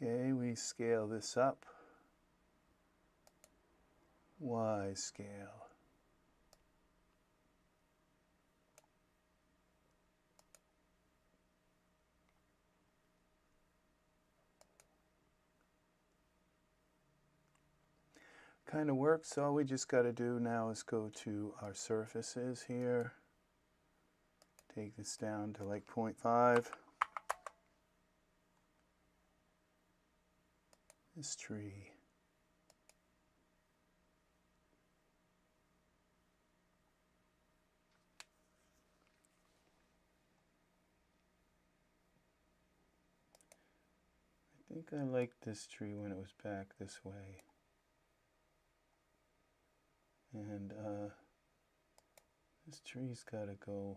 Okay, we scale this up. Y scale. Kind of works. All we just got to do now is go to our surfaces here. Take this down to like 0.5. This tree. I think I liked this tree when it was back this way. And this tree's got to go.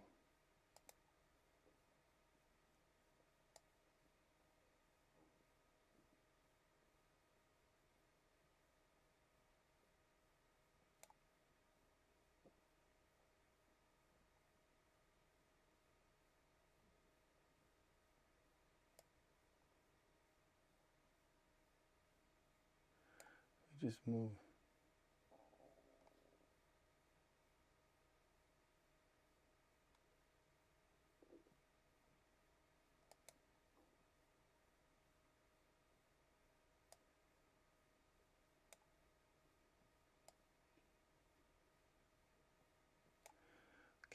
We just move.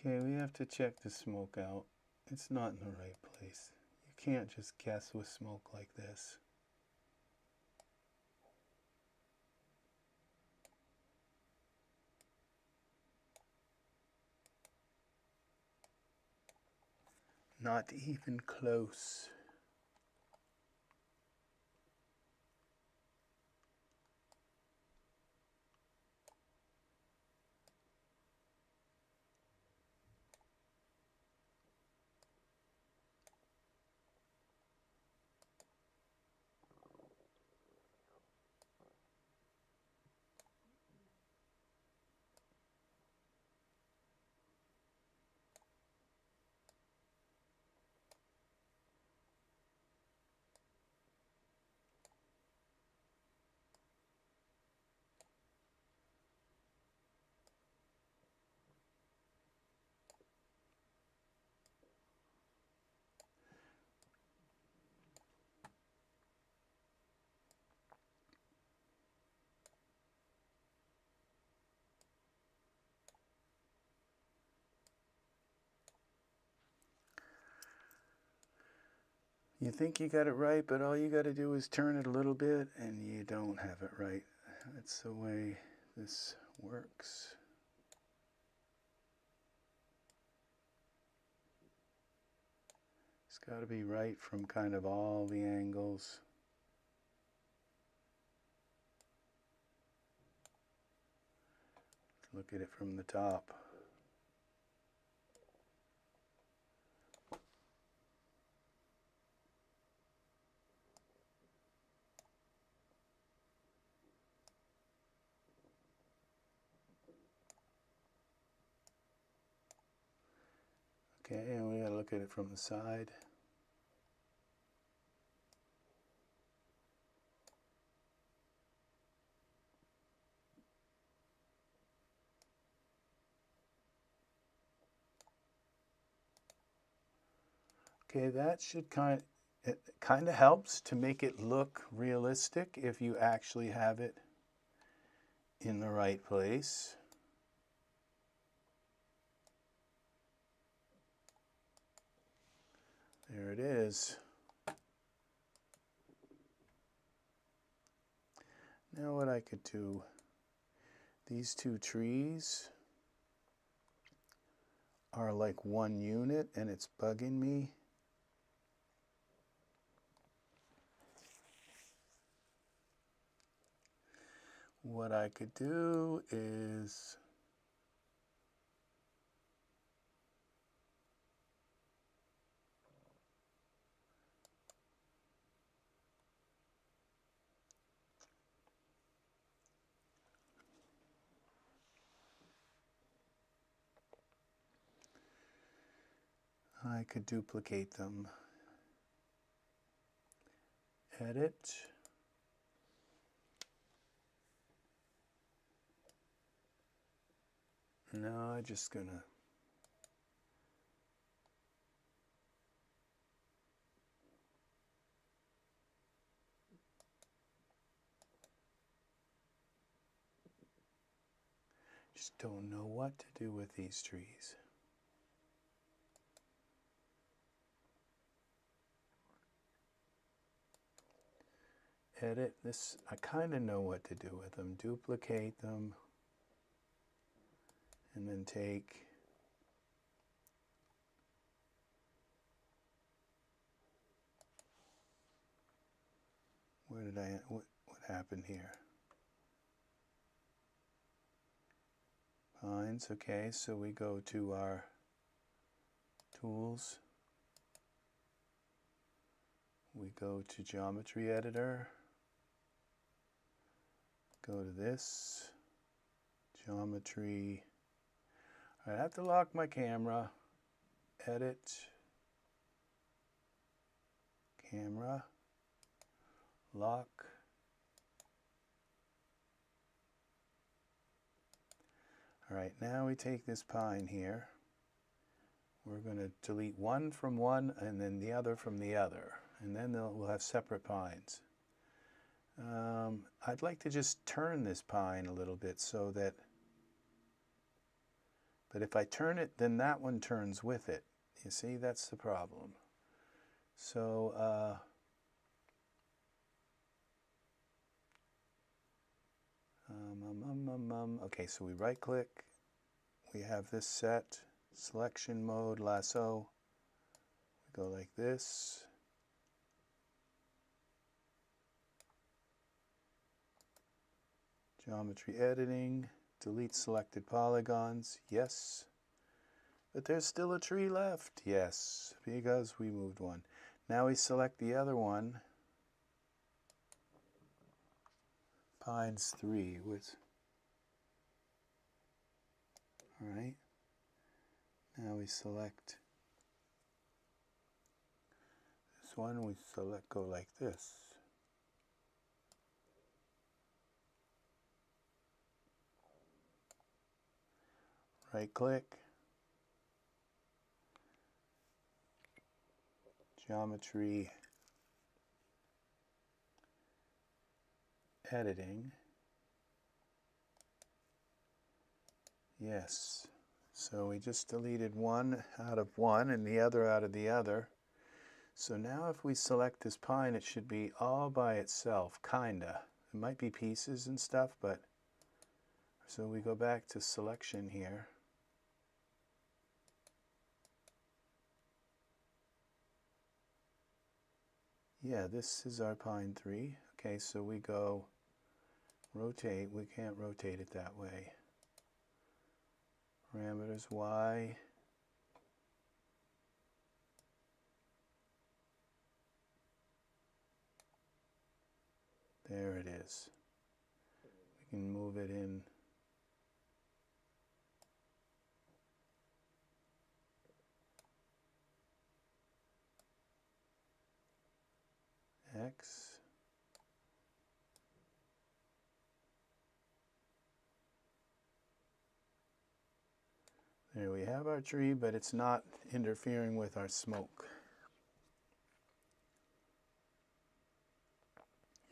Okay, we have to check the smoke out. It's not in the right place. You can't just guess with smoke like this. Not even close. You think you got it right, but all you got to do is turn it a little bit and you don't have it right. That's the way this works. It's got to be right from kind of all the angles. Look at it from the top. Okay, and we got to look at it from the side. Okay, that should it kind of helps to make it look realistic if you actually have it in the right place. There it is. Now what I could do, these two trees are like one unit and it's bugging me. What I could do is I could duplicate them. Edit. No, I'm just gonna just don't know what to do with these trees. Edit this. I kind of know what to do with them. Duplicate them and then take what happened here? Pines. Okay, so we go to our tools. We go to geometry editor. Go to this, geometry. I have to lock my camera, edit, camera, lock. All right, now we take this pine here. We're going to delete one from one and then the other from the other, and then we'll have separate pines. I'd like to just turn this pine a little bit so that, but if I turn it, then that one turns with it. You see, that's the problem. So, okay, so we right click, we have this set, selection mode, lasso, we go like this. Geometry editing, delete selected polygons, yes. But there's still a tree left, yes, because we moved one. Now we select the other one, Pines 3, all right. Now we select this one, we go like this. Right click, geometry, editing, yes. So we just deleted one out of one and the other out of the other. So now if we select this pine, it should be all by itself, kinda. It might be pieces and stuff, but so we go back to selection here. Yeah, this is our pine 3. Okay, so we go rotate. We can't rotate it that way. Parameters Y. There it is. We can move it in. X. There we have our tree, but it's not interfering with our smoke.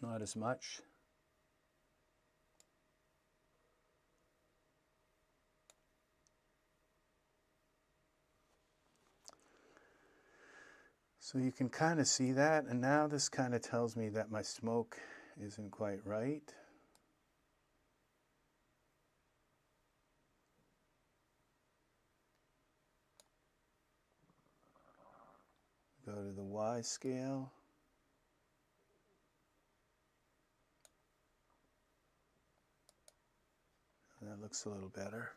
Not as much. So you can kind of see that, and now this kind of tells me that my smoke isn't quite right. Go to the Y scale. That looks a little better.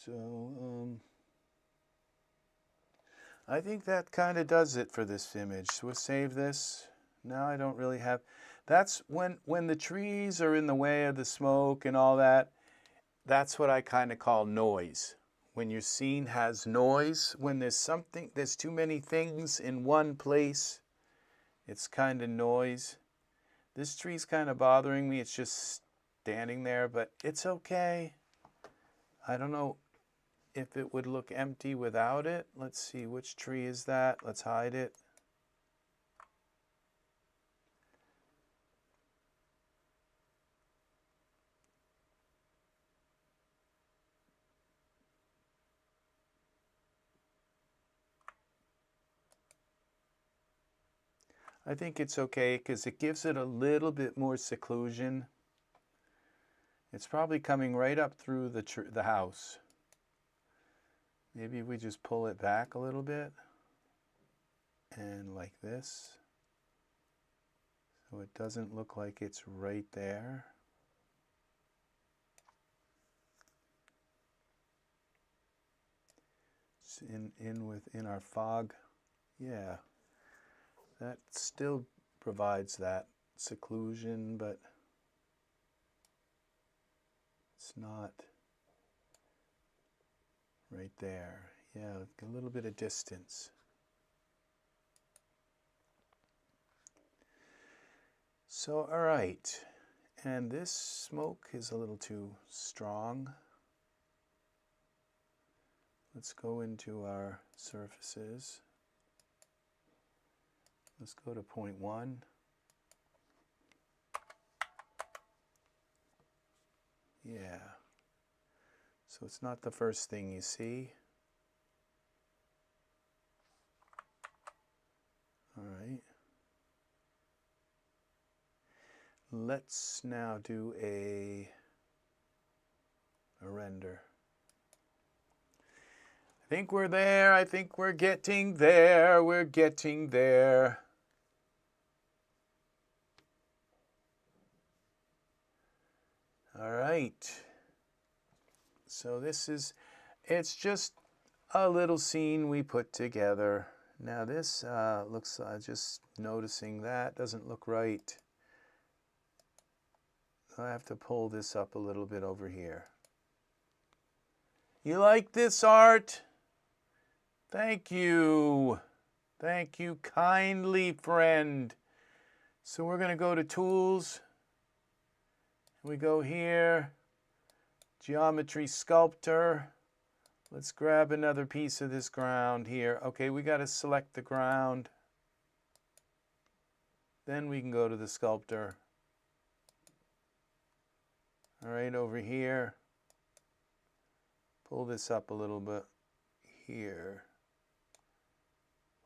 So I think that kind of does it for this image. So we'll save this. Now I don't really have, that's when the trees are in the way of the smoke and all that, that's what I kind of call noise. When your scene has noise, when there's too many things in one place, it's kind of noise. This tree's kind of bothering me. It's just standing there, but it's okay. I don't know if it would look empty without it. Let's see, which tree is that? Let's hide it. I think it's okay because it gives it a little bit more seclusion. It's probably coming right up through the house. Maybe we just pull it back a little bit and like this, so it doesn't look like it's right there. It's within our fog. Yeah, that still provides that seclusion, but it's not right there. Yeah, a little bit of distance. So, all right, and this smoke is a little too strong. Let's go into our surfaces. Let's go to 0.1. Yeah. So it's not the first thing you see. All right. Let's now do a render. I think we're there. I think we're getting there. We're getting there. All right. So this is, it's just a little scene we put together. Now this looks, just noticing that doesn't look right. I have to pull this up a little bit over here. You like this art? Thank you. Thank you kindly, friend. So we're going to go to Tools. We go here, Geometry Sculptor. Let's grab another piece of this ground here. Okay, we got to select the ground. Then we can go to the sculptor. All right, over here. pull this up a little bit here.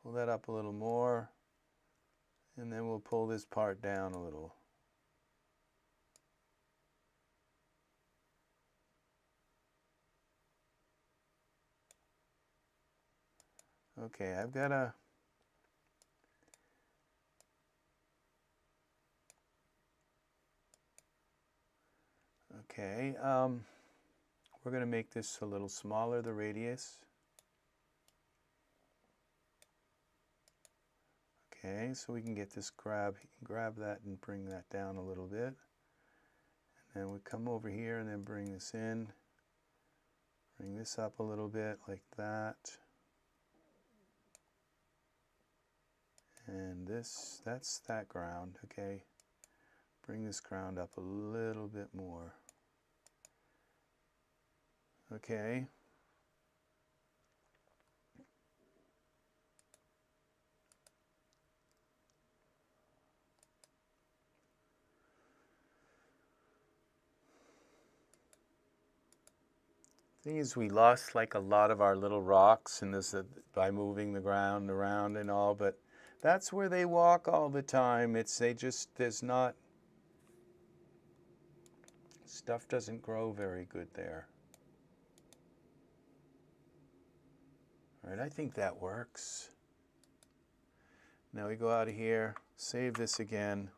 Pull that up a little more. And then we'll pull this part down a little. Okay, I've got a... Okay, we're going to make this a little smaller, the radius. Okay, so we can get this grab that and bring that down a little bit. And then we come over here and then bring this in. Bring this up a little bit like that. And this, that's that ground, okay. Bring this ground up a little bit more. Okay. Thing is, we lost like a lot of our little rocks in this by moving the ground around and all, but that's where they walk all the time. There's not, stuff doesn't grow very good there. All right, I think that works. Now we go out of here, save this again.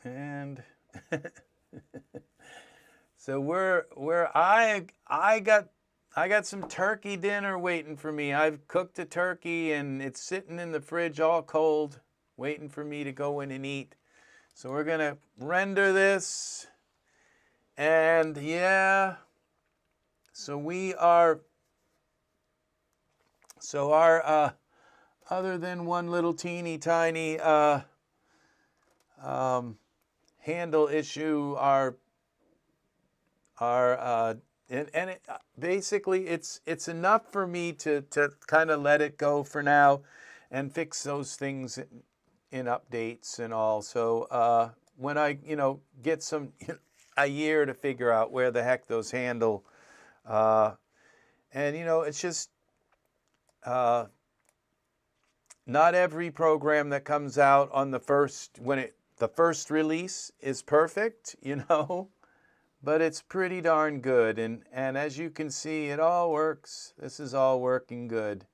And so I got some turkey dinner waiting for me. I've cooked a turkey and it's sitting in the fridge all cold, waiting for me to go in and eat. So we're gonna render this, and yeah, our other than one little teeny tiny handle issue, basically it's enough for me to kind of let it go for now and fix those things in updates and all. So when I get a year to figure out where the heck those handle, and it's just not every program that comes out on the first release is perfect, but it's pretty darn good. And as you can see, it all works. This is all working good.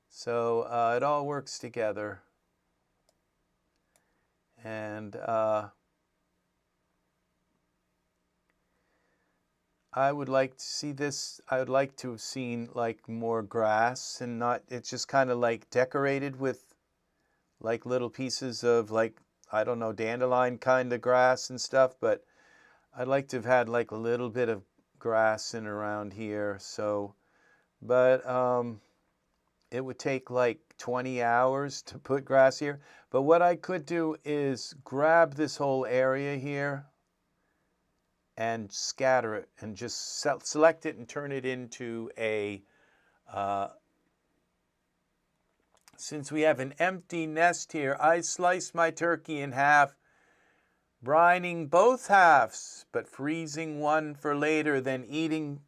So it all works together. And I would like to see this. I would like to have seen like more grass and not, it's just kind of like decorated with like little pieces of like, I don't know, dandelion kind of grass and stuff, but I'd like to have had like a little bit of grass in around here. So, but it would take like 20 hours to put grass here. But what I could do is grab this whole area here and scatter it and just select it and turn it into a, since we have an empty nest here, I sliced my turkey in half, brining both halves, but freezing one for later, then eating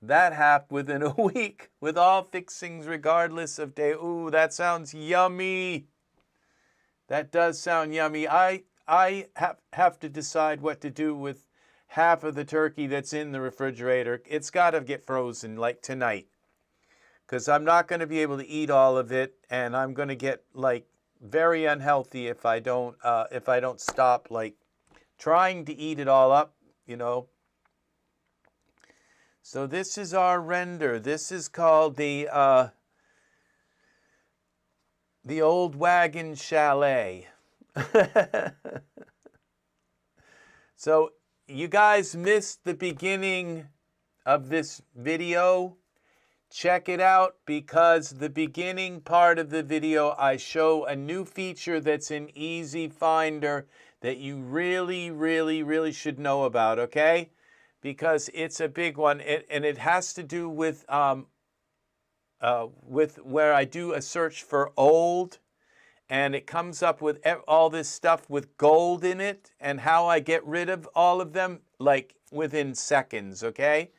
that half within a week with all fixings regardless of day. Ooh, that sounds yummy. That does sound yummy. I have to decide what to do with half of the turkey that's in the refrigerator. It's got to get frozen like tonight, because I'm not going to be able to eat all of it, and I'm going to get like very unhealthy if I don't stop like trying to eat it all up, So this is our render. This is called the Old Wagon Chalet. So you guys missed the beginning of this video. Check it out, because the beginning part of the video, I show a new feature that's in EZFinder that you really, really, really should know about, okay? Because it's a big one, and it has to do with where I do a search for old, and it comes up with all this stuff with gold in it, and how I get rid of all of them, like within seconds, okay?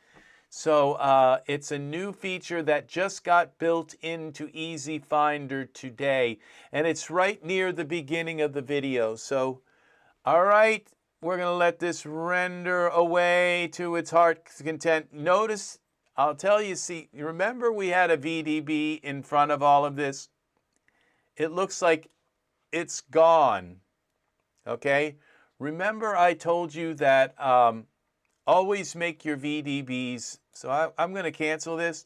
So it's a new feature that just got built into EZFinder today, and it's right near the beginning of the video. So, all right, we're gonna let this render away to its heart's content. Notice, I'll tell you, see, remember we had a VDB in front of all of this? It looks like it's gone, okay? Remember I told you that always make your VDBs, so I'm going to cancel this,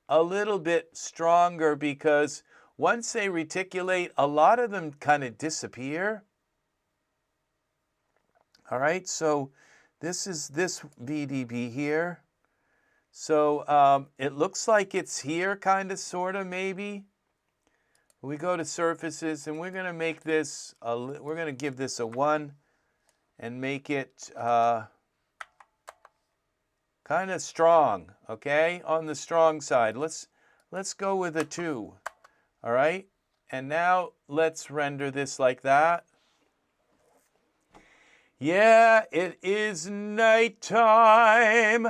a little bit stronger, because once they reticulate, a lot of them kind of disappear. All right, so this is this VDB here. So it looks like it's here, kind of, sort of, maybe. We go to surfaces, and we're going to make this, we're going to give this a 1 and make it kind of strong, okay? On the strong side. Let's go with a 2, all right? And now let's render this like that. Yeah, it is nighttime.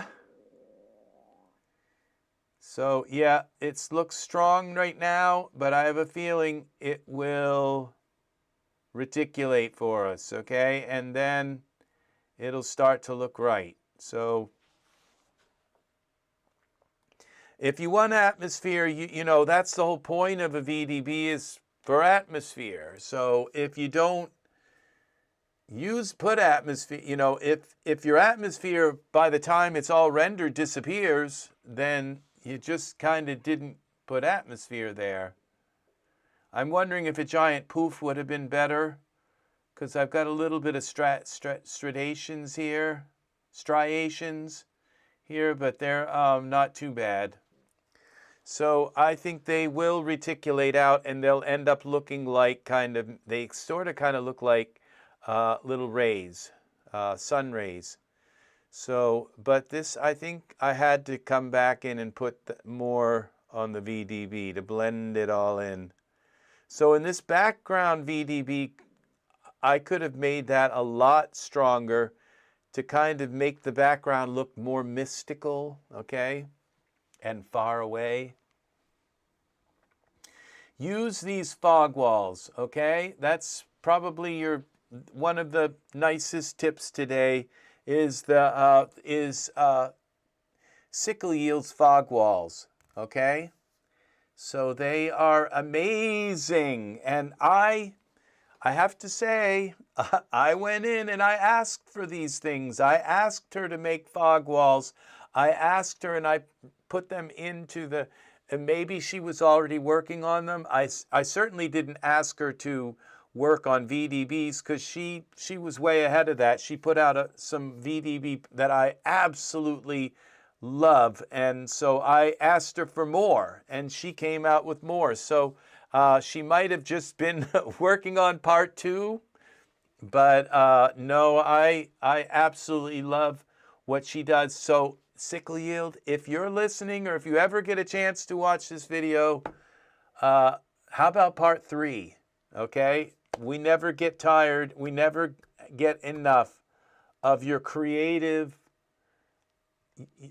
So yeah, it looks strong right now, but I have a feeling it will reticulate for us, okay? And then it'll start to look right. So if you want atmosphere, you know, that's the whole point of a VDB, is for atmosphere. So if you don't put atmosphere, you know, if your atmosphere by the time it's all rendered disappears, then you just kind of didn't put atmosphere there. I'm wondering if a giant poof would have been better, because I've got a little bit of striations here, but they're not too bad. So I think they will reticulate out, and they'll end up looking like they sort of look like little rays, sun rays. So, but this, I think I had to come back in and put more on the VDB to blend it all in. So in this background VDB, I could have made that a lot stronger to kind of make the background look more mystical, okay, and far away. Use these fog walls, okay? That's probably one of the nicest tips today, is Sickle Yield's fog walls, okay? So they are amazing, and I have to say, I went in and I asked for these things. I asked her to make fog walls. I asked her, and I put them into and maybe she was already working on them. I certainly didn't ask her to work on VDBs, because she was way ahead of that. She put out some VDB that I absolutely love, and so I asked her for more, and she came out with more. So she might have just been working on part 2, but no, I absolutely love what she does. So Sickle Yield, if you're listening, or if you ever get a chance to watch this video, how about part 3? Okay, we never get tired. We never get enough of your creative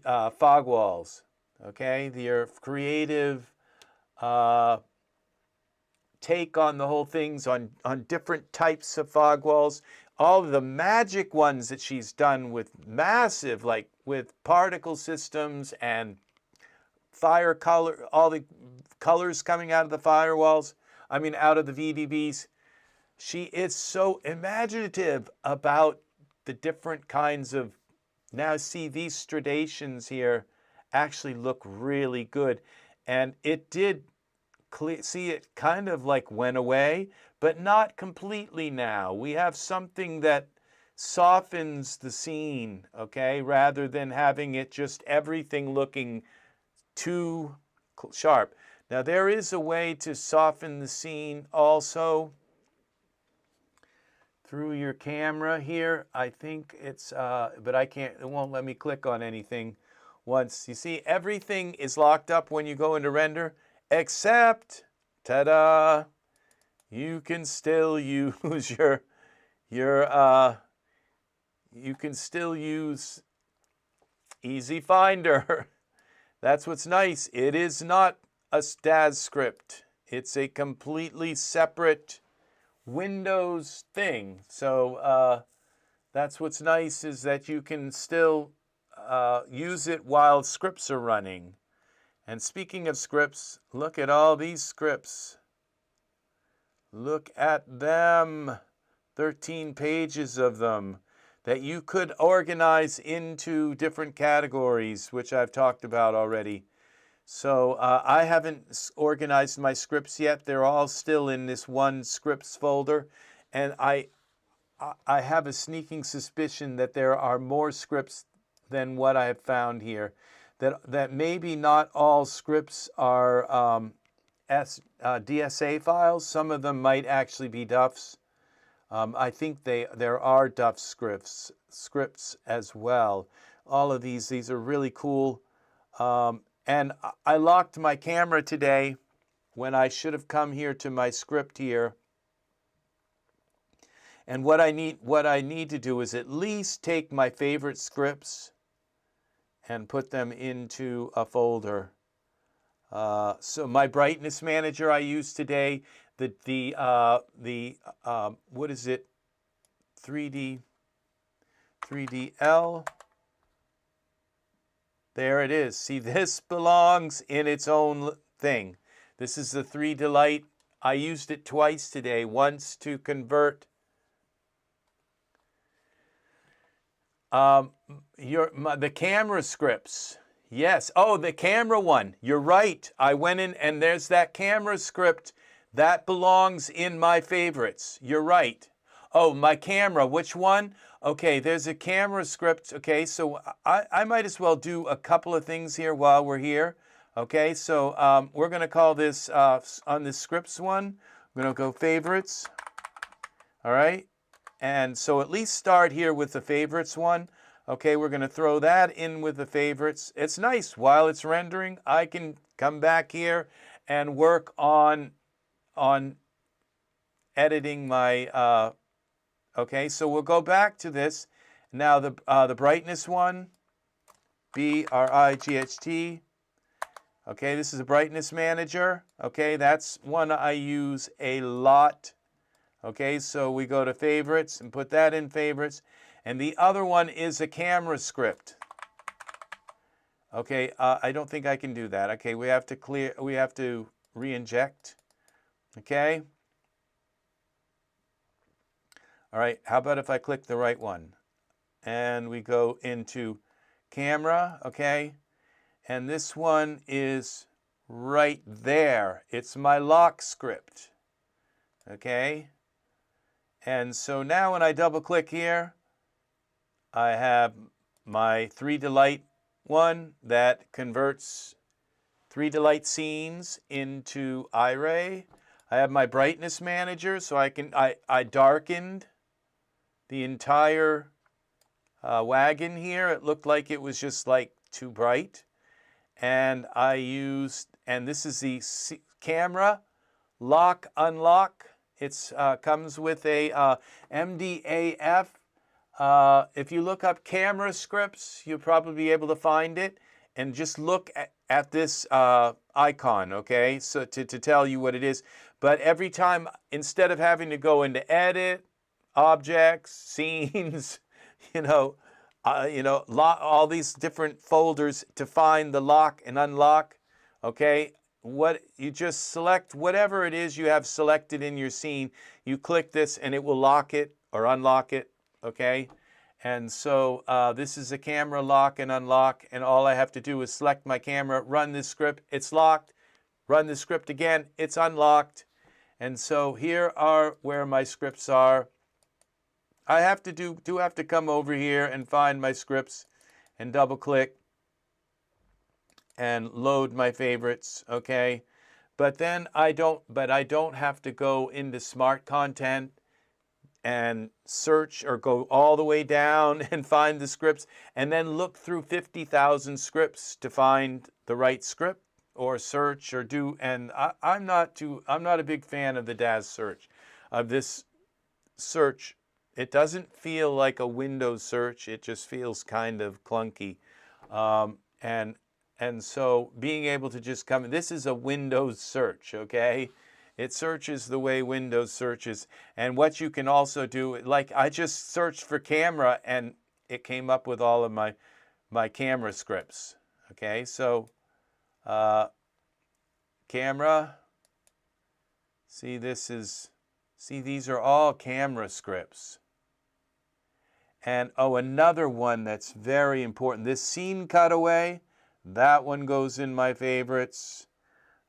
fog walls. Okay, your creative take on the whole things, on different types of fog walls. All of the magic ones that she's done with massive, like with particle systems and fire color, all the colors coming out of the firewalls, out of the VDBs. She is so imaginative about the different kinds of, now see, these striations here actually look really good. And it did, see, it kind of like went away, but not completely now. We have something that softens the scene, okay, rather than having it just everything looking too sharp. Now there is a way to soften the scene also through your camera here. I think it's, but I can't, it won't let me click on anything once. You see, everything is locked up when you go into render, except, ta-da, you can still use your you can still use EZFinder. That's what's nice. It is not a STAS script. It's a completely separate Windows thing. So that's what's nice, is that you can still use it while scripts are running. And speaking of scripts, look at all these scripts. Look at them. 13 pages of them that you could organize into different categories, which I've talked about already. So I haven't organized my scripts yet. They're all still in this one scripts folder. And I have a sneaking suspicion that there are more scripts than what I have found here. That maybe not all scripts are DSA files. Some of them might actually be DUFs. I think there are DUF scripts as well. All of these are really cool. And I locked my camera today when I should have come here to my script here. And what I need to do is at least take my favorite scripts and put them into a folder. So my brightness manager I used today, what is it? 3DL. There it is. See, this belongs in its own thing. This is the 3D. I used it twice today. Once to convert the camera scripts. Yes. Oh, the camera one. You're right. I went in and there's that camera script. That belongs in my favorites. You're right. Oh, my camera. Which one? Okay, there's a camera script. Okay, so I might as well do a couple of things here while we're here. Okay, so we're going to call this, on the scripts one, we're going to go favorites. All right, and so at least start here with the favorites one. Okay, we're going to throw that in with the favorites. It's nice. While it's rendering, I can come back here and work on editing my, okay, so we'll go back to this. Now the brightness one, BRIGHT. Okay, this is a brightness manager. Okay, that's one I use a lot. Okay, so we go to favorites and put that in favorites. And the other one is a camera script. Okay, I don't think I can do that. Okay, we have to re-inject. Okay. All right, how about if I click the right one? And we go into camera, okay? And this one is right there. It's my lock script, okay? And so now when I double click here, I have my 3D one that converts 3D scenes into iRay. I have my brightness manager, so I darkened the entire wagon here. It looked like it was just like too bright. And and this is the camera lock unlock. It's comes with a MDAF. If you look up camera scripts, you'll probably be able to find it. And just look at this icon, okay, so to tell you what it is. But every time, instead of having to go into edit, objects, scenes, all these different folders to find the lock and unlock, okay, you just select whatever it is you have selected in your scene. You click this and it will lock it or unlock it, okay? And so this is a camera lock and unlock, and all I have to do is select my camera, run this script, it's locked, run the script again, it's unlocked. And so here are where my scripts are. I have to do have to come over here and find my scripts and double click and load my favorites, okay? But then I don't have to go into smart content and search or go all the way down and find the scripts and then look through 50,000 scripts to find the right script or search or do, and I'm not a big fan of the DAS search, of this search. It doesn't feel like a Windows search. It just feels kind of clunky. And so being able to just come, this is a Windows search, okay? It searches the way Windows searches. And what you can also do, like I just searched for camera and it came up with all of my camera scripts, okay? So camera, see these are all camera scripts. And oh, another one that's very important, this scene cutaway, that one goes in my favorites.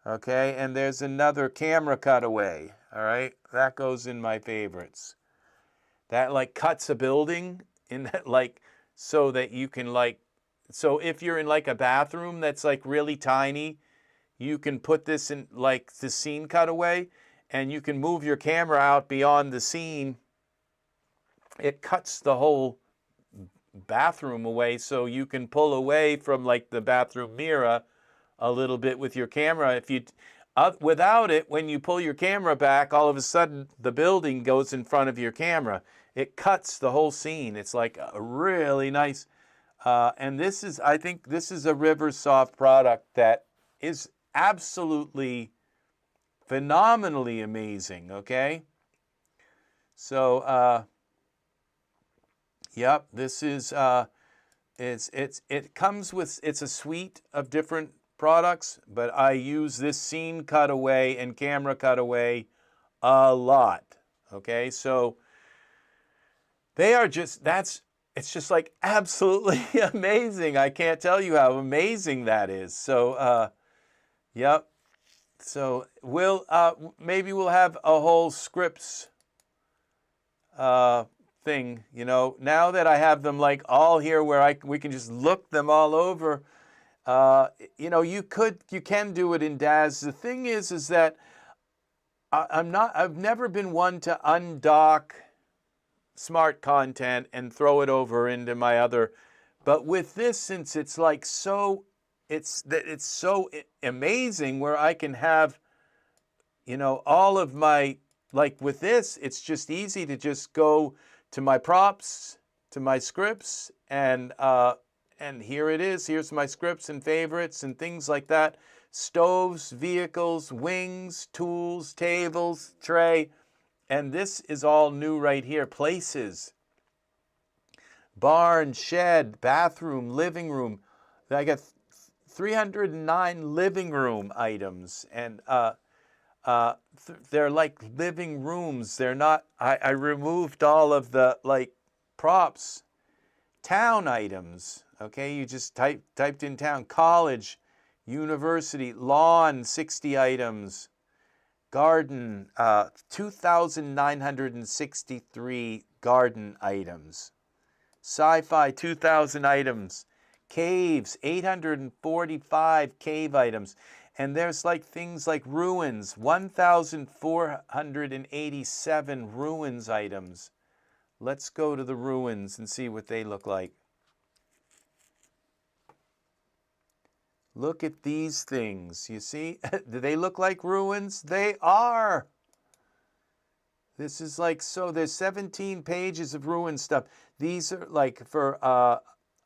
Okay, and there's another camera cutaway, all right? That goes in my favorites. That like cuts a building in that, like, so that you can like, so if you're in like a bathroom that's like really tiny, you can put this in like the scene cutaway and you can move your camera out beyond the scene. It cuts the whole bathroom away so you can pull away from like the bathroom mirror a little bit with your camera. If you without it, when you pull your camera back, all of a sudden the building goes in front of your camera. It cuts the whole scene. It's like a really nice, and this is, I think this is a Riversoft product that is absolutely phenomenally amazing, okay? So, yep, this is, it comes with, it's a suite of different products, but I use this scene cutaway and camera cutaway a lot, okay? So they are just, it's just like absolutely amazing. I can't tell you how amazing that is. So, yep. So maybe we'll have a whole scripts thing, you know, now that I have them like all here where we can just look them all over. You know, you can do it in DAS. The thing is that I've never been one to undock smart content and throw it over into my other, but with this, since it's like so, it's so amazing where I can have, you know, all of my, like with this, it's just easy to just go to my props, to my scripts, and here it is. Here's my scripts and favorites and things like that. Stoves, vehicles, wings, tools, tables, tray. And this is all new right here. Places, barn, shed, bathroom, living room. I got 309 living room items. And they're like living rooms. They're not, I removed all of the like props. Town items, okay? You just typed in town. College, university, lawn, 60 items. Garden, 2,963 garden items. Sci-fi, 2,000 items. Caves, 845 cave items. And there's like things like ruins, 1,487 ruins items. Let's go to the ruins and see what they look like. Look at these things. You see? Do they look like ruins? They are. This is like, so there's 17 pages of ruin stuff. These are like for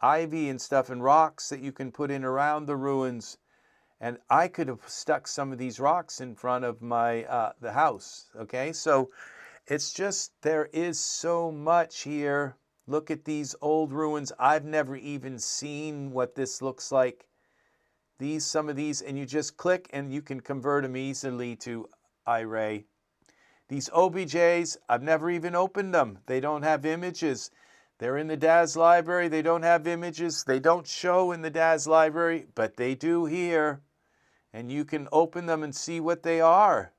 ivy and stuff and rocks that you can put in around the ruins. And I could have stuck some of these rocks in front of my the house, okay? So it's just, there is so much here. Look at these old ruins. I've never even seen what this looks like. Some of these, and you just click and you can convert them easily to iRay. These OBJs, I've never even opened them. They don't have images. They're in the DAS library. They don't have images. They don't show in the DAS library, but they do here. And you can open them and see what they are.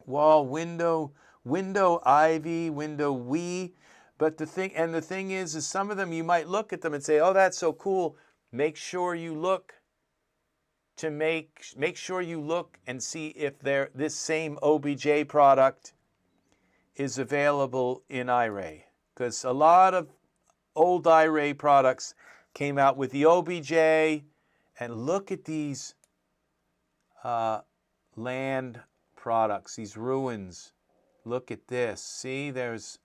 Wall, window, ivy, window, But the thing is some of them you might look at them and say, oh, that's so cool. Make sure you look and see if this same OBJ product is available in iRay. Because a lot of old iRay products came out with the OBJ, And look at these land products, these ruins. Look at this. See, there's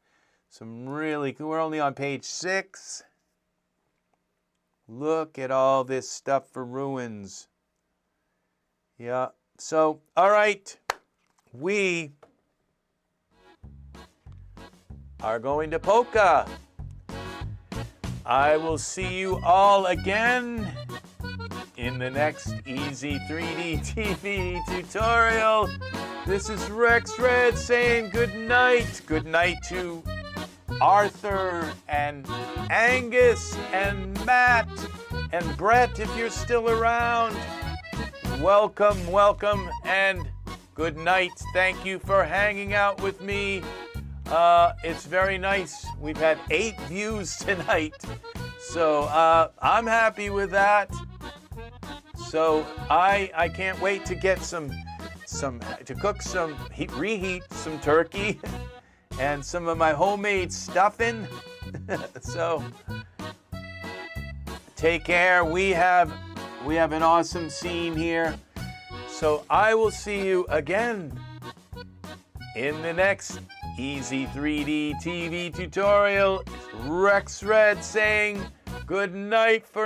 some really, we're only on page 6. Look at all this stuff for ruins. Yeah. So, all right. We are going to Polka. I will see you all again in the next EZ3DTv tutorial. This is RexRed saying good night. Good night to Arthur and Angus and Matt and Brett if you're still around. Welcome, welcome, and good night. Thank you for hanging out with me. It's very nice. We've had 8 views tonight, so I'm happy with that. So I can't wait to get reheat some turkey and some of my homemade stuffing. So take care. We have an awesome scene here. So I will see you again in the next EZ3DTv tutorial. RexRed saying good night for